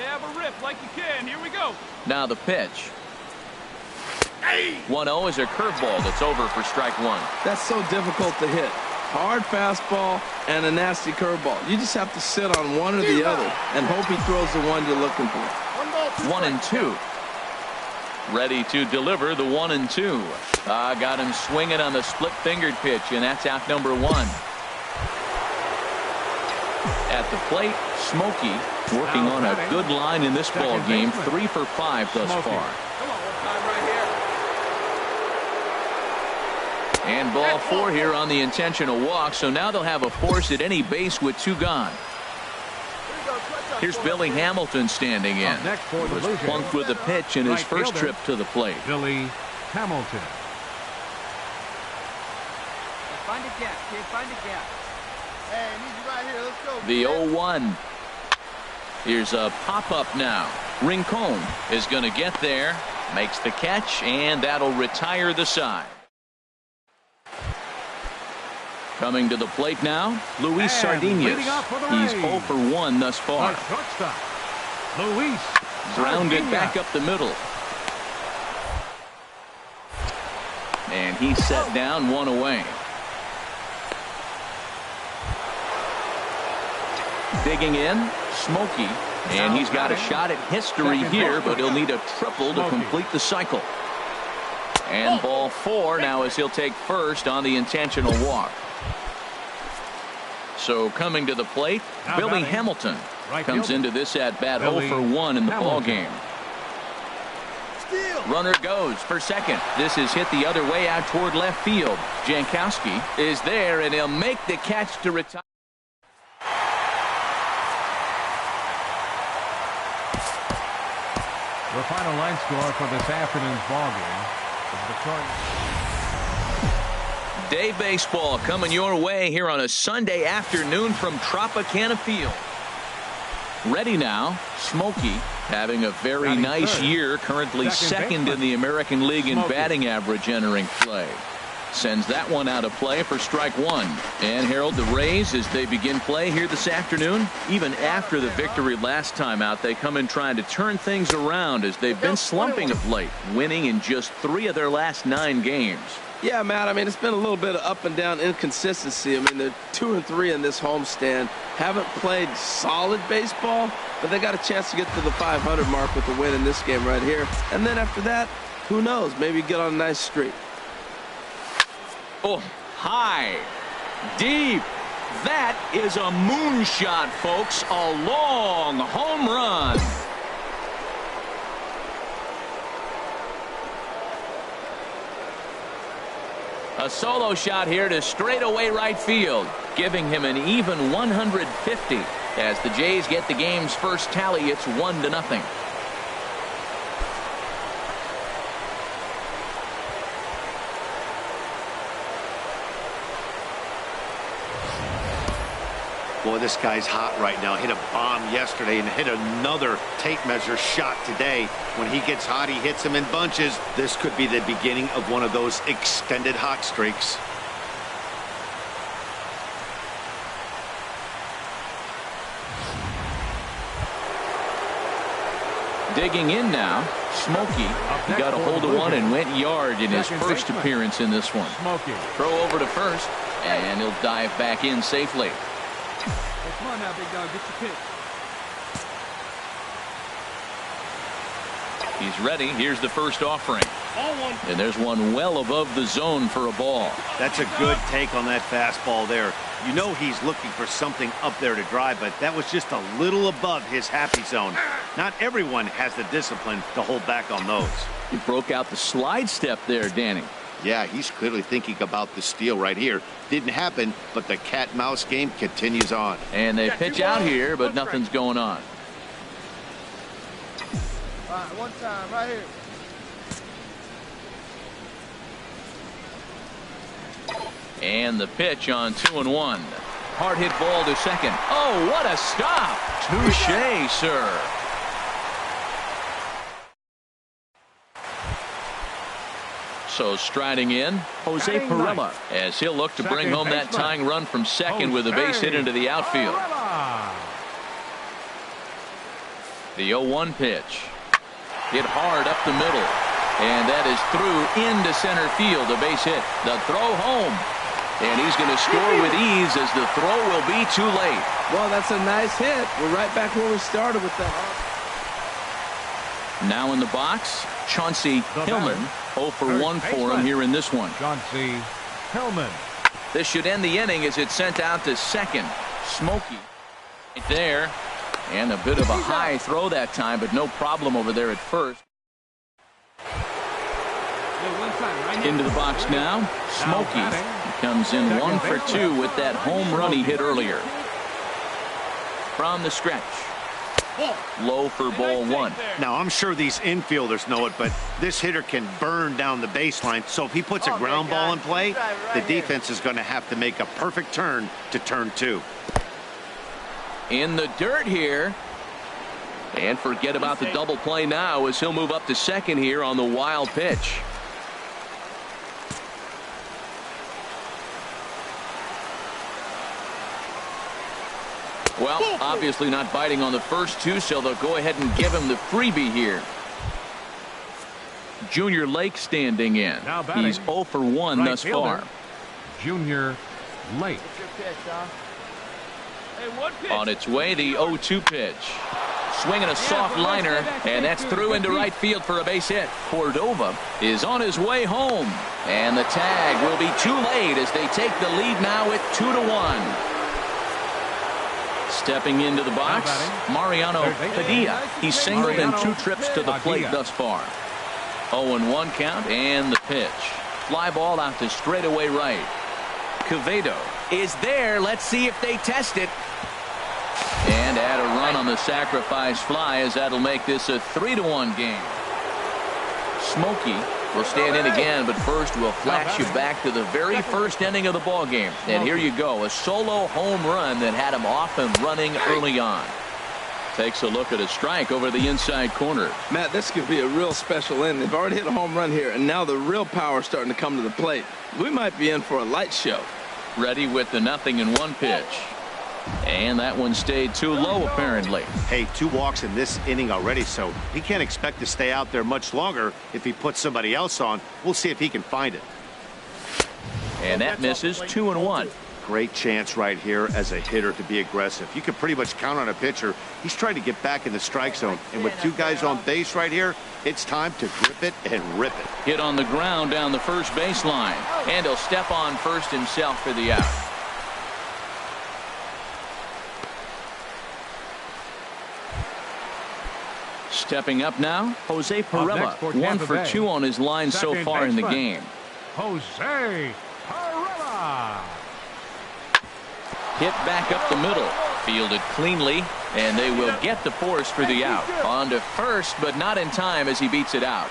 Have a rip like you can. Here we go. Now the pitch. 1-0 is a curveball that's over for strike 1. That's so difficult to hit. Hard fastball and a nasty curveball. You just have to sit on one or the other and hope he throws the one you're looking for. 1-2. Ready to deliver the 1-2. Got him swinging on the split-fingered pitch, and that's out number 1. At the plate, Smokey working on a good line in this ball game. 3 for 5 thus far. And ball 4 here on the intentional walk, so now they'll have a force at any base with 2 gone. Here's Billy Hamilton standing in. He was plunked with a pitch in his first trip to the plate. Billy Hamilton. Find a gap, kid. Find a gap. Hey, I need you right here. Let's go. The 0-1. Here's a pop-up now. Rincon is going to get there. Makes the catch, and that'll retire the side. Coming to the plate now, Luis Sardinas. He's 0 for 1 thus far. Shortstop, Luis Grounded back up the middle. And he's set down, one away. Digging in, Smokey. And he's got a shot at history here, but he'll need a triple to complete the cycle. And ball 4 now as he'll take first on the intentional walk. So coming to the plate, Billy Hamilton comes into this at bat 0 for 1 in the ball game. Runner goes for second. This is hit the other way out toward left field. Jankowski is there, and he'll make the catch to retire. The final line score for this afternoon's ball game is Victoria. Day baseball coming your way here on a Sunday afternoon from Tropicana Field. Ready now, Smokey having a very nice year, currently second in the American League in batting average entering play. Sends that one out of play for strike 1. And Harold, the Rays, as they begin play here this afternoon, even after the victory last time out, they come in trying to turn things around as they've been slumping of late, winning in just 3 of their last 9 games. Yeah, Matt, I mean, it's been a little bit of up and down inconsistency. I mean, they're 2-3 in this homestand. Haven't played solid baseball, but they got a chance to get to the 500 mark with the win in this game right here. And then after that, who knows? Maybe get on a nice streak. Oh, high, deep. That is a moonshot, folks. A long home run. A solo shot here to straightaway right field, giving him an even 150 as the Jays get the game's first tally. It's 1-0. Boy, this guy's hot right now. Hit a bomb yesterday and hit another tape measure shot today. When he gets hot, he hits them in bunches. This could be the beginning of one of those extended hot streaks. Digging in now, Smokey got a hold of one and went yard in his first appearance in this one. Throw over to first, and he'll dive back in safely. Come on now, big dog, get your pitch. He's ready. Here's the first offering. And there's one well above the zone for a ball. That's a good take on that fastball there. You know he's looking for something up there to drive, but that was just a little above his happy zone. Not everyone has the discipline to hold back on those. He broke out the slide step there, Danny. Yeah, he's clearly thinking about the steal right here. Didn't happen, but the cat-mouse game continues on. And they pitch out here, but nothing's going on. All right, one time, right here. And the pitch on 2-1. Hard hit ball to second. Oh, what a stop. Touche, sir. So striding in, Jose Perella, as he'll look to bring home that tying run from second with a base hit into the outfield. The 0-1 pitch. Hit hard up the middle. And that is through into center field, a base hit. The throw home. And he's going to score with ease as the throw will be too late. Well, that's a nice hit. We're right back where we started with that. Now in the box, Chauncey Hillman. 0 for 1 for him here in this one. Chauncey Hillman. This should end the inning as it's sent out to second. Smokey right there. And a bit of a high throw that time, but no problem over there at first. Into the box now. Smokey comes in 1 for 2 with that home run he hit earlier. From the stretch. Low for ball 1. Now, I'm sure these infielders know it, but this hitter can burn down the baseline. So if he puts a ground ball in play, the defense is going to have to make a perfect turn to turn 2. In the dirt here. And forget about the double play now as he'll move up to second here on the wild pitch. Well, obviously not biting on the first two, so they'll go ahead and give him the freebie here. Junior Lake standing in. He's 0 for 1 right thus fielder, far. Junior Lake. On its way, the 0-2 pitch. Swinging a soft liner, and that's through into right field for a base hit. Cordova is on his way home, and the tag will be too late as they take the lead now at 2-1. Stepping into the box, Mariano Padilla. He's singled in 2 trips to the plate thus far. 0-1 count, and the pitch. Fly ball out to straightaway right. Quevedo is there. Let's see if they test it. And add a run on the sacrifice fly, as that'll make this a 3-1 game. Smokey will stand in again, but first we'll flash you back to the very first inning of the ball game. And here you go, a solo home run that had him off and running early on. Takes a look at a strike over the inside corner. Matt, this could be a real special inning. They've already hit a home run here, and now the real power is starting to come to the plate. We might be in for a light show. Ready with the 0-1 pitch. And that one stayed too low, apparently. Hey, 2 walks in this inning already, so he can't expect to stay out there much longer if he puts somebody else on. We'll see if he can find it. And that misses. 2-1. Great chance right here as a hitter to be aggressive. You can pretty much count on a pitcher. He's trying to get back in the strike zone. And with 2 guys on base right here, it's time to grip it and rip it. Hit on the ground down the first baseline. And he'll step on first himself for the out. Stepping up now, Jose Pirela. 1 for 2 on his line so far in the game. Jose Pirela. Hit back up the middle. Fielded cleanly, and they will get the force for the out. On to first, but not in time as he beats it out.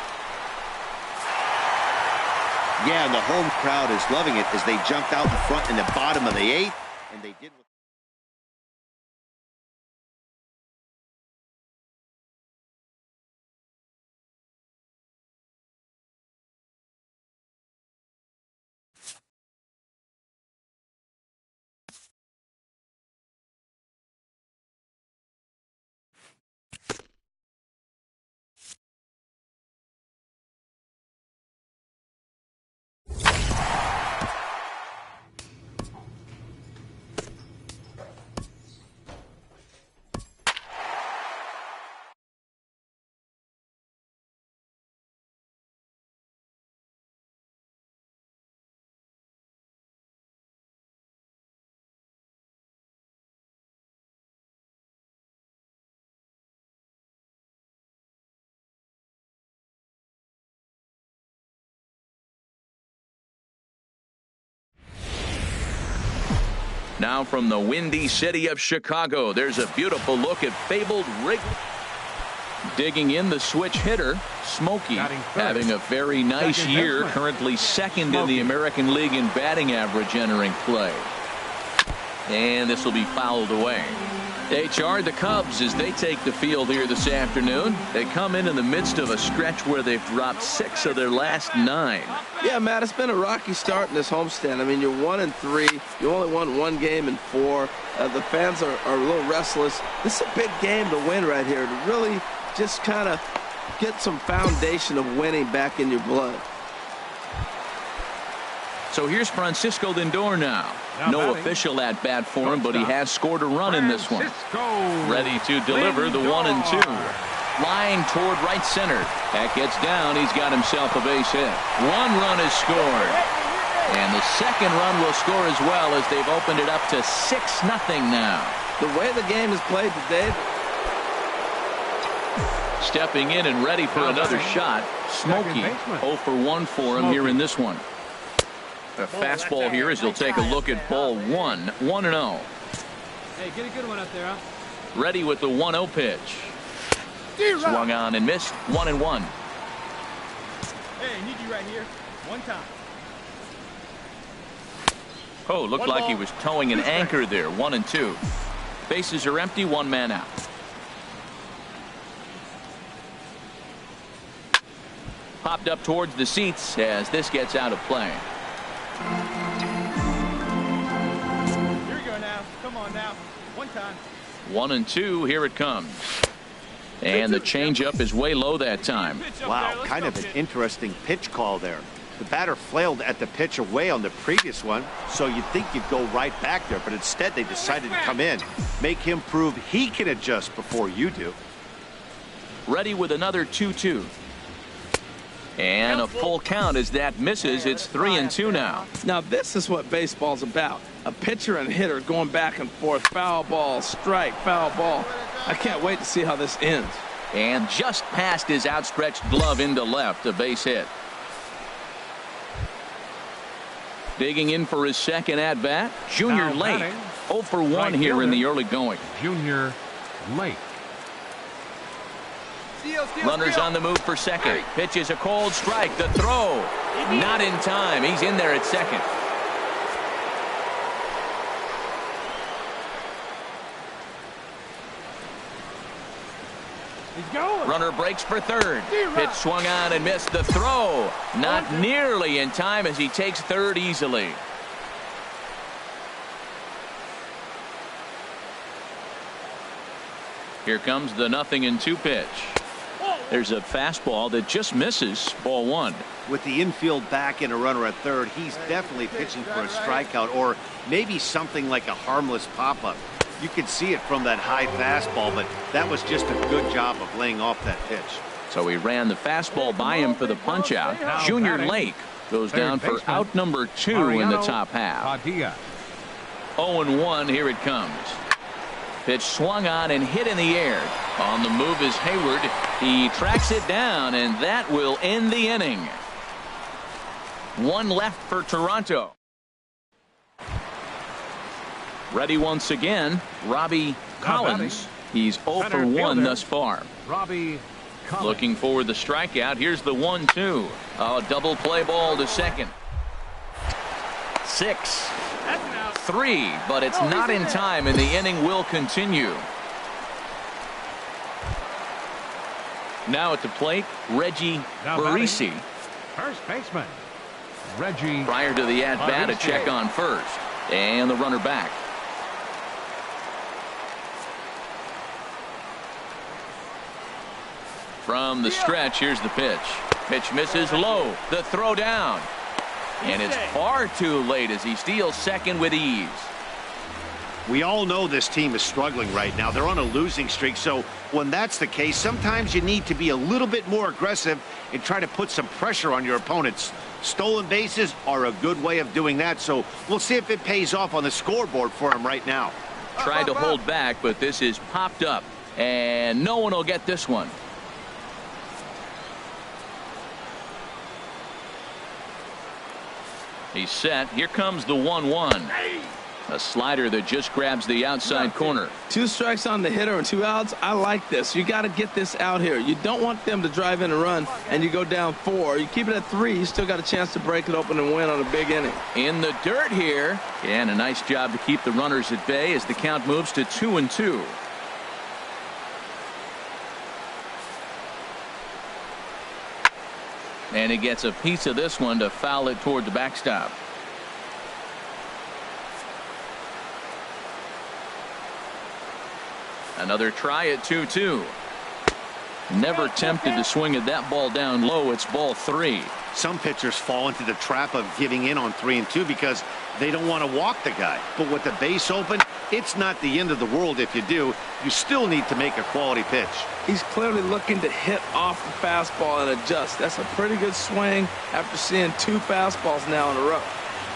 Yeah, and the home crowd is loving it as they jumped out in front in the bottom of the 8th, and they did. Now from the windy city of Chicago, there's a beautiful look at fabled Wrigley. Digging in the switch hitter, Smokey, having a very nice year, currently 2nd in the American League in batting average entering play. And this will be fouled away. HR, the Cubs, as they take the field here this afternoon. They come in the midst of a stretch where they've dropped 6 of their last 9. Yeah, Matt, it's been a rocky start in this homestand. I mean, you're 1-3. You only won 1 game in 4. The fans are a little restless. This is a big game to win right here, to really just kind of get some foundation of winning back in your blood. So here's Francisco Lindor now. No official at bat for him, but he has scored a run in this one. Ready to deliver the 1-2. Line toward right center. That gets down. He's got himself a base hit. 1 run is scored. And the 2nd run will score as well as they've opened it up to 6-0 now. The way the game is played today. Stepping in and ready for another shot. Smokey 0 for 1 for him here in this one. A fastball here as he'll take a look at ball 1. 1-0. Hey, get a good one up there, huh? Ready with the 1-0 pitch. Swung on and missed. 1-1. Hey, I need you right here. 1 time. Oh, looked like he was towing an anchor there. 1-2. Bases are empty. 1 man out. Popped up towards the seats as this gets out of play. Here we go now. Come on now. 1 time. 1-2. Here it comes. And the changeup is way low that time. Wow, kind of an interesting pitch call there. The batter flailed at the pitch away on the previous one, so you'd think you'd go right back there, but instead they decided to come in. Make him prove he can adjust before you do. Ready with another 2-2. And a full count as that misses. It's 3-2 now. Now this is what baseball's about. A pitcher and hitter going back and forth. Foul ball, strike, foul ball. I can't wait to see how this ends. And just past his outstretched glove into left, a base hit. Digging in for his second at-bat, Junior Lake. 0 for 1 here in the early going. Junior Lake. Runners on the move for second. Pitch is a cold strike. The throw. Not in time. He's in there at second. He's going. Runner breaks for third. Pitch swung on and missed. The throw. Not nearly in time as he takes third easily. Here comes the 0-2 pitch. There's a fastball that just misses. Ball 1. With the infield back and a runner at third, he's definitely pitching for a strikeout or maybe something like a harmless pop-up. You can see it from that high fastball, but that was just a good job of laying off that pitch. So he ran the fastball by him for the punch-out. Junior Lake goes down for out number 2 in the top half. 0-1. Here it comes. Pitch swung on and hit in the air. On the move is Hayward. He tracks it down, and that will end the inning. 1 left for Toronto. Ready once again, Robbie Collins. He's 0 for 1 thus far. Robbie Collins. Looking for the strikeout. Here's the 1-2. A double play ball to second. 6-3, but it's not in time, and the inning will continue. Now at the plate, Reggie Barisi. First baseman, Reggie. Prior to the at-bat, a check on first. And the runner back. From the stretch, here's the pitch. Pitch misses low. The throw down. And it's far too late as he steals second with ease. We all know this team is struggling right now. They're on a losing streak, so when that's the case, sometimes you need to be a little bit more aggressive and try to put some pressure on your opponents. Stolen bases are a good way of doing that, so we'll see if it pays off on the scoreboard for him right now. Tried to hold back, but this is popped up, and no one will get this one. He's set. Here comes the 1-1. A slider that just grabs the outside corner. 2 strikes on the hitter and 2 outs. I like this. You got to get this out here. You don't want them to drive in a run and you go down 4. You keep it at 3. You still got a chance to break it open and win on a big inning. In the dirt here. And a nice job to keep the runners at bay as the count moves to 2-2. And he gets a piece of this one to foul it toward the backstop. Another try at 2-2. Never tempted to swing at that ball down low. It's ball 3. Some pitchers fall into the trap of giving in on 3-2 because they don't want to walk the guy. But with the base open, it's not the end of the world if you do. You still need to make a quality pitch. He's clearly looking to hit off the fastball and adjust. That's a pretty good swing after seeing 2 fastballs now in a row.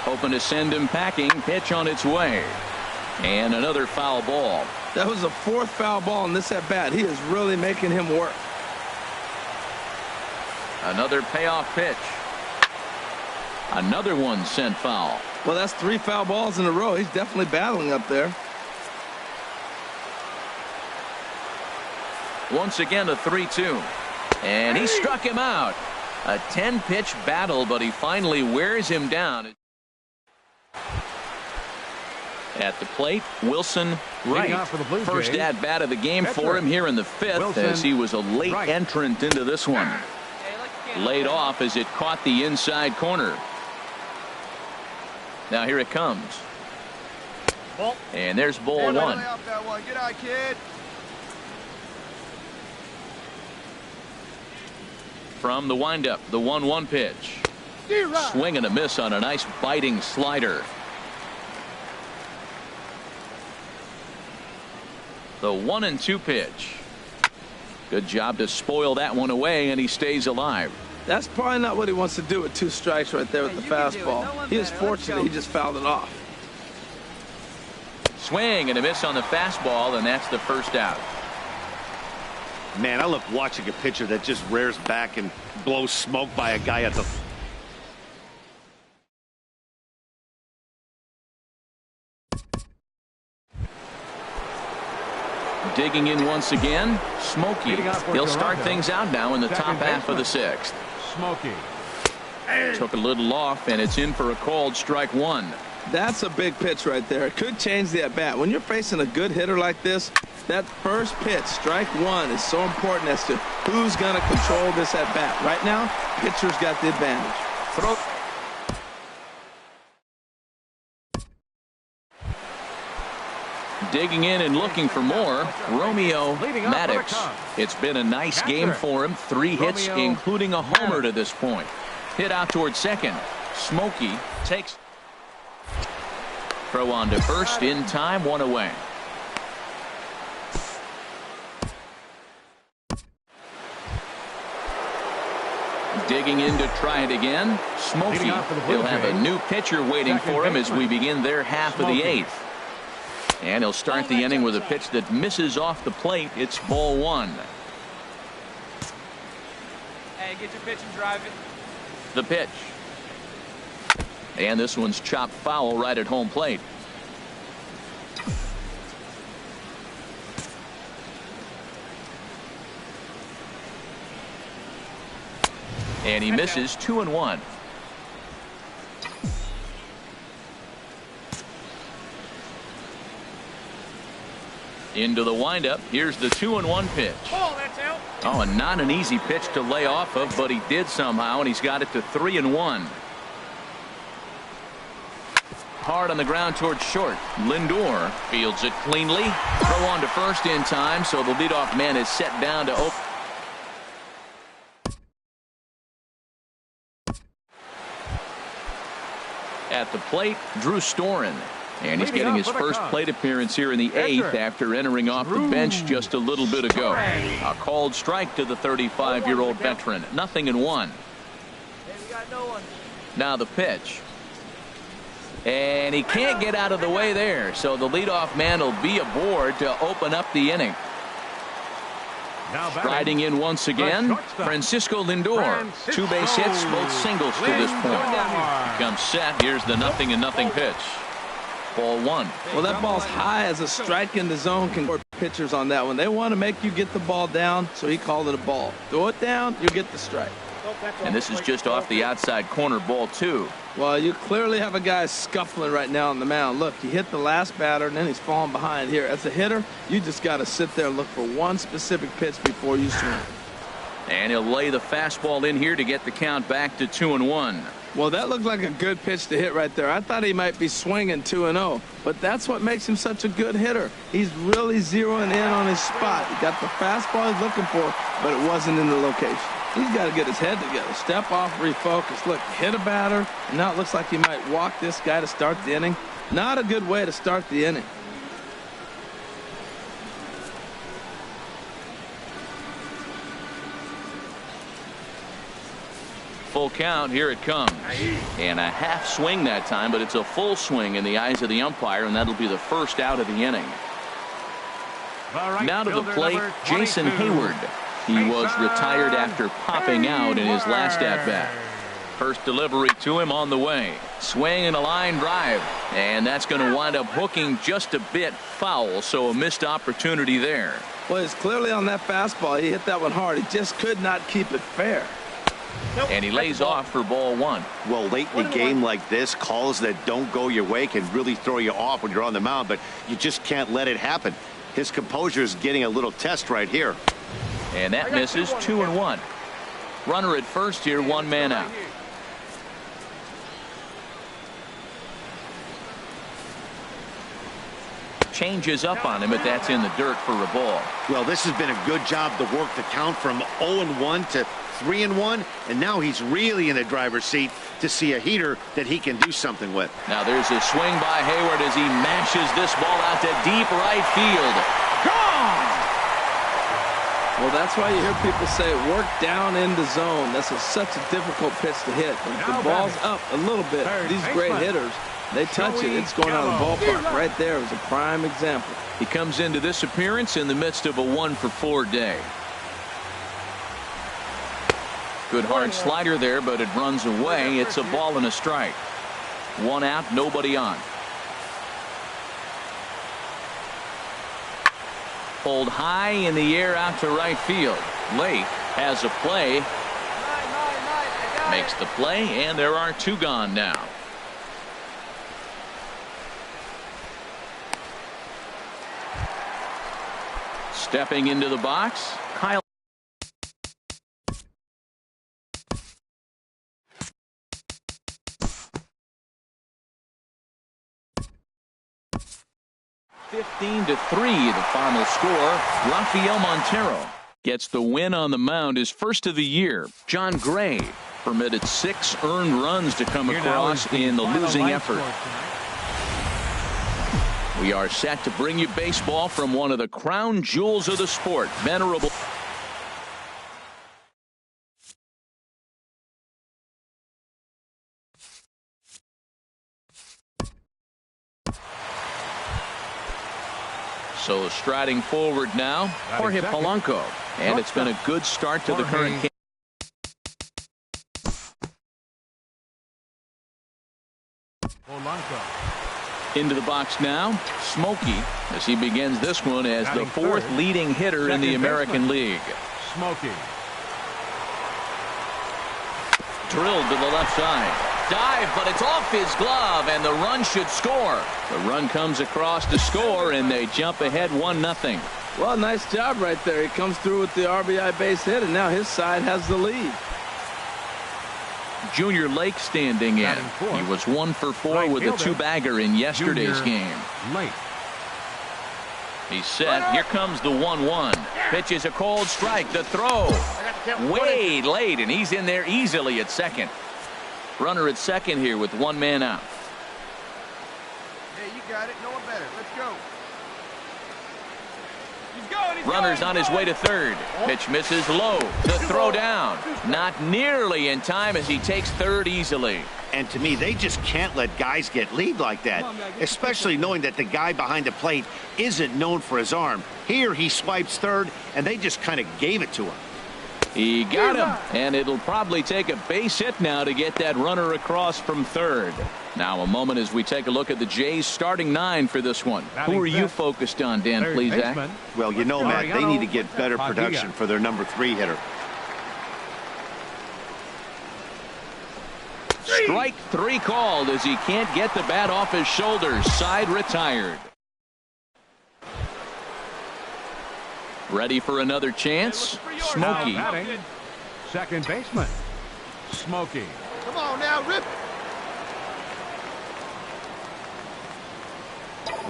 Hoping to send him packing. Pitch on its way. And another foul ball. That was the 4th foul ball in this at bat. He is really making him work. Another payoff pitch. Another one sent foul. Well, that's 3 foul balls in a row. He's definitely battling up there. Once again, a 3-2. And he struck him out. A 10-pitch battle, but he finally wears him down. At the plate, Wilson Wright. First at-bat of the game for him here in the 5th as he was a late entrant into this one. Laid off as it caught the inside corner. Now here it comes. And there's ball Hey, one. lay off that one. Get out, kid. From the windup, the 1-1 pitch. Swing and a miss on a nice biting slider. The 1-2 pitch. Good job to spoil that one away, and he stays alive. That's probably not what he wants to do with 2 strikes right there with the fastball. He was fortunate he just fouled it off. Swing and a miss on the fastball, and that's the first out. Man, I love watching a pitcher that just rears back and blows smoke by a guy at the... Digging in once again, Smokey. He'll start things out now in the top half of the 6th. Smokey. Took a little off, and it's in for a called strike 1. That's a big pitch right there. It could change the at-bat. When you're facing a good hitter like this, that first pitch, strike 1, is so important as to who's going to control this at-bat. Right now, pitcher's got the advantage. Throw. Digging in and looking for more, Romeo Maddox. It's been a nice game for him. 3 hits, including a homer to this point. Hit out towards second. Smokey takes. Throw on to first in time, 1 away. Digging in to try it again. Smokey. He'll have a new pitcher waiting for him as we begin their half of the 8th. And he'll start the inning with a pitch that misses off the plate. It's ball 1. Hey, get your pitch and drive it. The pitch. And this one's chopped foul right at home plate. And he misses 2-1. Into the windup. Here's the 2-1 pitch. Oh, and not an easy pitch to lay off of, but he did somehow, and he's got it to 3-1. Hard on the ground towards short. Lindor fields it cleanly. Throw on to first in time, so the leadoff man is set down to open. At the plate, Drew Storen. And he's getting his first plate appearance here in the 8th after entering off the bench just a little bit ago. A called strike to the 35-year-old veteran. 0-1. Now the pitch. And he can't get out of the way there, so the leadoff man will be aboard to open up the inning. Striding in once again, Francisco Lindor. 2 base hits, both singles to this point. He comes set. Here's the 0-0 pitch. Ball 1. Well, that ball's high as a strike in the zone can work pitchers on that one. They want to make you get the ball down, so he called it a ball. Throw it down, you get the strike. And this is just off the outside corner, ball 2. Well, you clearly have a guy scuffling right now on the mound. Look, he hit the last batter, and then he's falling behind here. As a hitter, you just got to sit there and look for one specific pitch before you swing. And he'll lay the fastball in here to get the count back to 2-1. Well, that looked like a good pitch to hit right there. I thought he might be swinging 2-0, but that's what makes him such a good hitter. He's really zeroing in on his spot. He got the fastball he's looking for, but it wasn't in the location. He's got to get his head together, step off, refocus. Look, hit a batter, and now it looks like he might walk this guy to start the inning. Not a good way to start the inning. Full count, here it comes. And a half swing that time, but it's a full swing in the eyes of the umpire, and that'll be the first out of the inning. Now to the plate, Jason Hayward. He was retired after popping out in his last at-bat. First delivery to him on the way. Swing and a line drive. And that's going to wind up hooking just a bit foul, so a missed opportunity there. Well, it's clearly on that fastball. He hit that one hard. He just could not keep it fair. And he lays off for ball 1. Well, late in a game like this, calls that don't go your way can really throw you off when you're on the mound, but you just can't let it happen. His composure is getting a little test right here. And that misses 2-1. Runner at first here, 1 man out. changes up on him, but that's in the dirt for a ball. Well, this has been a good job to work the count from 0-1 to 3-1, and now he's really in the driver's seat to see a heater that he can do something with. Now there's a swing by Hayward as he mashes this ball out to deep right field. Gone! Well, that's why you hear people say work down in the zone. That's such a difficult pitch to hit. If the ball's up a little bit, these great hitters, they touch it, it's going out of the ballpark. Right there is a prime example. He comes into this appearance in the midst of a 1-for-4 day. Good hard slider there, but it runs away. It's a ball and a strike. 1 out, nobody on. Pulled high in the air out to right field. Lake has a play. Makes the play, and there are 2 gone now. Stepping into the box, Kyle. (15-3) the final score. Rafael Montero gets the win on the mound, his first of the year. John Gray permitted 6 earned runs to come across in the losing effort. We are set to bring you baseball from one of the crown jewels of the sport. Venerable. So striding forward now, Jorge Polanco. And it's been a good start to the current game. Into the box now, Smokey, as he begins this one as the 4th leading hitter in the American League. Smokey. Drilled to the left side. Dive, but it's off his glove, and the run should score. The run comes across to score, and they jump ahead 1-0. Well, nice job right there. He comes through with the RBI base hit, and now his side has the lead. Junior Lake standing in. He was 1-for-4 with a 2-bagger in yesterday's game. Lake. He's set. Here comes the 1-1. Pitches a cold strike. The throw. Way late, and he's in there easily at second. Runner at second here with 1 man out. Hey, you got it. No one better. Let's go. Runner's on his way to third. Pitch misses low. The throw down. Not nearly in time as he takes third easily. And to me, they just can't let guys get lead like that, especially knowing that the guy behind the plate isn't known for his arm. Here he swipes third, and they just kind of gave it to him. He got him, and it'll probably take a base hit now to get that runner across from third. Now a moment as we take a look at the Jays starting 9 for this one. Who are you focused on, Dan Plesac? Well, you know, Matt, they need to get better production for their number 3 hitter. Strike 3 called as he can't get the bat off his shoulders. Side retired. Ready for another chance. Smokey. Second baseman. Smokey. Come on now, rip.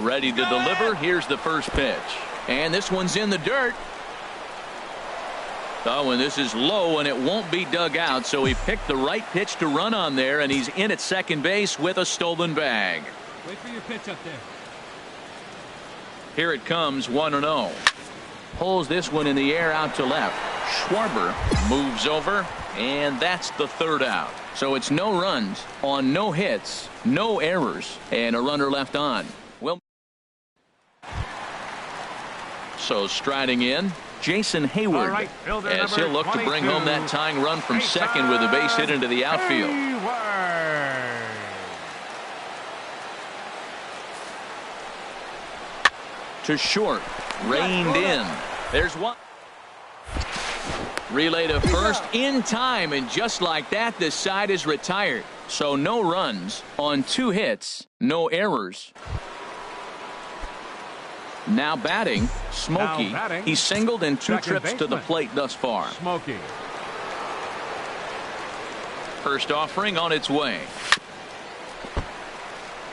Ready to deliver. Here's the first pitch. And this one's in the dirt. Oh, and this is low, and it won't be dug out, so he picked the right pitch to run on there, and he's in at second base with a stolen bag. Wait for your pitch up there. Here it comes, 1-0. Pulls this one in the air out to left. Schwarber moves over, and that's the third out. So it's no runs on no hits, no errors, and a runner left on. Well, so striding in, Jason Hayward, as he'll look to bring home that tying run from second with a base hit into the outfield. To short, reined in. There's one. Relay to first in time, and just like that, this side is retired. So no runs on 2 hits, no errors. Now batting, Smokey. He singled in 2 trips to the plate thus far. Smokey. First offering on its way.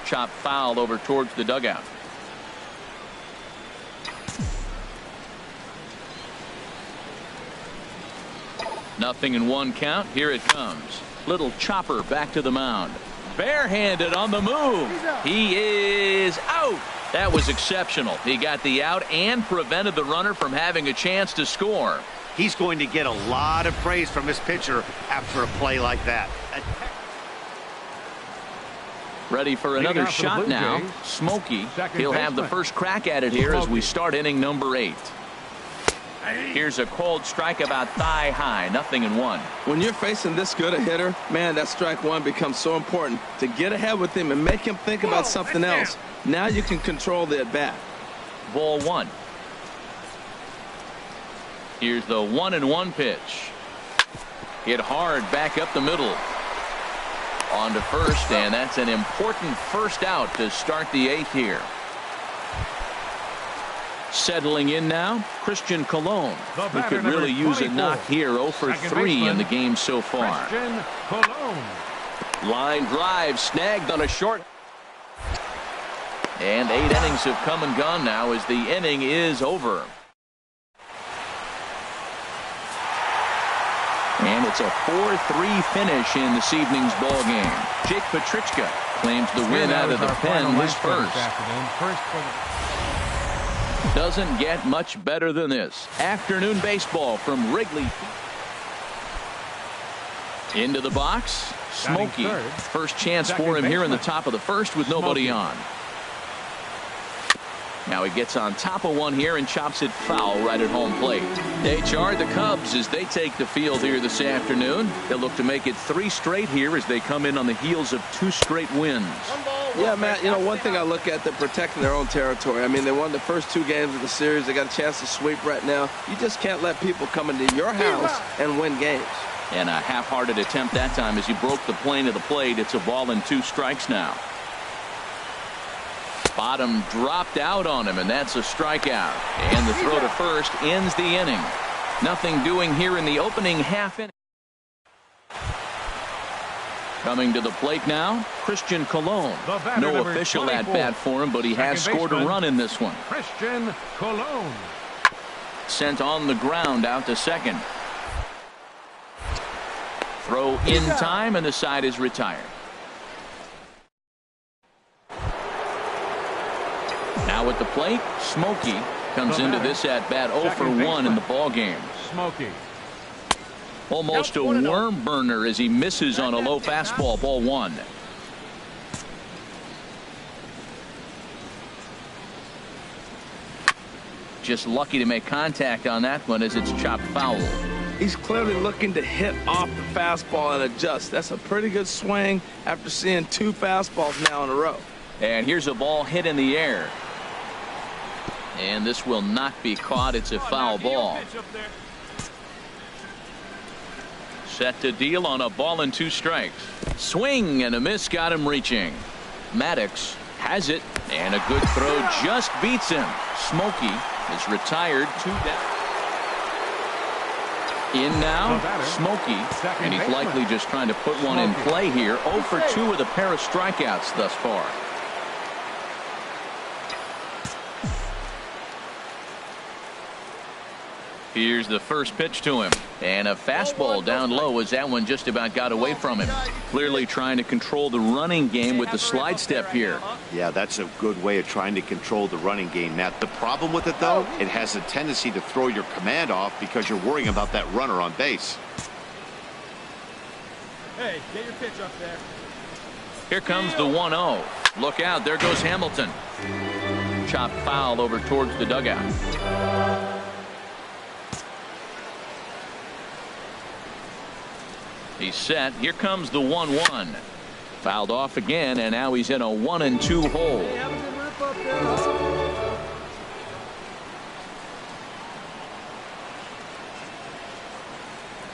Chop foul over towards the dugout. 0-1 count. Here it comes. Little chopper back to the mound. Barehanded on the move. He is out. That was exceptional. He got the out and prevented the runner from having a chance to score. He's going to get a lot of praise from his pitcher after a play like that. Ready for another shot now. Smokey. He'll have the first crack at it here as we start inning number 8. Here's a cold strike about thigh high. 0-1. When you're facing this good a hitter, man, that strike one becomes so important to get ahead with him and make him think about something else. Now you can control the at bat. Ball 1. Here's the 1-1 pitch. Hit hard back up the middle. On to first, and that's an important first out to start the 8th here. Settling in now, Christian Colon, who could really use a knock here. 0 for 3 in the game so far. Line drive snagged on a short. And 8 innings have come and gone now as the inning is over. And it's a 4-3 finish in this evening's ball game. Jake Petrichka claims the win out of the pen, his first. Doesn't get much better than this. Afternoon baseball from Wrigley. Into the box. Smokey. First chance for him here in the top of the first with nobody on. Now he gets on top of one here and chops it foul right at home plate. They charge the Cubs as they take the field here this afternoon. They'll look to make it 3 straight here as they come in on the heels of 2 straight wins. Yeah, Matt, you know, one thing I look at, they're protecting their own territory. I mean, they won the first 2 games of the series. They got a chance to sweep right now. You just can't let people come into your house and win games. And a half-hearted attempt that time as he broke the plane of the plate. It's a ball and 2 strikes now. Bottom dropped out on him, and that's a strikeout. And the throw to first ends the inning. Nothing doing here in the opening half inning. Coming to the plate now, Christian Colon. No official at bat for him, but he has scored a run in this one. Christian Colon. Sent on the ground out to second. Throw in time, and the side is retired. Now at the plate, Smokey comes into this at bat 0 for 1 in the ball game. Smokey. Almost a worm burner as he misses on a low fastball. Ball 1. Just lucky to make contact on that one as it's chopped foul. He's clearly looking to hit off the fastball and adjust. That's a pretty good swing after seeing 2 fastballs now in a row. And here's a ball hit in the air. And this will not be caught. It's a foul ball. Set to deal on a ball and 2 strikes. Swing and a miss got him reaching. Maddox has it, and a good throw just beats him. Smokey is retired 2 down. In now, Smokey, and he's likely just trying to put one in play here. 0 for 2 with a pair of strikeouts thus far. Here's the first pitch to him, and a fastball down low as that one just about got away from him. Clearly trying to control the running game with the slide step here. Yeah, that's a good way of trying to control the running game, Matt. The problem with it, though, it has a tendency to throw your command off because you're worrying about that runner on base. Hey, get your pitch up there. Here comes the 1-0. Look out, there goes Hamilton. Chopped foul over towards the dugout. He's set. Here comes the 1-1. Fouled off again, and now he's in a 1-2 hole.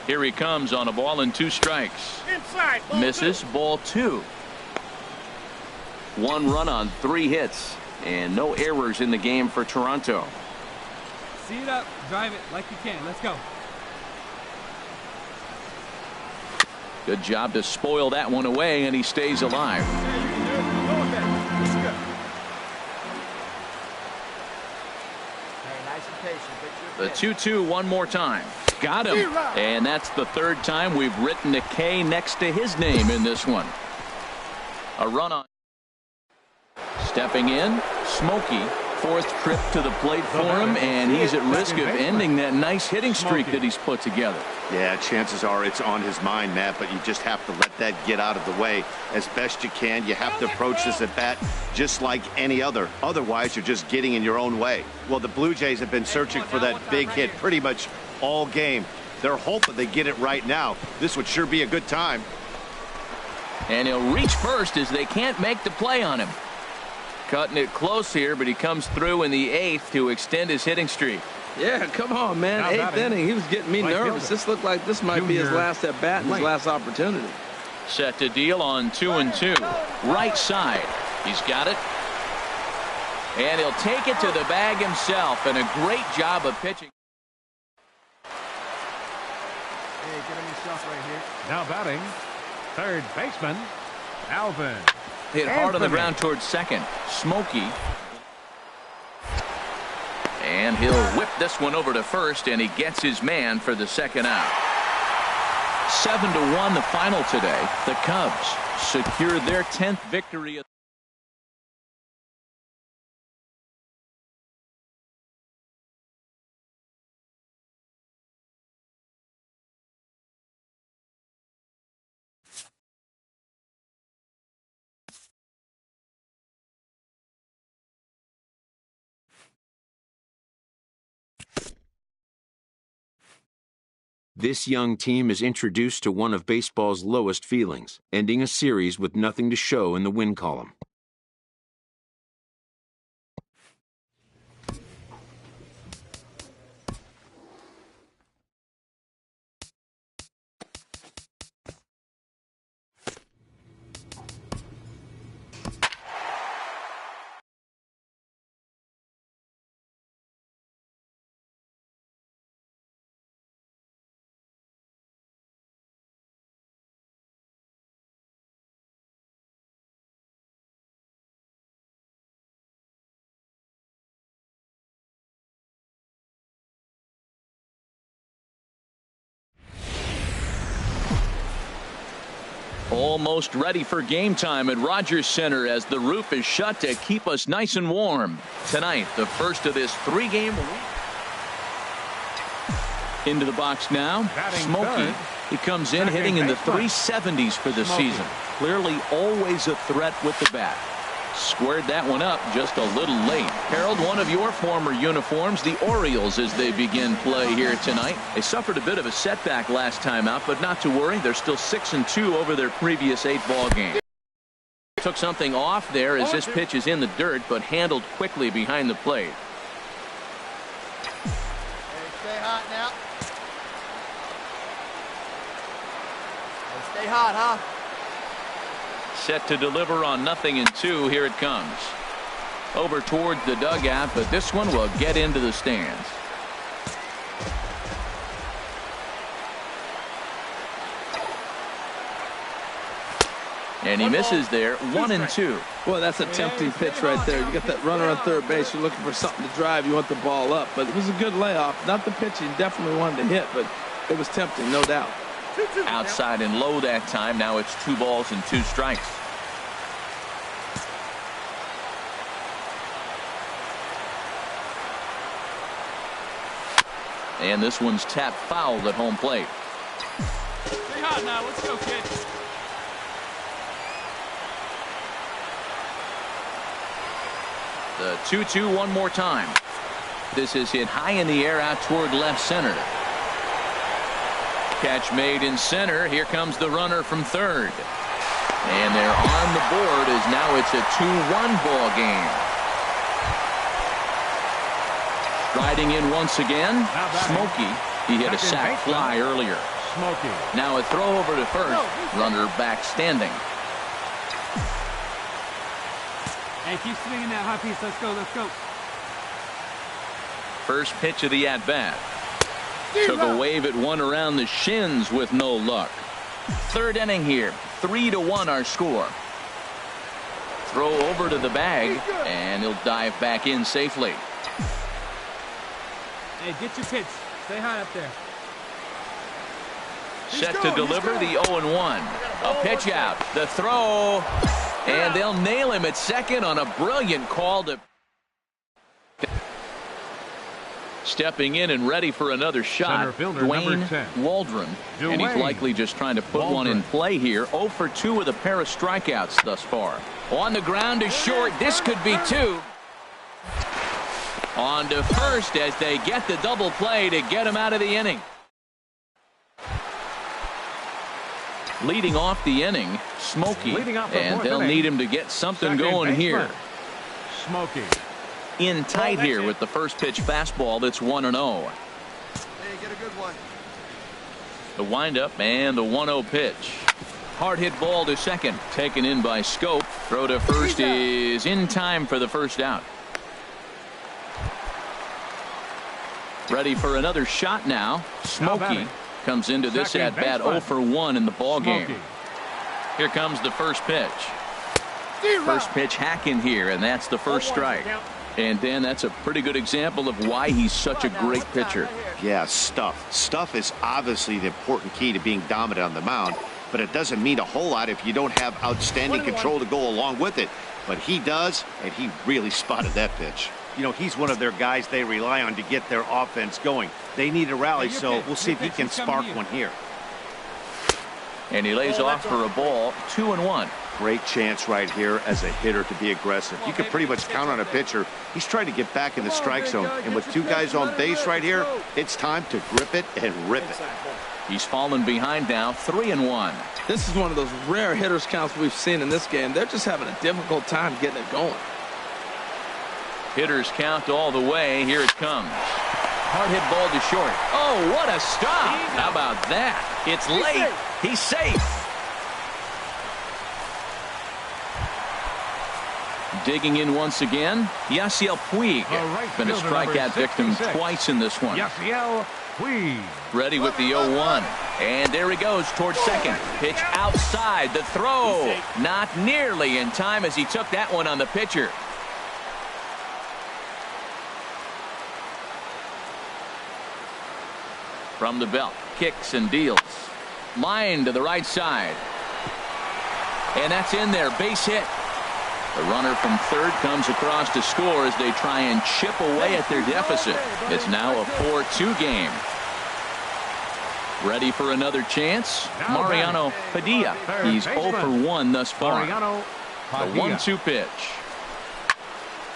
Here he comes on a ball and 2 strikes. Inside, misses. Ball 2. 1 run on 3 hits, and no errors in the game for Toronto. See it up, drive it like you can. Let's go. Good job to spoil that one away, and he stays alive. The 2-2 one more time. Got him. And that's the third time we've written a K next to his name in this one. A run on. Stepping in, Smokey. Fourth trip to the plate for him, and he's at risk of ending that nice hitting streak that he's put together. Yeah, chances are it's on his mind, Matt, but you just have to let that get out of the way as best you can. You have to approach this at bat just like any other. Otherwise, you're just getting in your own way. Well, the Blue Jays have been searching for that big hit pretty much all game. They're hoping they get it right now. This would sure be a good time. And he'll reach first as they can't make the play on him. Cutting it close here, but he comes through in the 8th to extend his hitting streak. Yeah, come on, man. 8th inning. He was getting me nervous. This looked like this might be his last at bat and his last opportunity. Set to deal on 2-2. Right side. He's got it. And he'll take it to the bag himself. And a great job of pitching. Hey, get him yourself right here. Now batting, third baseman, Alvin. Hit hard on the ground towards second. Smokey. And he'll whip this one over to first, and he gets his man for the second out. 7-1 the final today. The Cubs secure their 10th victory. This young team is introduced to one of baseball's lowest feelings, ending a series with nothing to show in the win column. Almost ready for game time at Rogers Center as the roof is shut to keep us nice and warm. Tonight, the first of this 3-game week. Into the box now. Smokey. He comes in hitting in the 370s for the season. Clearly always a threat with the bat. Squared that one up just a little late. Harold, one of your former uniforms, the Orioles, as they begin play here tonight. They suffered a bit of a setback last time out, but not to worry. They're still 6-2 over their previous 8-ball game. Took something off there as this pitch is in the dirt, but handled quickly behind the plate. Hey, stay hot now. Hey, stay hot, huh? Set to deliver on 0-2. Here it comes. Over towards the dugout, but this one will get into the stands. And he misses there. 1-2. Boy, that's a tempting pitch right there. You got that runner on third base. You're looking for something to drive. You want the ball up. But it was a good layoff. Not the pitch he definitely wanted to hit, but it was tempting, no doubt. Outside and low that time. Now it's 2 balls and 2 strikes. And this one's tapped foul at home plate. Stay hot now. Let's go, kid. The 2-2 one more time. This is hit high in the air out toward left center. Catch made in center. Here comes the runner from third. And they're on the board as now it's a 2-1 ball game. Riding in once again, Smokey. He hit a sac fly earlier. Smokey. Now a throw over to first. Runner back standing. Hey, keep swinging that high piece. Let's go, let's go. First pitch of the at-bat. Took a wave at one around the shins with no luck. Third inning here. 3-1 our score. Throw over to the bag, and he'll dive back in safely. Hey, get your pitch. Stay high up there. Set to deliver the 0-1. A pitch out. The throw. And they'll nail him at second on a brilliant call to... Stepping in and ready for another shot, Dwayne Waldron. And he's likely just trying to put one in play here. 0 for 2 with a pair of strikeouts thus far. On the ground to short. This could be 2. On to first as they get the double play to get him out of the inning. Leading off the inning, Smokey. And they'll need him to get something going here. Smokey. In tight here with the first pitch fastball that's 1-0. Hey, get a good one. The windup and the 1-0 pitch. Hard hit ball to second. Taken in by Scope. Throw to first is in time for the first out. Ready for another shot now. Smokey comes into this at bat 0 for 1 in the ball game. Here comes the first pitch. First pitch hacking here, and that's the first strike. And Dan, that's a pretty good example of why he's such a great pitcher. Yeah, stuff. Stuff is obviously the important key to being dominant on the mound, but it doesn't mean a whole lot if you don't have outstanding control to go along with it. But he does, and he really spotted that pitch. You know, he's one of their guys they rely on to get their offense going. They need a rally, so we'll see if he can spark one here. And he lays off for a ball. 2-1. Great chance right here as a hitter to be aggressive. You can pretty much count on a pitcher. He's trying to get back in the strike zone. And with 2 guys on base right here, it's time to grip it and rip it. He's fallen behind now. 3-1. This is one of those rare hitters counts we've seen in this game. They're just having a difficult time getting it going. Hitters count all the way. Here it comes. Hard hit ball to short. Oh, what a stop. How about that? It's late. He's safe. Digging in once again, Yasiel Puig. Been a strikeout victim twice in this one. Yasiel Puig. Ready with the 0-1. And there he goes towards second. Pitch outside. The throw. Not nearly in time as he took that one on the pitcher. From the belt. Kicks and deals. Line to the right side. And that's in there. Base hit. The runner from third comes across to score as they try and chip away at their deficit. It's now a 4-2 game. Ready for another chance? Mariano Padilla. He's 0 for 1 thus far. The 1-2 pitch.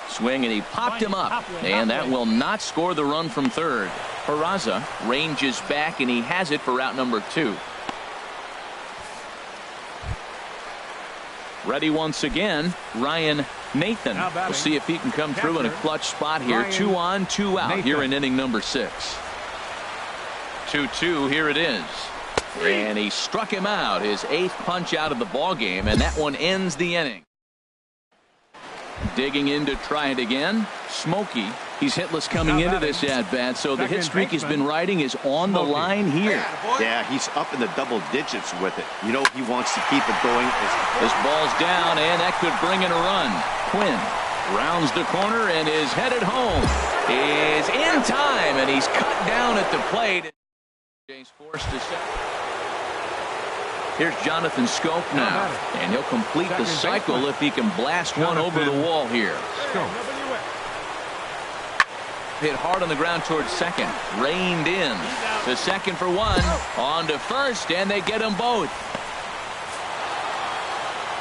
Swing, and he popped him up. And that will not score the run from third. Peraza ranges back, and he has it for out number 2. Ready once again, Ryan Nathan. We'll see if he can come through in a clutch spot here. 2 on, 2 out here in inning number 6. 2-2, here it is. And he struck him out, his 8th punch out of the ball game, and that one ends the inning. Digging in to try it again, Smokey. He's hitless coming into this at-bat, so the hit streak he's been riding is on the line here. Yeah, he's up in the double digits with it. You know, he wants to keep it going. This ball's down, and that could bring in a run. Quinn rounds the corner and is headed home. Is in time, and he's cut down at the plate. Jay's forced to set. Here's Jonathan Scope now, and he'll complete the cycle if he can blast one over the wall here. Hit hard on the ground towards second. Reined in to second for 1. On to first, and they get them both.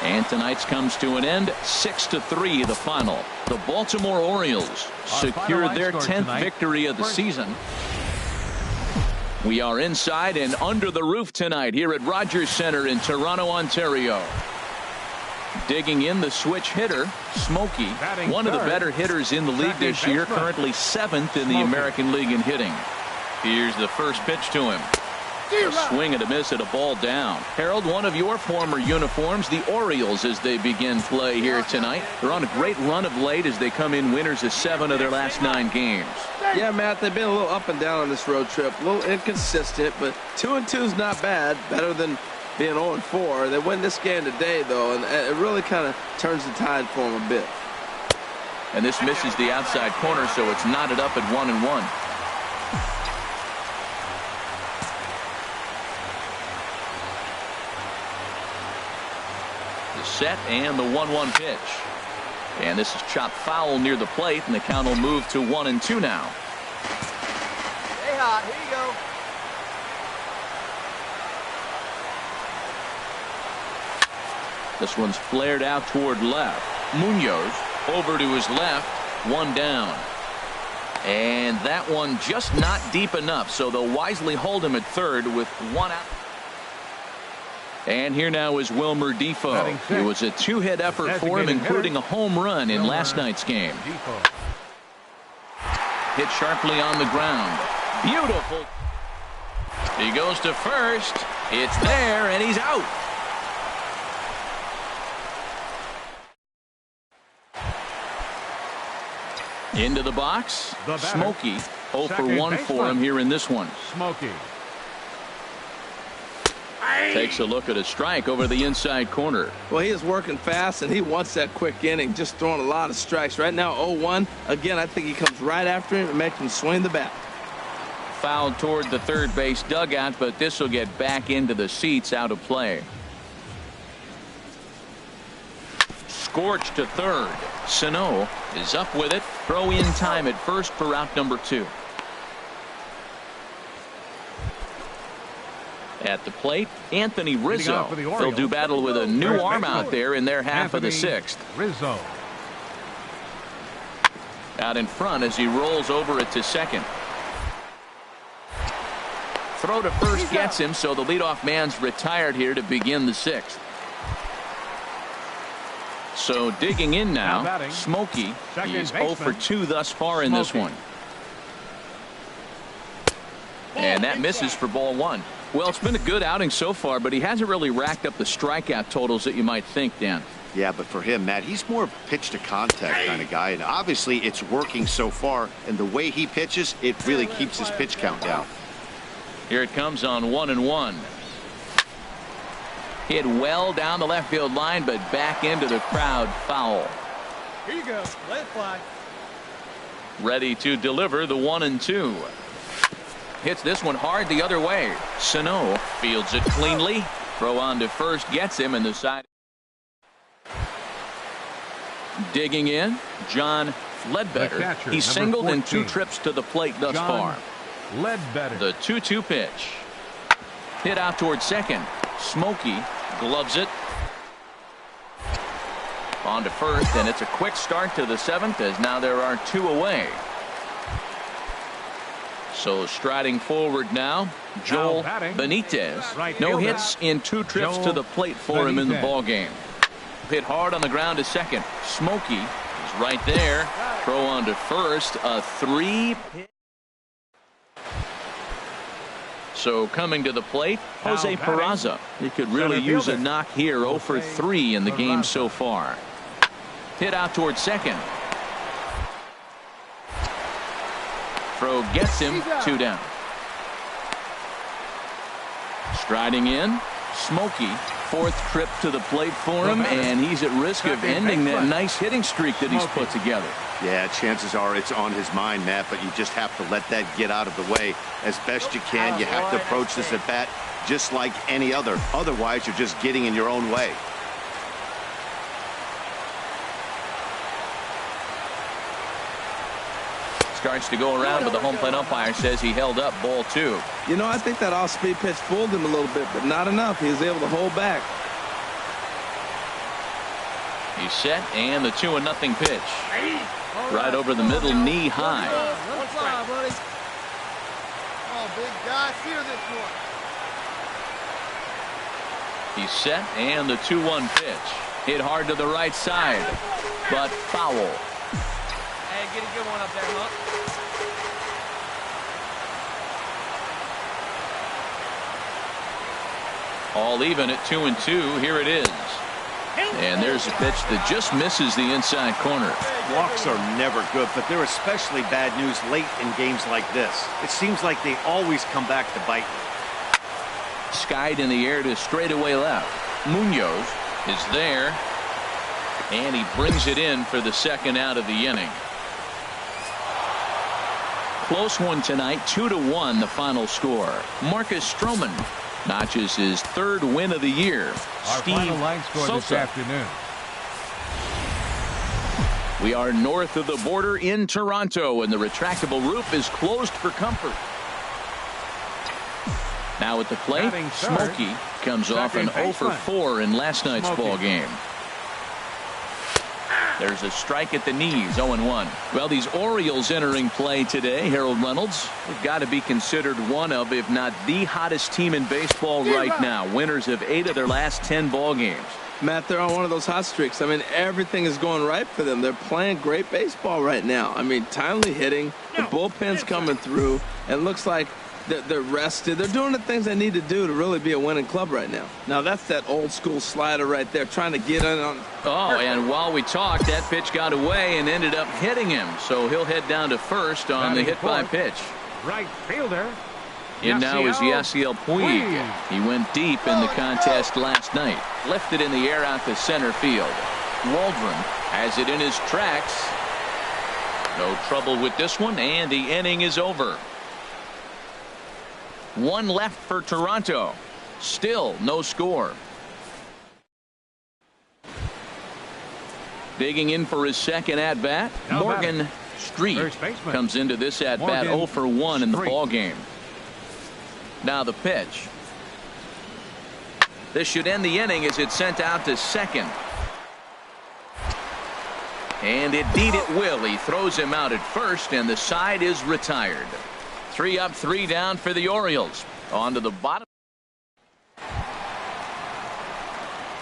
And tonight's comes to an end. 6-3 the final. The Baltimore Orioles secured their 10th victory of the season. We are inside and under the roof tonight here at Rogers Center in Toronto, Ontario. Digging in the switch hitter, Smokey, one of the better hitters in the league this year, currently 7th in the American League in hitting. Here's the first pitch to him. A swing and a miss at a ball down. Harold, one of your former uniforms, the Orioles, as they begin play here tonight. They're on a great run of late as they come in winners of 7 of their last 9 games. Yeah, Matt, they've been a little up and down on this road trip, a little inconsistent, but 2-2 is not bad, better than being 0-4. They win this game today, though, and it really kind of turns the tide for them a bit. And this misses the outside corner, so it's knotted up at 1-1. Set and the 1-1 pitch. And this is chopped foul near the plate, and the count will move to 1-2 now. Stay hot. Here you go. This one's flared out toward left. Munoz over to his left. One down. And that one just not deep enough, so they'll wisely hold him at third with one out. And here now is Wilmer Defoe. It was a two-hit effort for him, including a home run in last night's game. Hit sharply on the ground. Beautiful. He goes to first. It's there, and he's out. Into the box. Smokey. 0 for 1 for him here in this one. Smokey. Takes a look at a strike over the inside corner. Well, he is working fast, and he wants that quick inning, just throwing a lot of strikes. Right now, 0-1. Again, I think he comes right after him and makes him swing the bat. Fouled toward the third base dugout, but this will get back into the seats, out of play. Scorched to third. Sano is up with it. Throw in time at first for out number 2. At the plate, Anthony Rizzo. They'll do battle with a new arm out there in their half of the 6th. Rizzo. Out in front as he rolls over it to second. Throw to first gets him, so the leadoff man's retired here to begin the 6th. So digging in now, Smokey. He's 0 for 2 thus far in this one. And that misses for ball 1. Well, it's been a good outing so far, but he hasn't really racked up the strikeout totals that you might think, Dan. Yeah, but for him, Matt, he's more of a pitch to contact kind of guy, and obviously it's working so far, and the way he pitches, it really keeps his pitch count down. Here it comes on 1-1. Hit well down the left field line, but back into the crowd. Foul. Here you go. Let it fly. Ready to deliver the 1-2. Hits this one hard the other way. Sano fields it cleanly. Throw on to first gets him in the side. Digging in, John Ledbetter. He's singled in 2 trips to the plate thus far. Ledbetter. The 2-2 pitch. Hit out towards second. Smokey gloves it. On to first, and it's a quick start to the 7th as now there are 2 away. So striding forward now, Joel Benitez. No hits in 2 trips to the plate for him in the ball game. Hit hard on the ground to second. Smokey is right there. Throw on to first. A 3. So coming to the plate, Jose Peraza. He could really use a knock here. 0 for 3 in the game so far. Hit out towards second. Throw gets him. 2 down. Striding in, Smokey. 4th trip to the plate for him, and he's at risk of ending that nice hitting streak that he's put together. Yeah, chances are it's on his mind, Matt, but you just have to let that get out of the way as best you can. You have to approach this at bat just like any other. Otherwise, you're just getting in your own way. Starts to go around, but the home plate umpire says he held up ball 2. You know, I think that off-speed pitch fooled him a little bit, but not enough. He was able to hold back. He's set, and the 2-0 pitch. Right over the middle, knee high. Let's fly, buddy. Oh, big guy, steer this one. He's set, and the 2-1 pitch. Hit hard to the right side, but foul. Hey, get a good one up there, Huck. All even at 2-2. Here it is. And there's a pitch that just misses the inside corner. Walks are never good, but they're especially bad news late in games like this. It seems like they always come back to bite you. Skied in the air to straightaway left. Munoz is there, and he brings it in for the 2nd out of the inning. Close one tonight, 2-1 the final score. Marcus Stroman Notches his 3rd win of the year. Our Steve final line score this Sosa. afternoon. We are north of the border in Toronto, and the retractable roof is closed for comfort. Now at the plate, Smokey comes off an 0 for 4 in last night's ball game. There's a strike at the knees, 0-1. Well, these Orioles entering play today, Harold Reynolds, have got to be considered one of, if not the hottest team in baseball right now. Winners of 8 of their last 10 ball games. Matt, they're on one of those hot streaks. I mean, everything is going right for them. They're playing great baseball right now. I mean, timely hitting, the bullpen's coming through, and looks like they're rested. They're doing the things they need to do to really be a winning club right now. Now, that's that old school slider right there, trying to get in on. Oh, and while we talked, that pitch got away and ended up hitting him. So he'll head down to first on the hit by pitch. Right fielder. And now is Yasiel Puig. He went deep in the contest last night. Lifted in the air out to center field. Waldron has it in his tracks. No trouble with this one, and the inning is over. 1 left for Toronto. Still no score. Digging in for his second at-bat, Morgan Street comes into this at-bat 0 for 1 in the ball game. Now the pitch. This should end the inning as it's sent out to second. And indeed it will. He throws him out at first, and the side is retired. 3 up, 3 down for the Orioles. On to the bottom.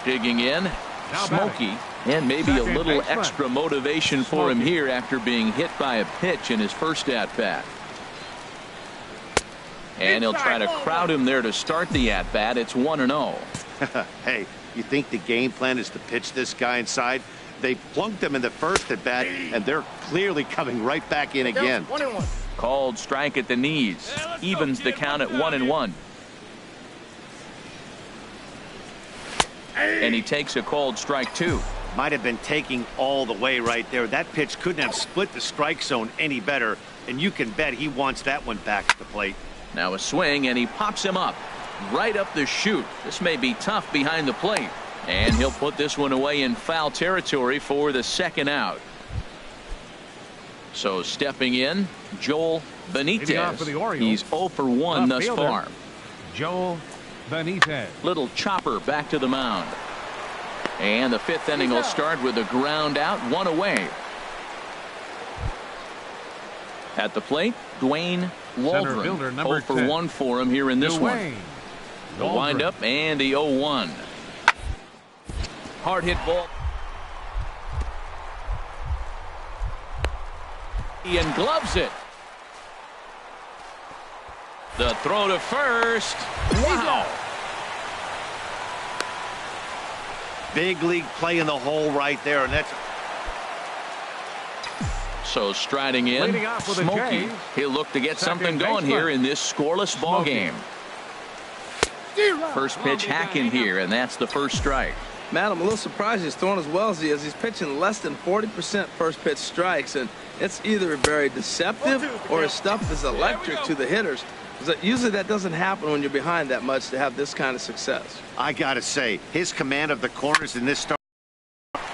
Digging in, Smokey, and maybe a little extra motivation for him here after being hit by a pitch in his first at-bat. And he'll try to crowd him there to start the at-bat. It's 1-0. Hey, you think the game plan is to pitch this guy inside? They plunked him in the first at-bat, and they're clearly coming right back in again. Called strike at the knees. Evens the count at 1-1. And he takes a called strike 2. Might have been taking all the way right there. That pitch couldn't have split the strike zone any better, and you can bet he wants that one back at the plate. Now a swing, and he pops him up right up the chute. This may be tough behind the plate, and he'll put this one away in foul territory for the second out. So stepping in, Joel Benitez. He's 0 for 1 thus far. Joel Benitez. Little chopper back to the mound. And the 5th inning will start with a ground out, 1 away. At the plate, Dwayne Waldron. 0 for 1 for him here in this one. The windup and the 0-1. Hard hit ball. And gloves it. The throw to first. Wow. Big league play in the hole right there, and that's. So striding in, Smokey. He'll look to get something going here in this scoreless ball game. First pitch hacking here, and that's the first strike. Matt, I'm a little surprised he's throwing as well as he is. He's pitching less than 40% first pitch strikes, and it's either very deceptive or his stuff is electric to the hitters. Usually that doesn't happen when you're behind that much to have this kind of success. I gotta say, his command of the corners in this start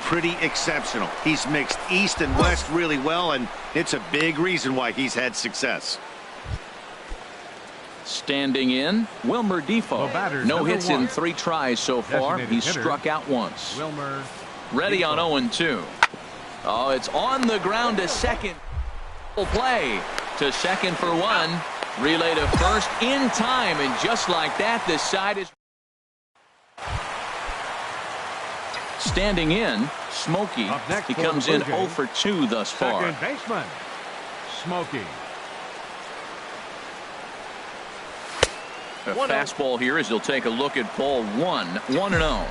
pretty exceptional. He's mixed east and west really well, and it's a big reason why he's had success. Standing in, Wilmer Defoe. No hits in 3 tries so far. He's struck out once. Wilmer ready on 0-2. Oh, it's on the ground to second. Play to second for 1. Relay to first in time, and just like that, the side is. Standing in, Smokey. He comes in 0 for 2 thus far. Second baseman, Smokey. A fastball here as he'll take a look at ball 1. 1-0.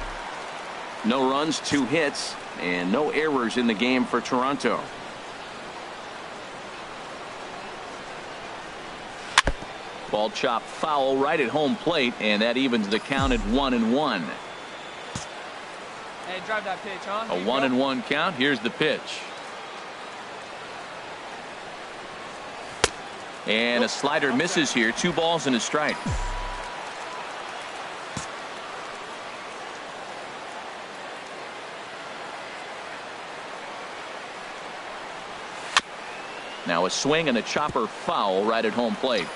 No runs, 2 hits, and no errors in the game for Toronto. Ball chopped foul right at home plate, and that evens the count at 1-1. Hey, drive that pitch, huh? A 1-1 count. Here's the pitch. And a slider misses here. 2 balls and a strike. Now a swing and a chopper foul right at home plate.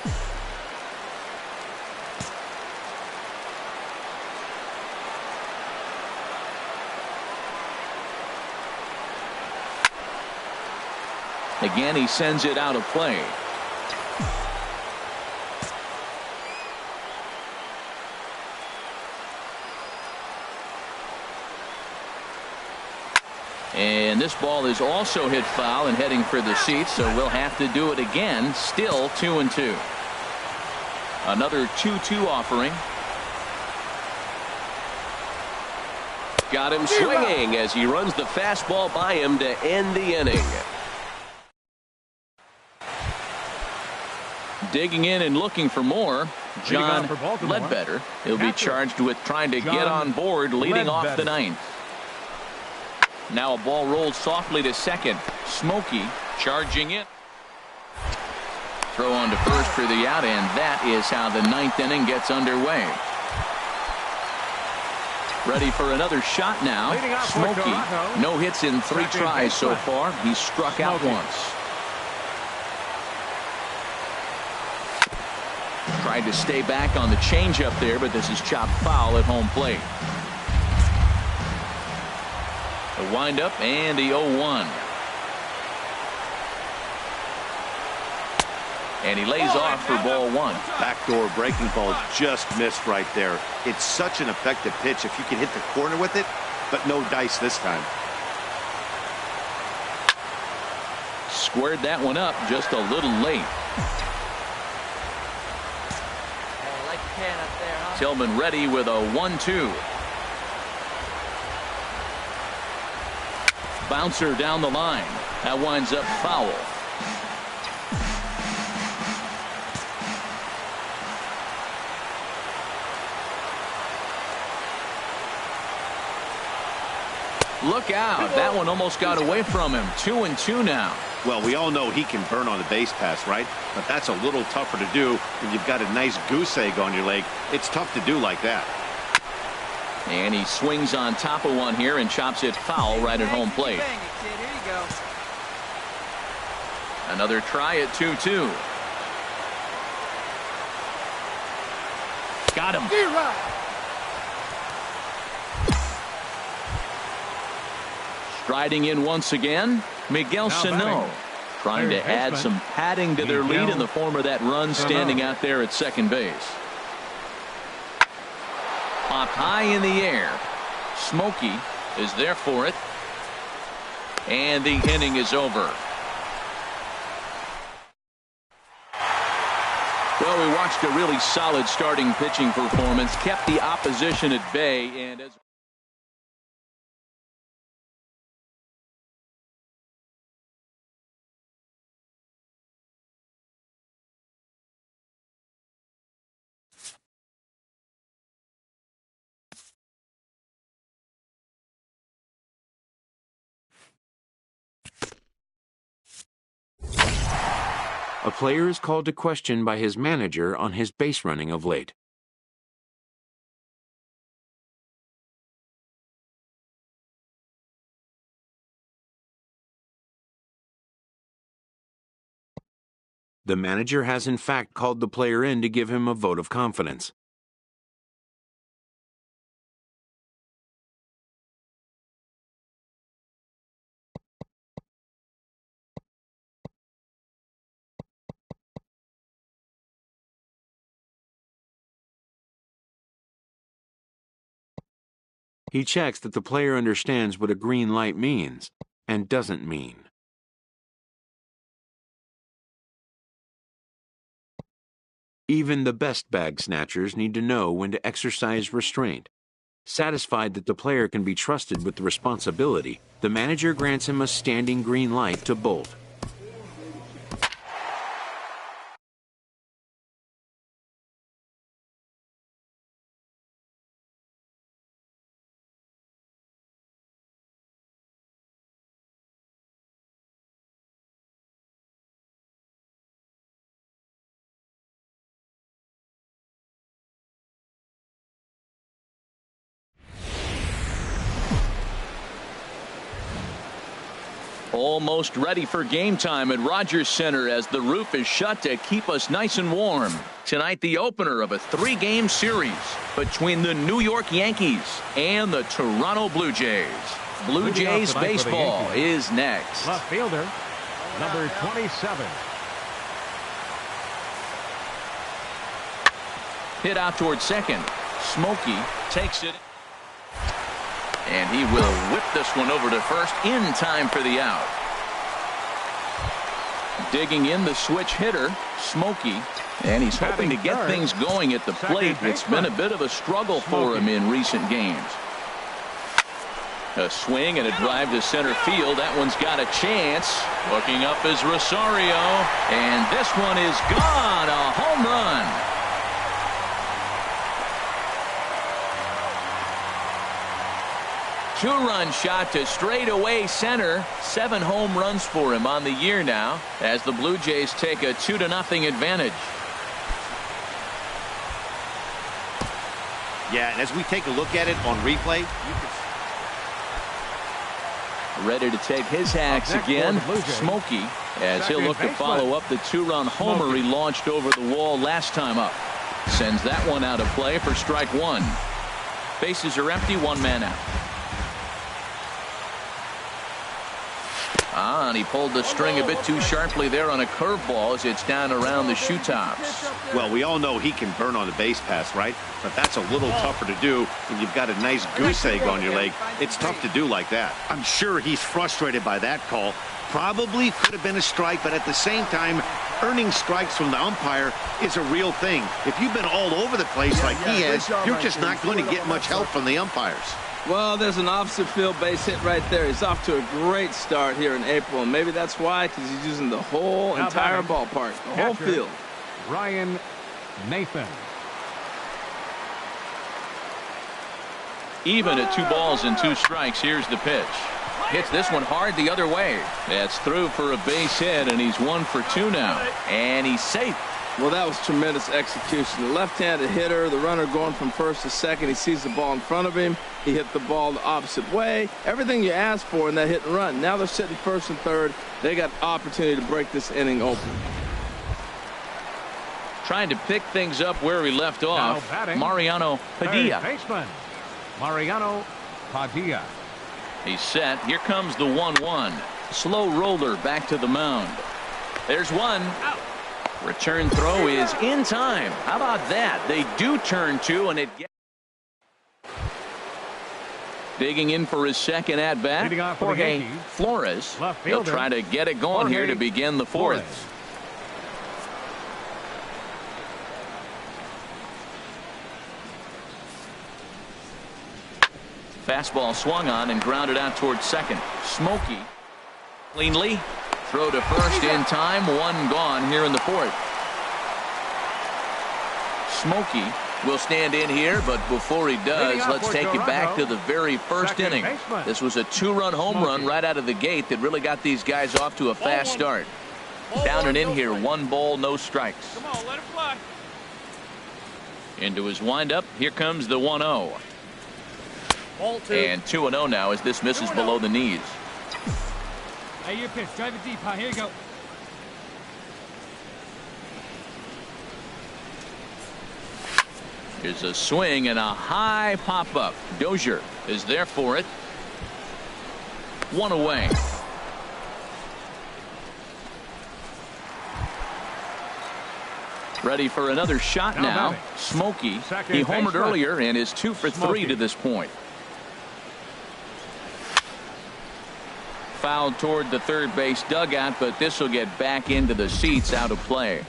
Again, he sends it out of play. And this ball is also hit foul and heading for the seats, so we'll have to do it again. Still 2-2. Another 2-2 offering. Got him swinging as he runs the fastball by him to end the inning. Digging in and looking for more, John Ledbetter. He'll be charged with trying to get on board leading off the ninth. Now a ball rolled softly to second. Smokey charging it. Throw on to first for the out, and that is how the ninth inning gets underway. Ready for another shot now. Smokey, no hits in 3 tries so far. He's struck out once. Tried to stay back on the changeup there, but this is chopped foul at home plate. The windup and the 0-1. And he lays off for ball 1. Backdoor breaking ball just missed right there. It's such an effective pitch if you can hit the corner with it, but no dice this time. Squared that one up just a little late. Tillman ready with a 1-2. Bouncer down the line. That winds up foul. Look out. That one almost got away from him. 2-2 now. Well, we all know he can burn on the base pass, right? But that's a little tougher to do when you've got a nice goose egg on your leg. It's tough to do like that. And he swings on top of one here and chops it foul right at home plate. Another try at 2-2. Got him. Striding in once again, Miguel Sano, trying to add some padding to their lead in the form of that run standing out there at second base. Popped high in the air. Smokey is there for it. And the inning is over. Well, we watched a really solid starting pitching performance, kept the opposition at bay, and as A player is called to question by his manager on his base running of late. The manager has in fact called the player in to give him a vote of confidence. He checks that the player understands what a green light means and doesn't mean. Even the best bag snatchers need to know when to exercise restraint. Satisfied that the player can be trusted with the responsibility, the manager grants him a standing green light to bolt. Almost ready for game time at Rogers Center as the roof is shut to keep us nice and warm. Tonight, the opener of a 3-game series between the New York Yankees and the Toronto Blue Jays. Blue Jays baseball is next. Left fielder, number 27. Hit out towards second. Smokey takes it. And he will whip this one over to first in time for the out. Digging in the switch hitter, Smokey. And he's hoping to get things going at the plate. It's been a bit of a struggle for him in recent games. A swing and a drive to center field. That one's got a chance. Looking up is Rosario. And this one is gone. A home run. Two-run shot to straightaway center. 7 home runs for him on the year now as the Blue Jays take a 2-0 advantage. Yeah, and as we take a look at it on replay, you can... Ready to take his hacks again, Smokey, as he'll look to follow up the 2-run homer he launched over the wall last time up. Sends that one out of play for strike 1. Bases are empty, 1 man out. And he pulled the string a bit too sharply there on a curveball as it's down around the shoe tops. Well, we all know he can burn on the base pass, right? But that's a little tougher to do when you've got a nice goose egg on your leg. It's tough to do like that. I'm sure he's frustrated by that call. Probably could have been a strike, but at the same time, earning strikes from the umpire is a real thing. If you've been all over the place like he has, you're just not going to get much help from the umpires. Well, there's an opposite field base hit right there. He's off to a great start here in April, and maybe that's why, because he's using the whole entire ballpark, the whole field. Ryan Nathan. Even at 2 balls and 2 strikes. Here's the pitch. Hits this one hard the other way. That's through for a base hit, and he's 1 for 2 now. And he's safe. Well, that was tremendous execution. The left-handed hitter, the runner going from first to second. He sees the ball in front of him. He hit the ball the opposite way. Everything you asked for in that hit and run. Now they're sitting first and third. They got opportunity to break this inning open. Trying to pick things up where he left off. Mariano Padilla. Third baseman, Mariano Padilla. He's set. Here comes the 1-1. Slow roller back to the mound. There's one. Out. Return throw is in time. How about that? They do turn 2, and it gets. Digging in for his second at bat, Jorge Flores. He'll try to get it going here to begin the 4th. Fastball swung on and grounded out towards second. Smokey cleanly. Throw to first in time. 1 gone here in the 4th. Smokey will stand in here, but before he does, let's take you back to the very first inning. This was a 2-run home run right out of the gate that really got these guys off to a fast start. Down and in here, 1 ball, no strikes. Come on, let it fly. Into his windup, here comes the 1-0. And 2-0 now as this misses below the knees. Hey, your pitch. Drive it deep, huh? Here you go. Here's a swing and a high pop-up. Dozier is there for it. 1 away. Ready for another shot now. Smokey. He homered earlier and is 2 for 3 to this point. Fouled toward the third base dugout, but this will get back into the seats, out of play.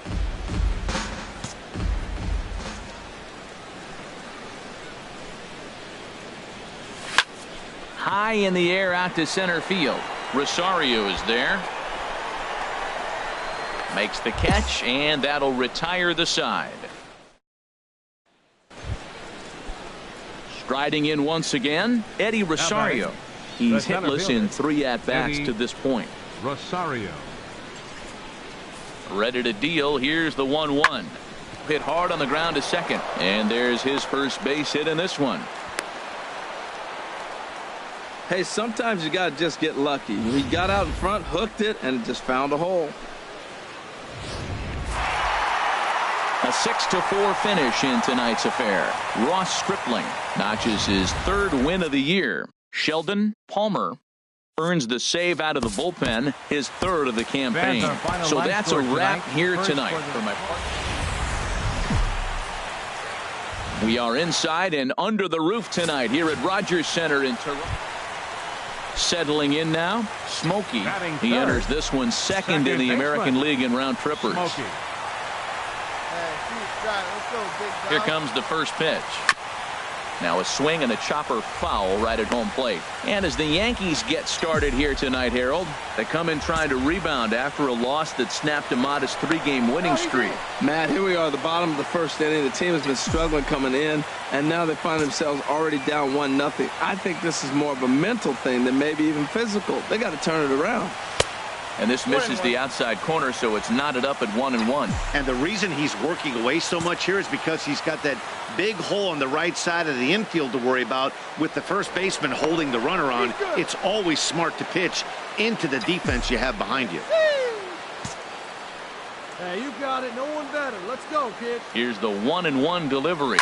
High in the air out to center field. Rosario is there. Makes the catch, and that'll retire the side. Striding in once again, Eddie Rosario. He's hitless in 3 at-bats to this point. Rosario. Ready to deal. Here's the 1-1. Hit hard on the ground to second. And there's his first base hit in this one. Hey, sometimes you got to just get lucky. He got out in front, hooked it, and just found a hole. A 6-4 finish in tonight's affair. Ross Stripling notches his 3rd win of the year. Sheldon Palmer earns the save out of the bullpen, his 3rd of the campaign. So that's a wrap here tonight for my partner. We are inside and under the roof tonight here at Rogers Center in Toronto. Settling in now, Smokey. He enters this one second in the American League in round trippers. Here comes the first pitch. Now a swing and a chopper foul right at home plate. And as the Yankees get started here tonight, Harold, they come in trying to rebound after a loss that snapped a modest 3-game winning streak. Matt, here we are at the bottom of the 1st inning. The team has been struggling coming in, and now they find themselves already down 1-0. I think this is more of a mental thing than maybe even physical. They got to turn it around. And this misses the outside corner, so it's knotted up at 1-1. And the reason he's working away so much here is because he's got that big hole on the right side of the infield to worry about with the first baseman holding the runner on. It's always smart to pitch into the defense you have behind you. Hey, you got it. No one better. Let's go, kid. Here's the 1-1 delivery.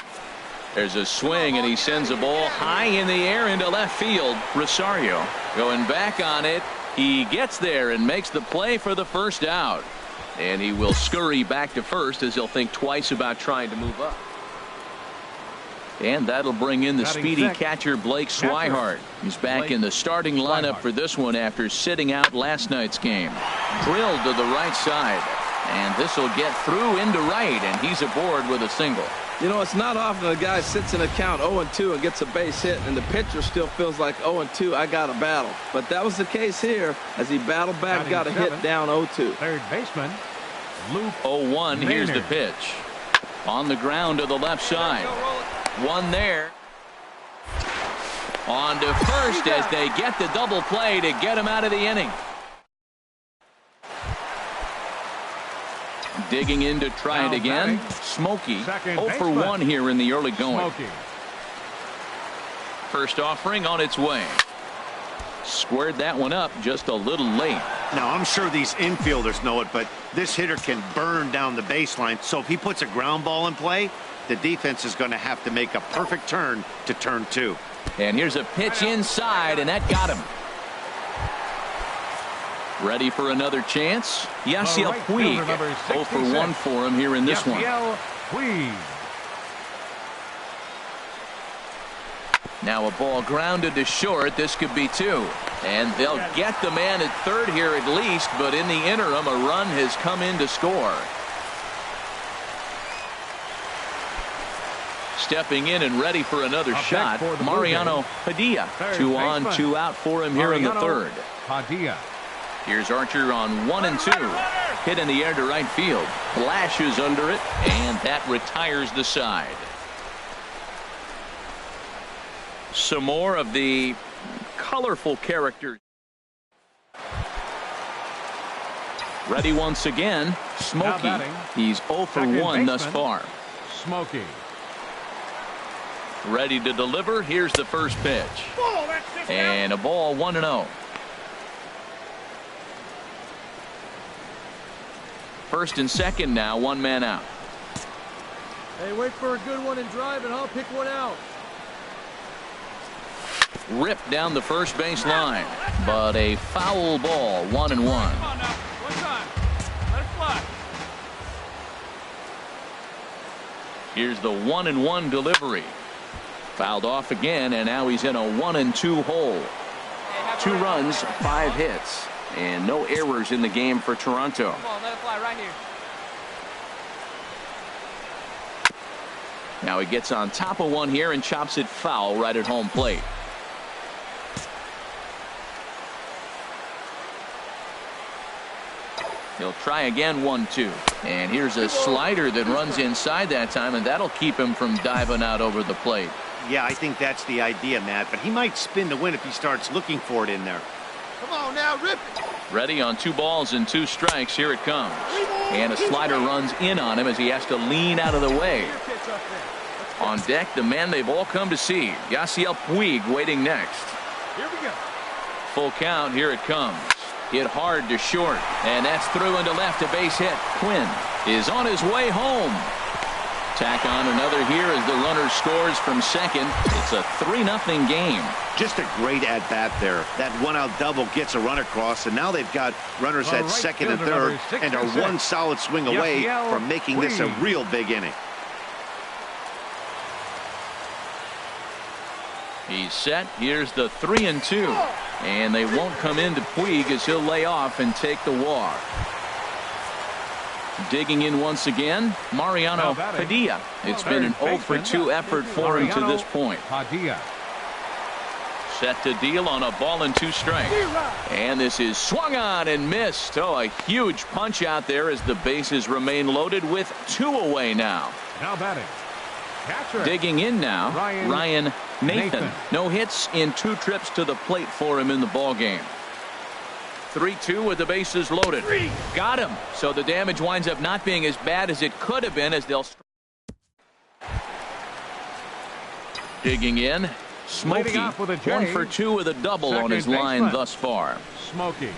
There's a swing, and he sends a ball high in the air into left field. Rosario going back on it. He gets there and makes the play for the first out. And he will scurry back to first as he'll think twice about trying to move up. And that'll bring in the speedy catcher Blake Swihart. He's back in the starting lineup for this one after sitting out last night's game. Drilled to the right side. And this will get through into right, and he's aboard with a single. You know, it's not often a guy sits in a count 0-2 and gets a base hit, and the pitcher still feels like 0-2, I got a battle. But that was the case here as he battled back, got a hit down 0-2. 3rd baseman, Luke 0-1. Here's the pitch. On the ground to the left side. One there. On to first as they get the double play to get him out of the inning. Digging in to try it again. Smokey 0 for 1 here in the early going. First offering on its way. Squared that one up just a little late. Now, I'm sure these infielders know it, but this hitter can burn down the baseline. So if he puts a ground ball in play, the defense is going to have to make a perfect turn to turn 2. And here's a pitch inside, and that got him. Ready for another chance? Yasiel Puig. 0 for 1 for him here in this one. Now a ball grounded to short. This could be 2. And they'll get the man at third here at least, but in the interim, a run has come in to score. Stepping in and ready for another shot, Mariano Padilla. 2 on, 2 out for him here in the 3rd. Padilla. Here's Archer on 1 and 2. Hit in the air to right field. Flashes under it, and that retires the side. Some more of the colorful characters. Ready once again, Smokey. He's 0 for 1 thus far. Smokey. Ready to deliver. Here's the first pitch. And a ball 1-0. First and second now, 1 man out. Hey, wait for a good one and drive, and I'll pick one out. Ripped down the first base line, but a foul ball, 1-1. Come on now, one time. Let it fly. Here's the 1-1 delivery. Fouled off again, and now he's in a 1-2 hole. 2 runs, 5 hits, and no errors in the game for Toronto. Come on, let it fly right here. Now he gets on top of one here and chops it foul right at home plate. He'll try again, 1-2. And here's a slider that runs inside that time, and that'll keep him from diving out over the plate. Yeah, I think that's the idea, Matt, but he might spin to win if he starts looking for it in there. Come on now, rip it. Ready on 2 balls and 2 strikes. Here it comes. And a slider runs in on him as he has to lean out of the way. On deck, the man they've all come to see, Yasiel Puig, waiting next. Here we go. Full count. Here it comes. Hit hard to short, and that's through into left. A base hit. Quinn is on his way home. Tack on another here as the runner scores from second. It's a 3-0 game. Just a great at-bat there. That one-out double gets a run across, and now they've got runners at second and third and are one solid swing away from making this a real big inning. He's set. Here's the 3-2. And they won't come into Puig as he'll lay off and take the walk. Digging in once again, Mariano Padilla. It's been an 0-for-2 effort for him to this point. Set to deal on a ball and 2 strikes. And this is swung on and missed. Oh, a huge punch out there as the bases remain loaded with 2 away now. Now batting. Catcher. Digging in now, Ryan Nathan. No hits in 2 trips to the plate for him in the ball game. 3-2 with the bases loaded. Got him. So the damage winds up not being as bad as it could have been as they'll. Digging in, Smokey. 1-for-2 with a double on his line thus far. Smokey.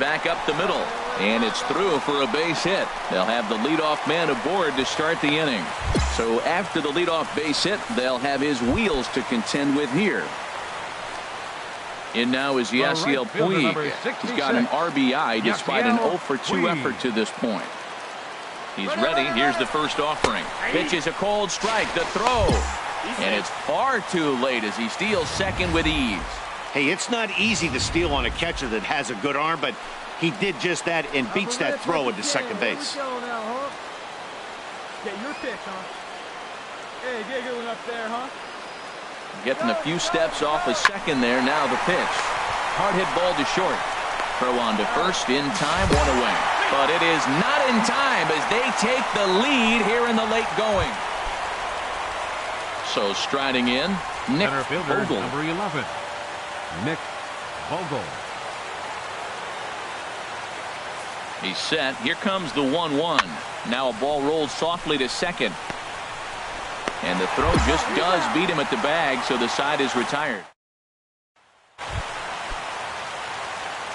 Back up the middle, and it's through for a base hit. They'll have the leadoff man aboard to start the inning. So after the leadoff base hit, they'll have his wheels to contend with here. In now is Yasiel Puig. He's got an RBI despite an 0-for-2 effort to this point. He's ready. Here's the first offering. Pitch is a cold strike. The throw. And it's far too late as he steals second with ease. Hey, it's not easy to steal on a catcher that has a good arm, but he did just that and beats that throw into second base. Get your pitch, huh? Hey, get a good one up there, huh? Getting a few steps off a second there. Now the pitch. Hard hit ball to short. Throw on to first. In time. 1 away. But it is not in time as they take the lead here in the late going. So striding in, Nick Vogel. Number 11. Nick Vogel. He's set. Here comes the 1-1. Now a ball rolls softly to second. And the throw just does beat him at the bag, so the side is retired.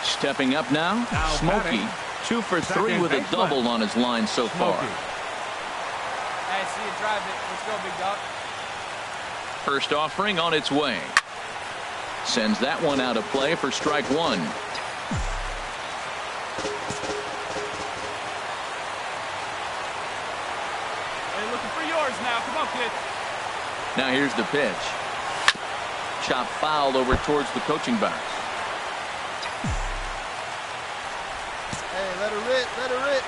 Stepping up now Smokey. 2 for 3 with a double on his line so far. Hey, see you drive it. Let's go, big dog. First offering on its way. Sends that one out of play for strike 1. Hey, looking for yours now. Come on, kid. Now here's the pitch. Chop fouled over towards the coaching box. Hey, let her rip, let her rip.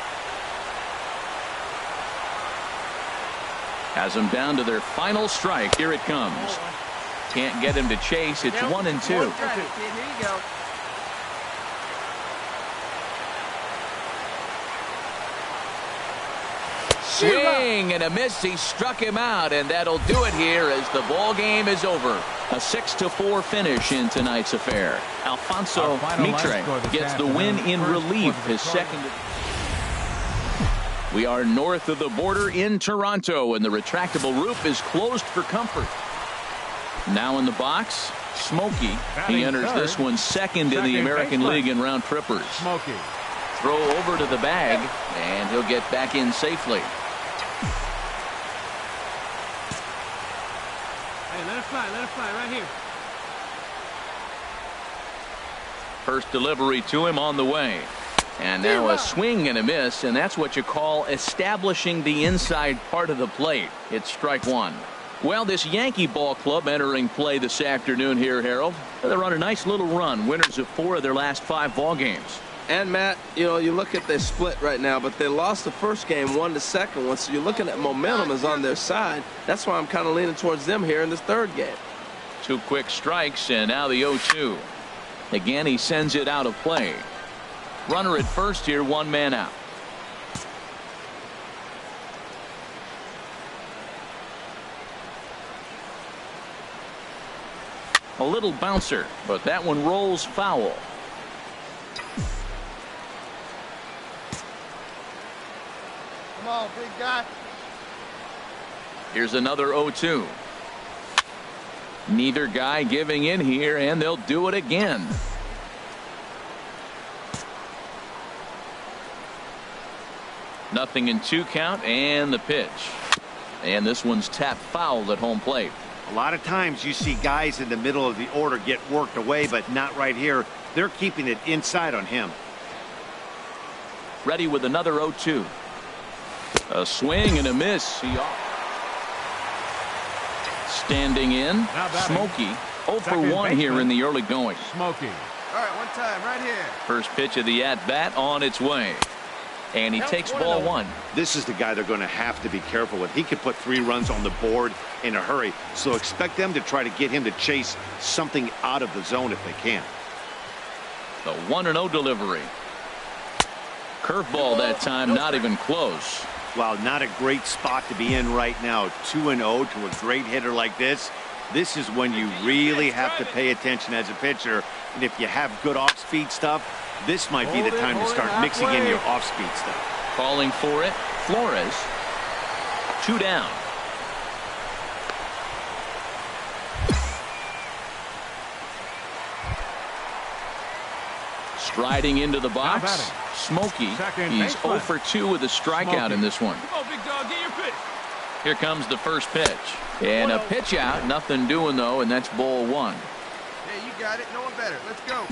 Has them down to their final strike. Here it comes. Can't get him to chase. It's 1-2. Here you go. Swing and a miss. He struck him out, and that'll do it here as the ball game is over. A 6-4 finish in tonight's affair. Alfonso Mitre gets the win in relief, his second. We are north of the border in Toronto, and the retractable roof is closed for comfort. Now in the box, Smokey. He enters this one second in the American League in round trippers. Smokey. Throw over to the bag, and he'll get back in safely. Hey, let it fly right here. First delivery to him on the way. And now a swing and a miss, and that's what you call establishing the inside part of the plate. It's strike 1. Well, this Yankee ball club entering play this afternoon here, Harold. They're on a nice little run, winners of 4 of their last 5 ball games. And Matt, you know, you look at their split right now, but they lost the first game, won the second one. So you're looking at momentum is on their side. That's why I'm kind of leaning towards them here in this third game. 2 quick strikes, and now the 0-2. Again, he sends it out of play. Runner at first here, 1 man out. A little bouncer, but that one rolls foul. Come on, big guy. Here's another 0-2. Neither guy giving in here, and they'll do it again. Nothing in 2 count, and the pitch. And this one's tapped foul at home plate. A lot of times you see guys in the middle of the order get worked away, but not right here. They're keeping it inside on him. Ready with another 0-2. A swing and a miss. Standing in, Smokey 0 for 1 here in the early going. Smokey. All right, one time right here. First pitch of the at-bat on its way. And he takes ball 1. This is the guy they're going to have to be careful with. He could put 3 runs on the board in a hurry. So expect them to try to get him to chase something out of the zone if they can. The 1-0 delivery. Curveball that time, not even close. Wow, not a great spot to be in right now. 2-0 to a great hitter like this. This is when you really have to pay attention as a pitcher. And if you have good off-speed stuff, this might be the time to start mixing in your off-speed stuff. Calling for it, Flores. 2 down. Striding into the box, Smokey. He's 0 for 2 with a strikeout in this one. Come on, big dog, get your pitch. Here comes the first pitch. And a pitch out, nothing doing though, and that's ball 1. Hey, you got it. No one better. Let's go.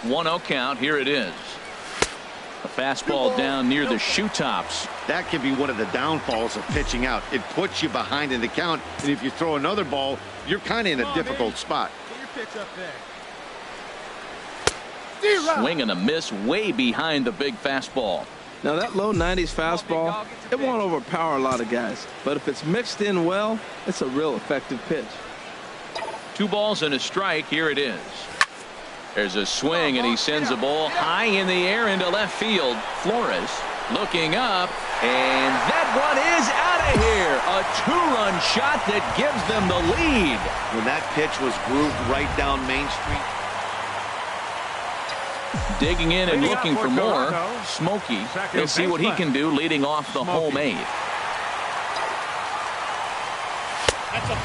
One 1-0 count. Here it is. A fastball down near the shoe tops. That can be one of the downfalls of pitching out. It puts you behind in the count, and if you throw another ball, you're kind of in a difficult spot. Get your pitch up there. Swing and a miss way behind the big fastball. Now that low 90s fastball, it won't overpower a lot of guys. But if it's mixed in well, it's a real effective pitch. 2 balls and a strike. Here it is. There's a swing, and he sends a ball high in the air into left field. Flores looking up, and that one is out of here. A 2-run shot that gives them the lead. When that pitch was grooved right down Main Street. Digging in and looking for more. Smokey. He'll see what he can do leading off the home 8th.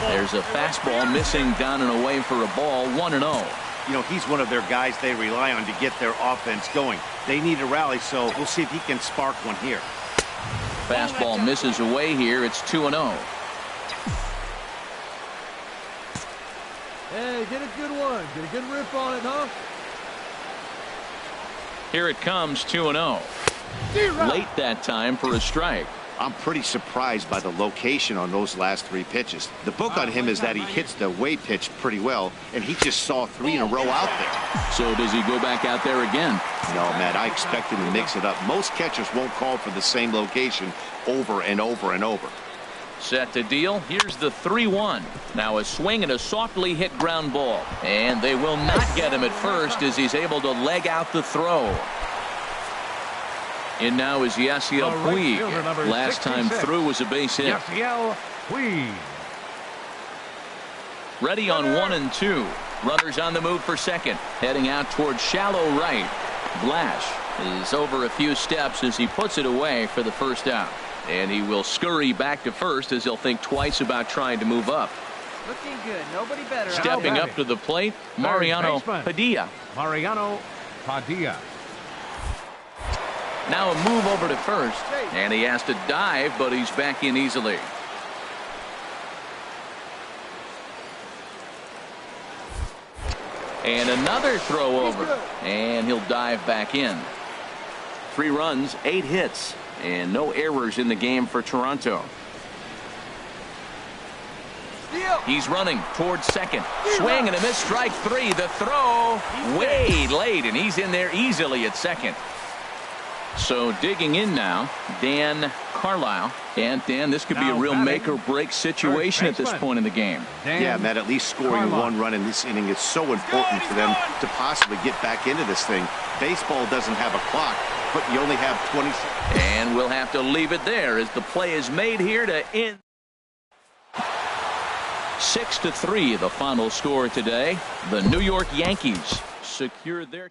There's a fastball missing down and away for a ball. 1-0. You know, he's one of their guys they rely on to get their offense going. They need a rally, so we'll see if he can spark one here. Fastball misses away here. It's 2-0. Hey, get a good one. Get a good rip on it, huh? Here it comes, 2-0. Late that time for a strike. I'm pretty surprised by the location on those last 3 pitches. The book on him is that he hits the way pitch pretty well, and he just saw 3 in a row out there. So does he go back out there again? No, Matt, I expect him to mix it up. Most catchers won't call for the same location over and over and over. Set to deal. Here's the 3-1. Now a swing and a softly hit ground ball. And they will not get him at first as he's able to leg out the throw. And now is Yasiel Puig. Last time through was a base hit. Yasiel Puig. Ready on 1 and 2. Runners on the move for second. Heading out towards shallow right. Blash is over a few steps as he puts it away for the first out. And he will scurry back to first as he'll think twice about trying to move up. Looking good. Nobody better. Stepping up to the plate, Mariano Padilla. Mariano Padilla. Now a move over to first, and he has to dive, but he's back in easily. And another throw over, and he'll dive back in. 3 runs, 8 hits, and no errors in the game for Toronto. He's running towards second. Swing and a miss, strike 3. The throw way late, and he's in there easily at second. So digging in now, Dan Carlisle. And Dan, this could be a real make or break situation at this point in the game. Yeah, Matt, at least scoring 1 run in this inning is so important for them to possibly get back into this thing. Baseball doesn't have a clock, but you only have 20 seconds. And we'll have to leave it there as the play is made here to end. 6-3, the final score today. The New York Yankees secure their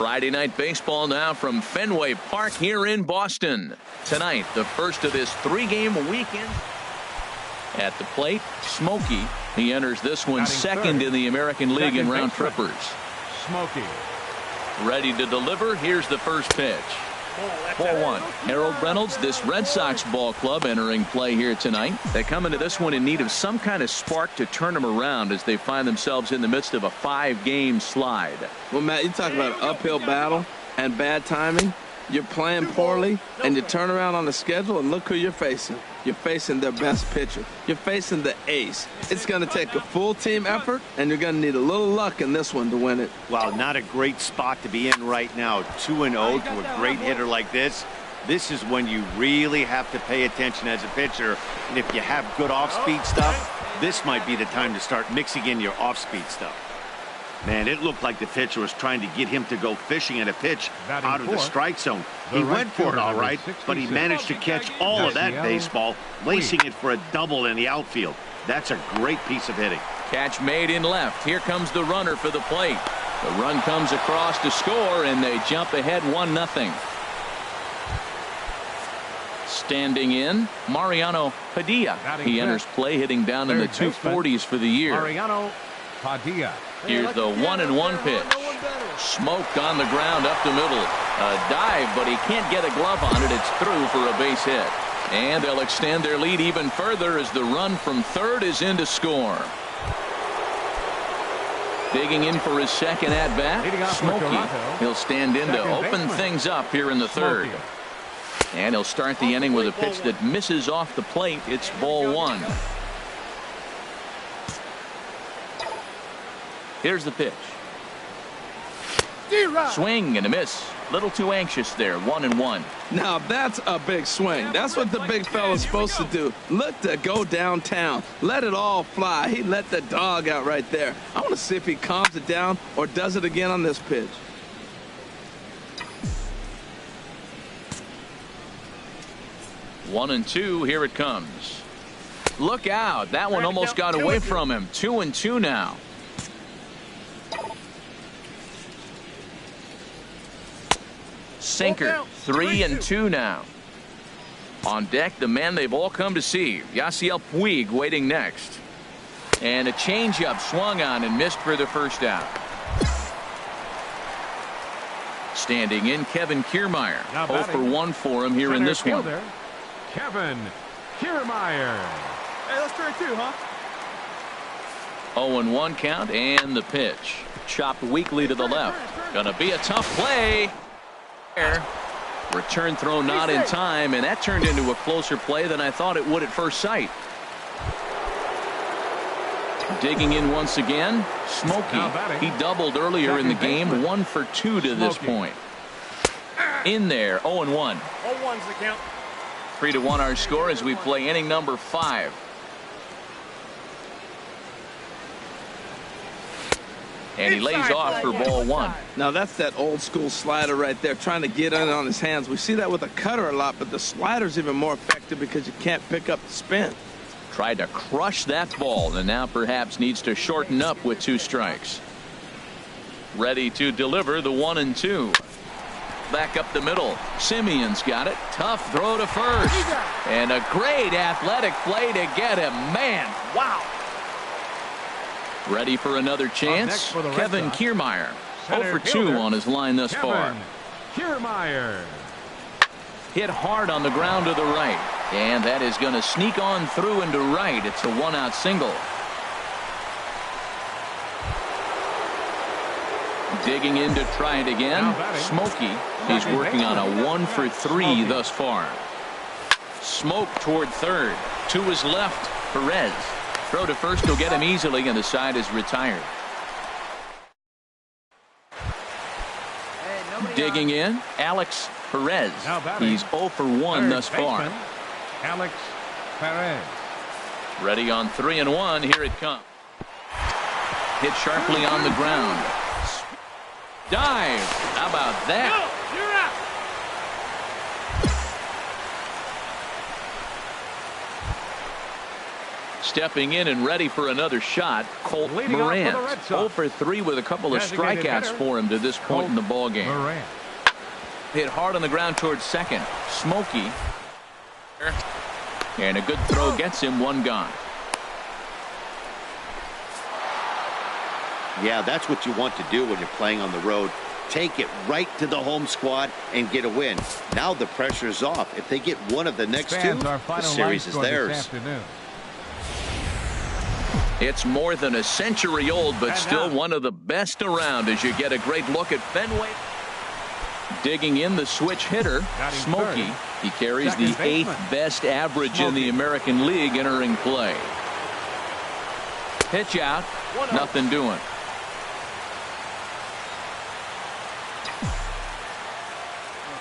Friday night baseball now from Fenway Park here in Boston. Tonight, the first of this 3-game weekend. At the plate, Smokey. He enters this one second in the American League in round trippers. Smokey. Ready to deliver. Here's the first pitch. Ball 1. Harold Reynolds, this Red Sox ball club entering play here tonight. They come into this one in need of some kind of spark to turn them around as they find themselves in the midst of a 5-game slide. Well, Matt, you talk about an uphill battle and bad timing. You're playing poorly, and you turn around on the schedule, and look who you're facing. You're facing their best pitcher. You're facing the ace. It's going to take a full team effort, and you're going to need a little luck in this one to win it. Well, not a great spot to be in right now. 2-0 to a great hitter like this. This is when you really have to pay attention as a pitcher. And if you have good off-speed stuff, this might be the time to start mixing in your off-speed stuff. Man, it looked like the pitcher was trying to get him to go fishing at a pitch out of the strike zone. He went for it all right, but he managed to catch all of that baseball, lacing it for a double in the outfield. That's a great piece of hitting. Catch made in left. Here comes the runner for the plate. The run comes across to score, and they jump ahead 1-0. Standing in, Mariano Padilla. He enters play hitting down in the 240s for the year. Mariano Padilla. Here's the 1-1 pitch. Smoked on the ground up the middle. A dive, but he can't get a glove on it. It's through for a base hit. And they'll extend their lead even further as the run from third is in to score. Digging in for his second at-bat, Smokey. He'll stand in to open things up here in the third. And he'll start the inning with a pitch that misses off the plate. It's ball 1. Here's the pitch. Swing and a miss. Little too anxious there. 1-1. Now that's a big swing. That's what the big fella's supposed to do. Look to go downtown. Let it all fly. He let the dog out right there. I want to see if he calms it down or does it again on this pitch. One and two. Here it comes. Look out. That one almost got away from him. 2-2 now. Sinker. 3-2 now. On deck, the man they've all come to see, Yasiel Puig, waiting next. And a changeup swung on and missed for the first out. Standing in, Kevin Kiermaier. 0 for 1 for him here in this one. Kevin Kiermaier. Hey, let's try 2, huh? 0-1 count and the pitch. Chopped weakly to the left. Gonna be a tough play. Return throw not in time, and that turned into a closer play than I thought it would at first sight. Digging in once again, Smokey. He doubled earlier in the game. 1 for 2 to this point. In there, 0-1. 0-1's the count. 3-1 our score as we play inning number 5. And he lays off for ball 1. Now that's that old school slider right there, trying to get in on his hands. We see that with a cutter a lot, but the slider's even more effective because you can't pick up the spin. Tried to crush that ball, and now perhaps needs to shorten up with 2 strikes. Ready to deliver the 1-2. Back up the middle. Simeon's got it. Tough throw to first. And a great athletic play to get him. Man, wow. Ready for another chance. Kevin Kiermaier. 0 for 2 on his line thus far. Kiermaier. Hit hard on the ground to the right. And that is going to sneak on through into right. It's a 1-out single. Digging in to try it again. Smokey. He's working on a 1 for 3 thus far. Smoke toward third. To his left. Perez. Throw to first will get him easily, and the side is retired. Digging in, Alex Perez. He's 0 for 1 thus far. Alex Perez. Ready on 3-1. Here it comes. Hit sharply on the ground. Dive. How about that? Stepping in and ready for another shot, Colt Moran. 0 for 3 with a couple of strikeouts for him to this point in the ballgame. Hit hard on the ground towards second. Smokey. And a good throw gets him one gone. Yeah, that's what you want to do when you're playing on the road. Take it right to the home squad and get a win. Now the pressure is off. If they get one of the next two, the series is theirs. It's more than a century old, but still one of the best around as you get a great look at Fenway. Digging in the switch hitter, Smokey. He carries the 8th best average in the American League entering play. Pitch out, nothing doing.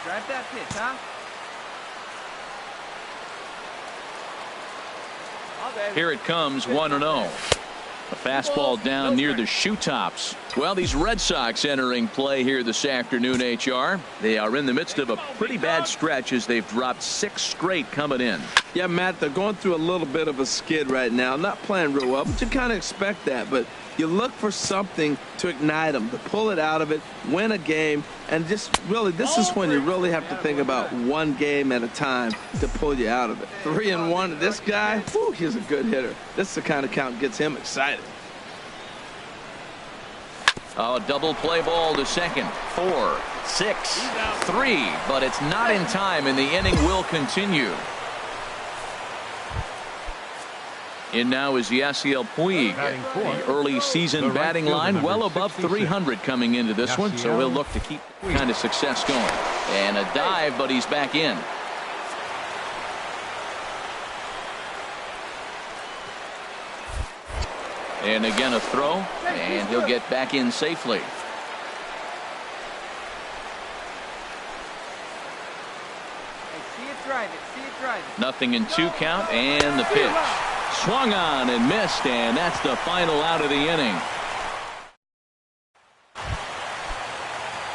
Drive that pitch, huh? Here it comes, 1-0. A fastball down near the shoe tops. Well, these Red Sox entering play here this afternoon, HR. They are in the midst of a pretty bad stretch as they've dropped 6 straight coming in. Yeah, Matt, they're going through a little bit of a skid right now. Not playing real well, but you kind of expect that. But you look for something to ignite them, to pull it out of it, win a game, and just really, this is when you really have to think about one game at a time to pull you out of it. 3-1. This guy, whew, he's a good hitter. This is the kind of count gets him excited. Oh, double play ball to second. 4, 6, 3, but it's not in time, and the inning will continue. In now is Yasiel Puig. The early season batting line well above 300 coming into this one, so he'll look to keep the kind of success going. And a dive, but he's back in. And again a throw, and he'll get back in safely. See it drive it. See it drive it. Nothing in 2 count, and the pitch. Swung on and missed, and that's the final out of the inning.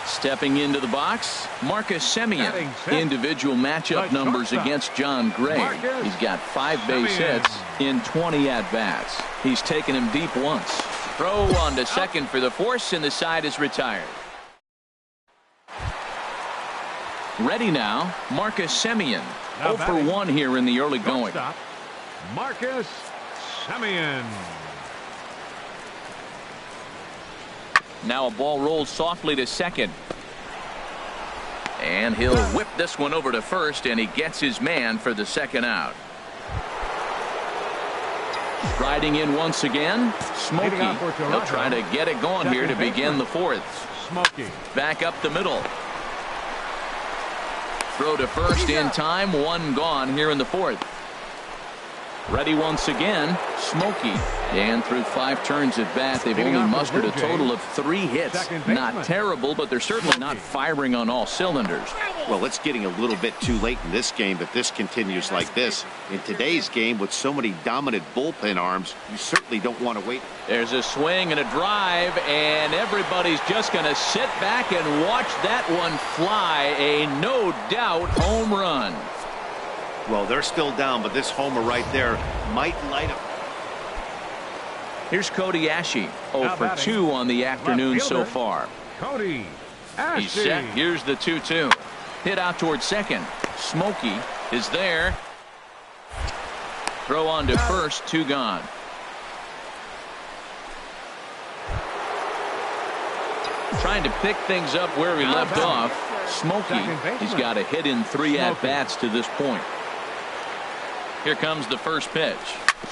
Stepping into the box, Marcus Semien. Individual matchup numbers against John Gray. He's got 5 base hits in 20 at-bats. He's taken him deep once. Throw on to second for the force, and the side is retired. Ready now, Marcus Semien. 0 for 1 here in the early going. Marcus Semien. Now a ball rolls softly to second. And he'll whip this one over to first, and he gets his man for the second out. Riding in once again, Smokey. He'll try to get it going here to begin the 4th. Smokey. Back up the middle. Throw to first in time, 1 gone here in the 4th. Ready once again, Smokey. And through 5 turns at bat, they've only mustered a total of 3 hits. Not terrible, but they're certainly not firing on all cylinders. Well, it's getting a little bit too late in this game if this continues like this. In today's game, with so many dominant bullpen arms, you certainly don't want to wait. There's a swing and a drive, and everybody's just going to sit back and watch that one fly. A no-doubt home run. Well, they're still down, but this homer right there might light up. Here's Cody Ashe. 0 for 2 on the afternoon so far. Cody Ashe. He's set. Here's the 2-2. Hit out towards second. Smokey is there. Throw on to first. 2 gone. Trying to pick things up where he left off. Smokey, he's got a hit in 3 at-bats to this point. Here comes the first pitch.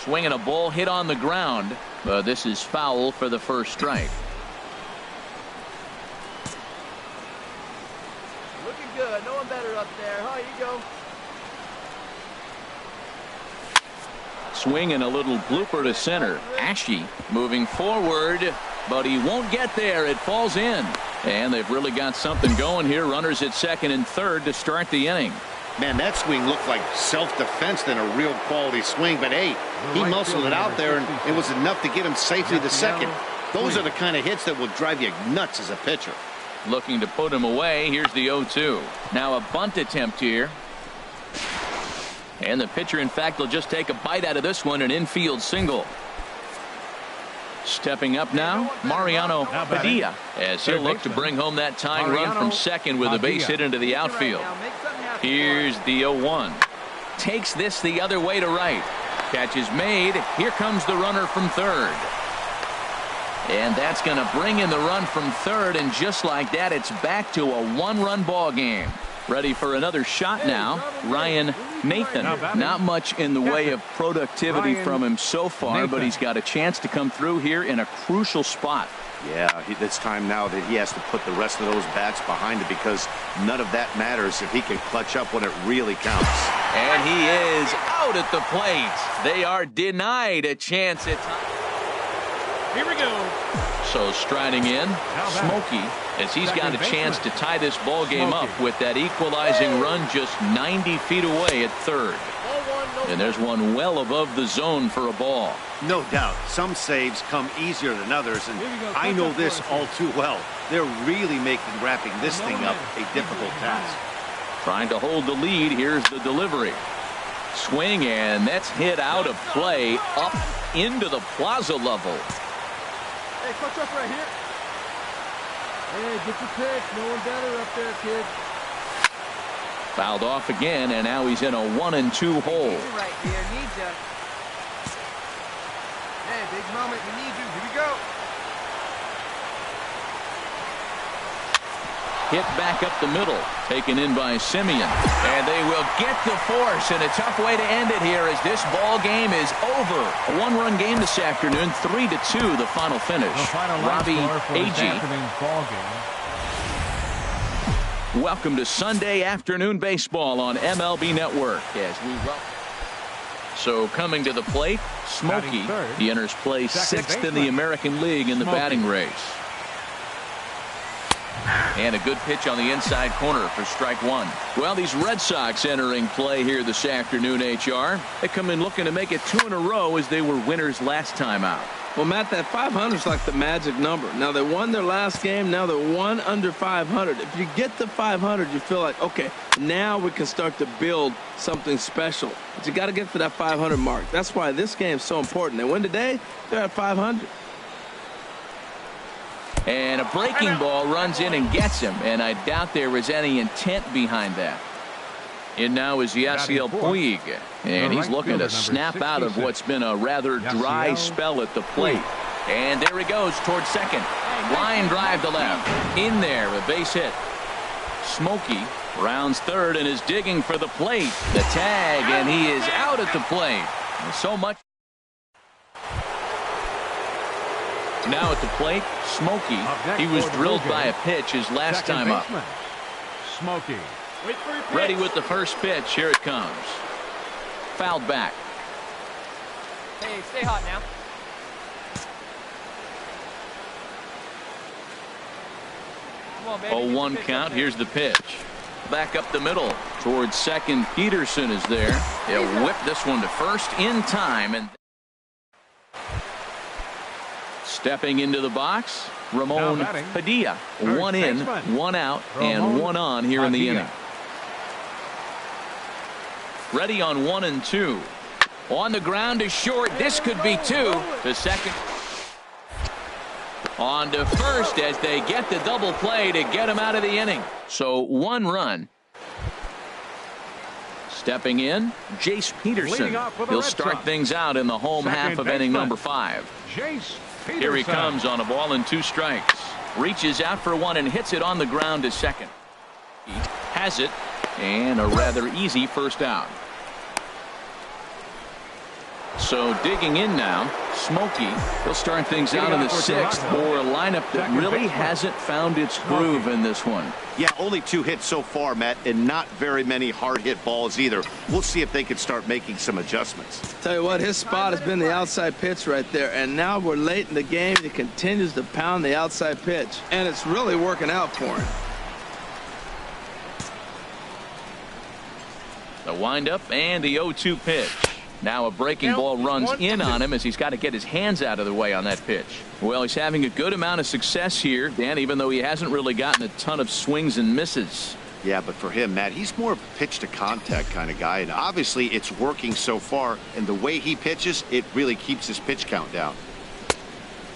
Swinging a ball hit on the ground. But this is foul for the first strike. Looking good. No one better up there. Oh, you go. Swing and a little blooper to center. Ashe moving forward, but he won't get there. It falls in. And they've really got something going here. Runners at second and third to start the inning. Man, that swing looked like self-defense than a real quality swing. But, hey, he muscled it out there, and it was enough to get him safely to second. Those are the kind of hits that will drive you nuts as a pitcher. Looking to put him away. Here's the 0-2. Now a bunt attempt here. And the pitcher, in fact, will just take a bite out of this one, an infield single. Stepping up now, Mariano Padilla, as he'll look to bring home that tying run from second with a base hit into the outfield. Here's the 0-1. Takes this the other way to right. Catch is made. Here comes the runner from third. And that's going to bring in the run from third, and just like that, it's back to a one-run ball game. Ready for another shot now, Ryan Nathan. Not much in the way of productivity from him so far, but he's got a chance to come through here in a crucial spot. Yeah, it's time now that he has to put the rest of those bats behind it, because none of that matters if he can clutch up when it really counts. And he is out at the plate. They are denied a chance at time. Here we go. So striding in, Smokey, as he's got a chance to tie this ball game up with that equalizing run just 90 feet away at third. And there's one well above the zone for a ball. No doubt. Some saves come easier than others, and I know this all too well. They're really making wrapping this thing up a difficult task. Trying to hold the lead. Here's the delivery. Swing, and that's hit out of play up into the plaza level. Hey, clutch up right here. Hey, get your pitch. No one better up there, kid. Fouled off again, and now he's in a 1-2 hole. Right here, need ya. Hey, big moment, we need you. Here we go. Hit back up the middle, taken in by Simeon, and they will get the force, and a tough way to end it here as this ball game is over. A one-run game this afternoon, 3-2 the final finish. Robbie Agee. Welcome to Sunday afternoon baseball on MLB Network. So coming to the plate, Smokey. He enters play sixth in the American League in the batting race. And a good pitch on the inside corner for strike one. Well, these Red Sox entering play here this afternoon, HR. They come in looking to make it 2 in a row as they were winners last time out. Well, Matt, that 500 is like the magic number. Now, they won their last game. Now they're 1 under 500. If you get to 500, you feel like, okay, now we can start to build something special. But you got to get to that 500 mark. That's why this game is so important. They win today, they're at 500. And a breaking ball runs in and gets him, and I doubt there was any intent behind that. In now is Yasiel Puig, and he's looking to snap out of what's been a rather dry spell at the plate. And there he goes towards second. Line drive to left. In there, a base hit. Smokey rounds third and is digging for the plate. The tag, and he is out at the plate. So much. Now at the plate, Smokey. He was drilled by a pitch his last time up. Smokey. Ready with the first pitch. Here it comes. Fouled back. Hey, stay hot now. Come on, baby. 0-1 count. Here's the pitch. Back up the middle towards second. Peterson is there. He'll whip this one to first in time. And stepping into the box, Ramon Padilla. 1 in, 1 out, and 1 on here in the inning. Ready on 1 and 2. On the ground to short. This could be 2. To second. On to first as they get the double play to get him out of the inning. So 1 run. Stepping in, Jace Peterson. He'll start things out in the home half of inning number 5. Here he comes on a ball and 2 strikes. Reaches out for 1 and hits it on the ground to second. He has it, and a rather easy first out. So digging in now, Smokey. He'll start things out in the 6th for a lineup that really hasn't found its groove in this one. Yeah, only 2 hits so far, Matt, and not very many hard hit balls either. We'll see if they can start making some adjustments. Tell you what, his spot has been the outside pitch right there, and now we're late in the game. He continues to pound the outside pitch, and it's really working out for him. The windup and the 0-2 pitch. Now a breaking ball runs in on him as he's got to get his hands out of the way on that pitch. Well, he's having a good amount of success here, Dan, even though he hasn't really gotten a ton of swings and misses. Yeah, but for him, Matt, he's more of a pitch-to-contact kind of guy, and obviously it's working so far, and the way he pitches, it really keeps his pitch count down.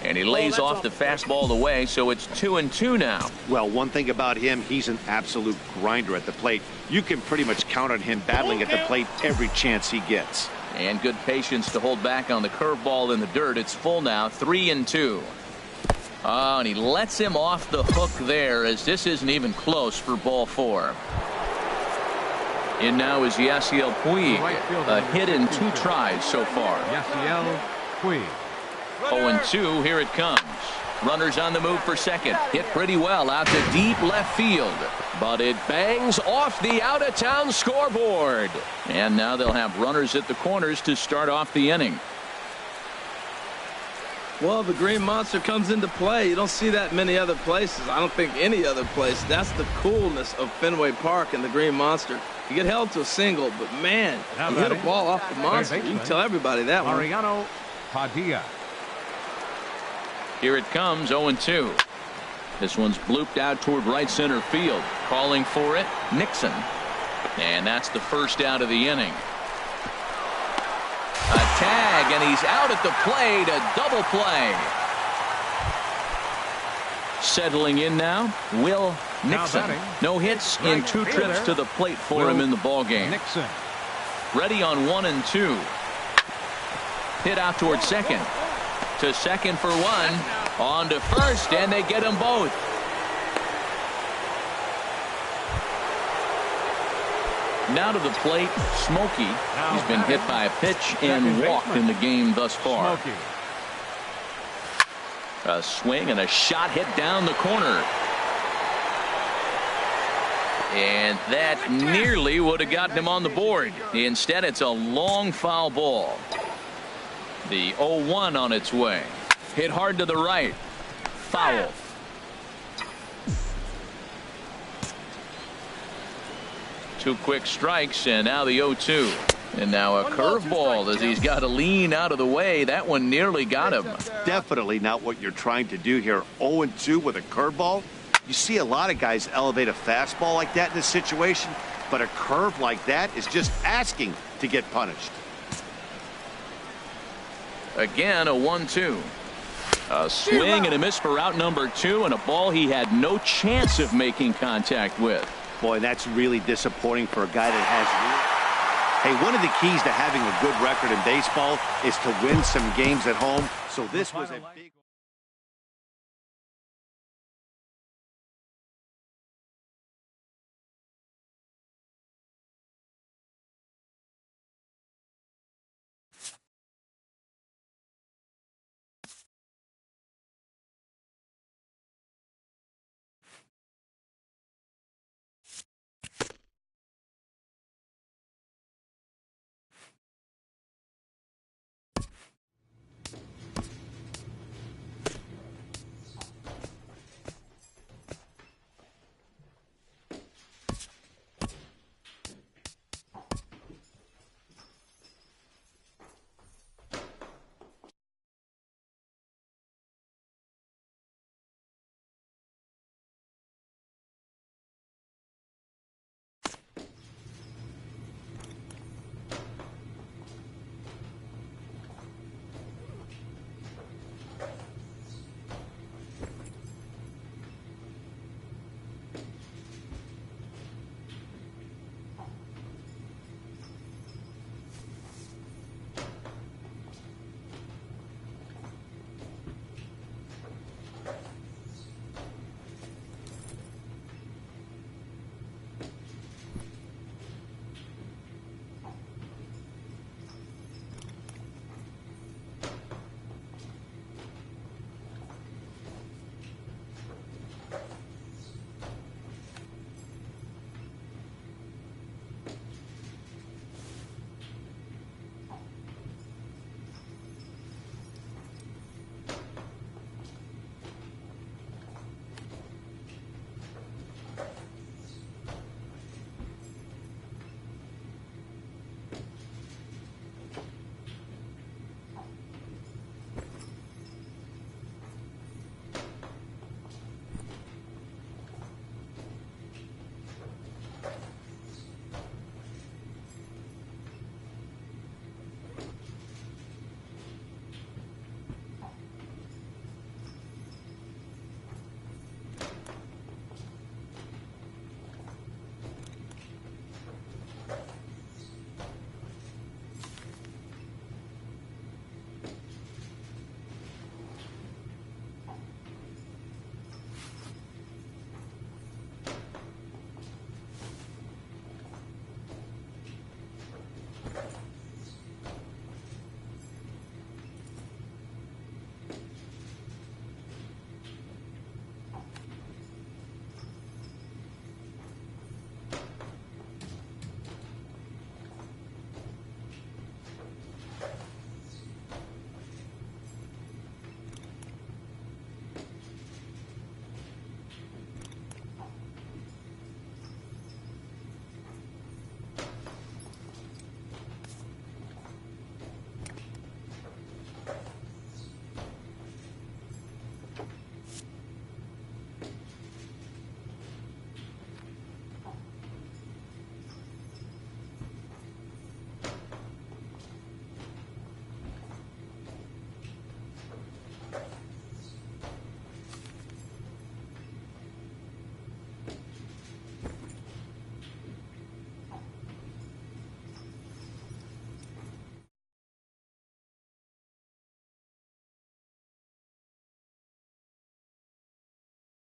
And he lays off the fastball away, so it's 2-2 now. Well, one thing about him, he's an absolute grinder at the plate. You can pretty much count on him battling at the plate every chance he gets. And good patience to hold back on the curveball in the dirt. It's full now, 3-2. Oh, and he lets him off the hook there, as this isn't even close for ball 4. In now is Yasiel Puig. A hit in 2 tries so far. Yasiel Puig. 0-2, here it comes. Runners on the move for second. Hit pretty well out to deep left field. But it bangs off the out-of-town scoreboard. And now they'll have runners at the corners to start off the inning. Well, the Green Monster comes into play. You don't see that many other places. I don't think any other place. That's the coolness of Fenway Park and the Green Monster. You get held to a single, but man, you hit a ball off the monster. You can tell everybody that one. Mariano Padilla. Here it comes, 0-2. This one's blooped out toward right center field. Calling for it, Nixon. And that's the first out of the inning. A tag, and he's out at the plate, a double play. Settling in now, Will Nixon. No hits in 2 trips to the plate for him in the ballgame. Nixon. Ready on 1 and 2. Hit out toward second. To second for 1. On to first, and they get them both. Now to the plate, Smokey. He's been hit by a pitch and walked in the game thus far. A swing and a shot hit down the corner. And that nearly would have gotten him on the board. Instead, it's a long foul ball. The 0-1 on its way. Hit hard to the right. Foul. Two quick strikes, and now the 0-2. And now a curveball as he's got to lean out of the way. That one nearly got him. Definitely not what you're trying to do here. 0-2 with a curveball. You see a lot of guys elevate a fastball like that in this situation, but a curve like that is just asking to get punished. Again, a 1-2. A swing and a miss for out number 2, and a ball he had no chance of making contact with. Boy, that's really disappointing for a guy that has. Hey, one of the keys to having a good record in baseball is to win some games at home. So this was a big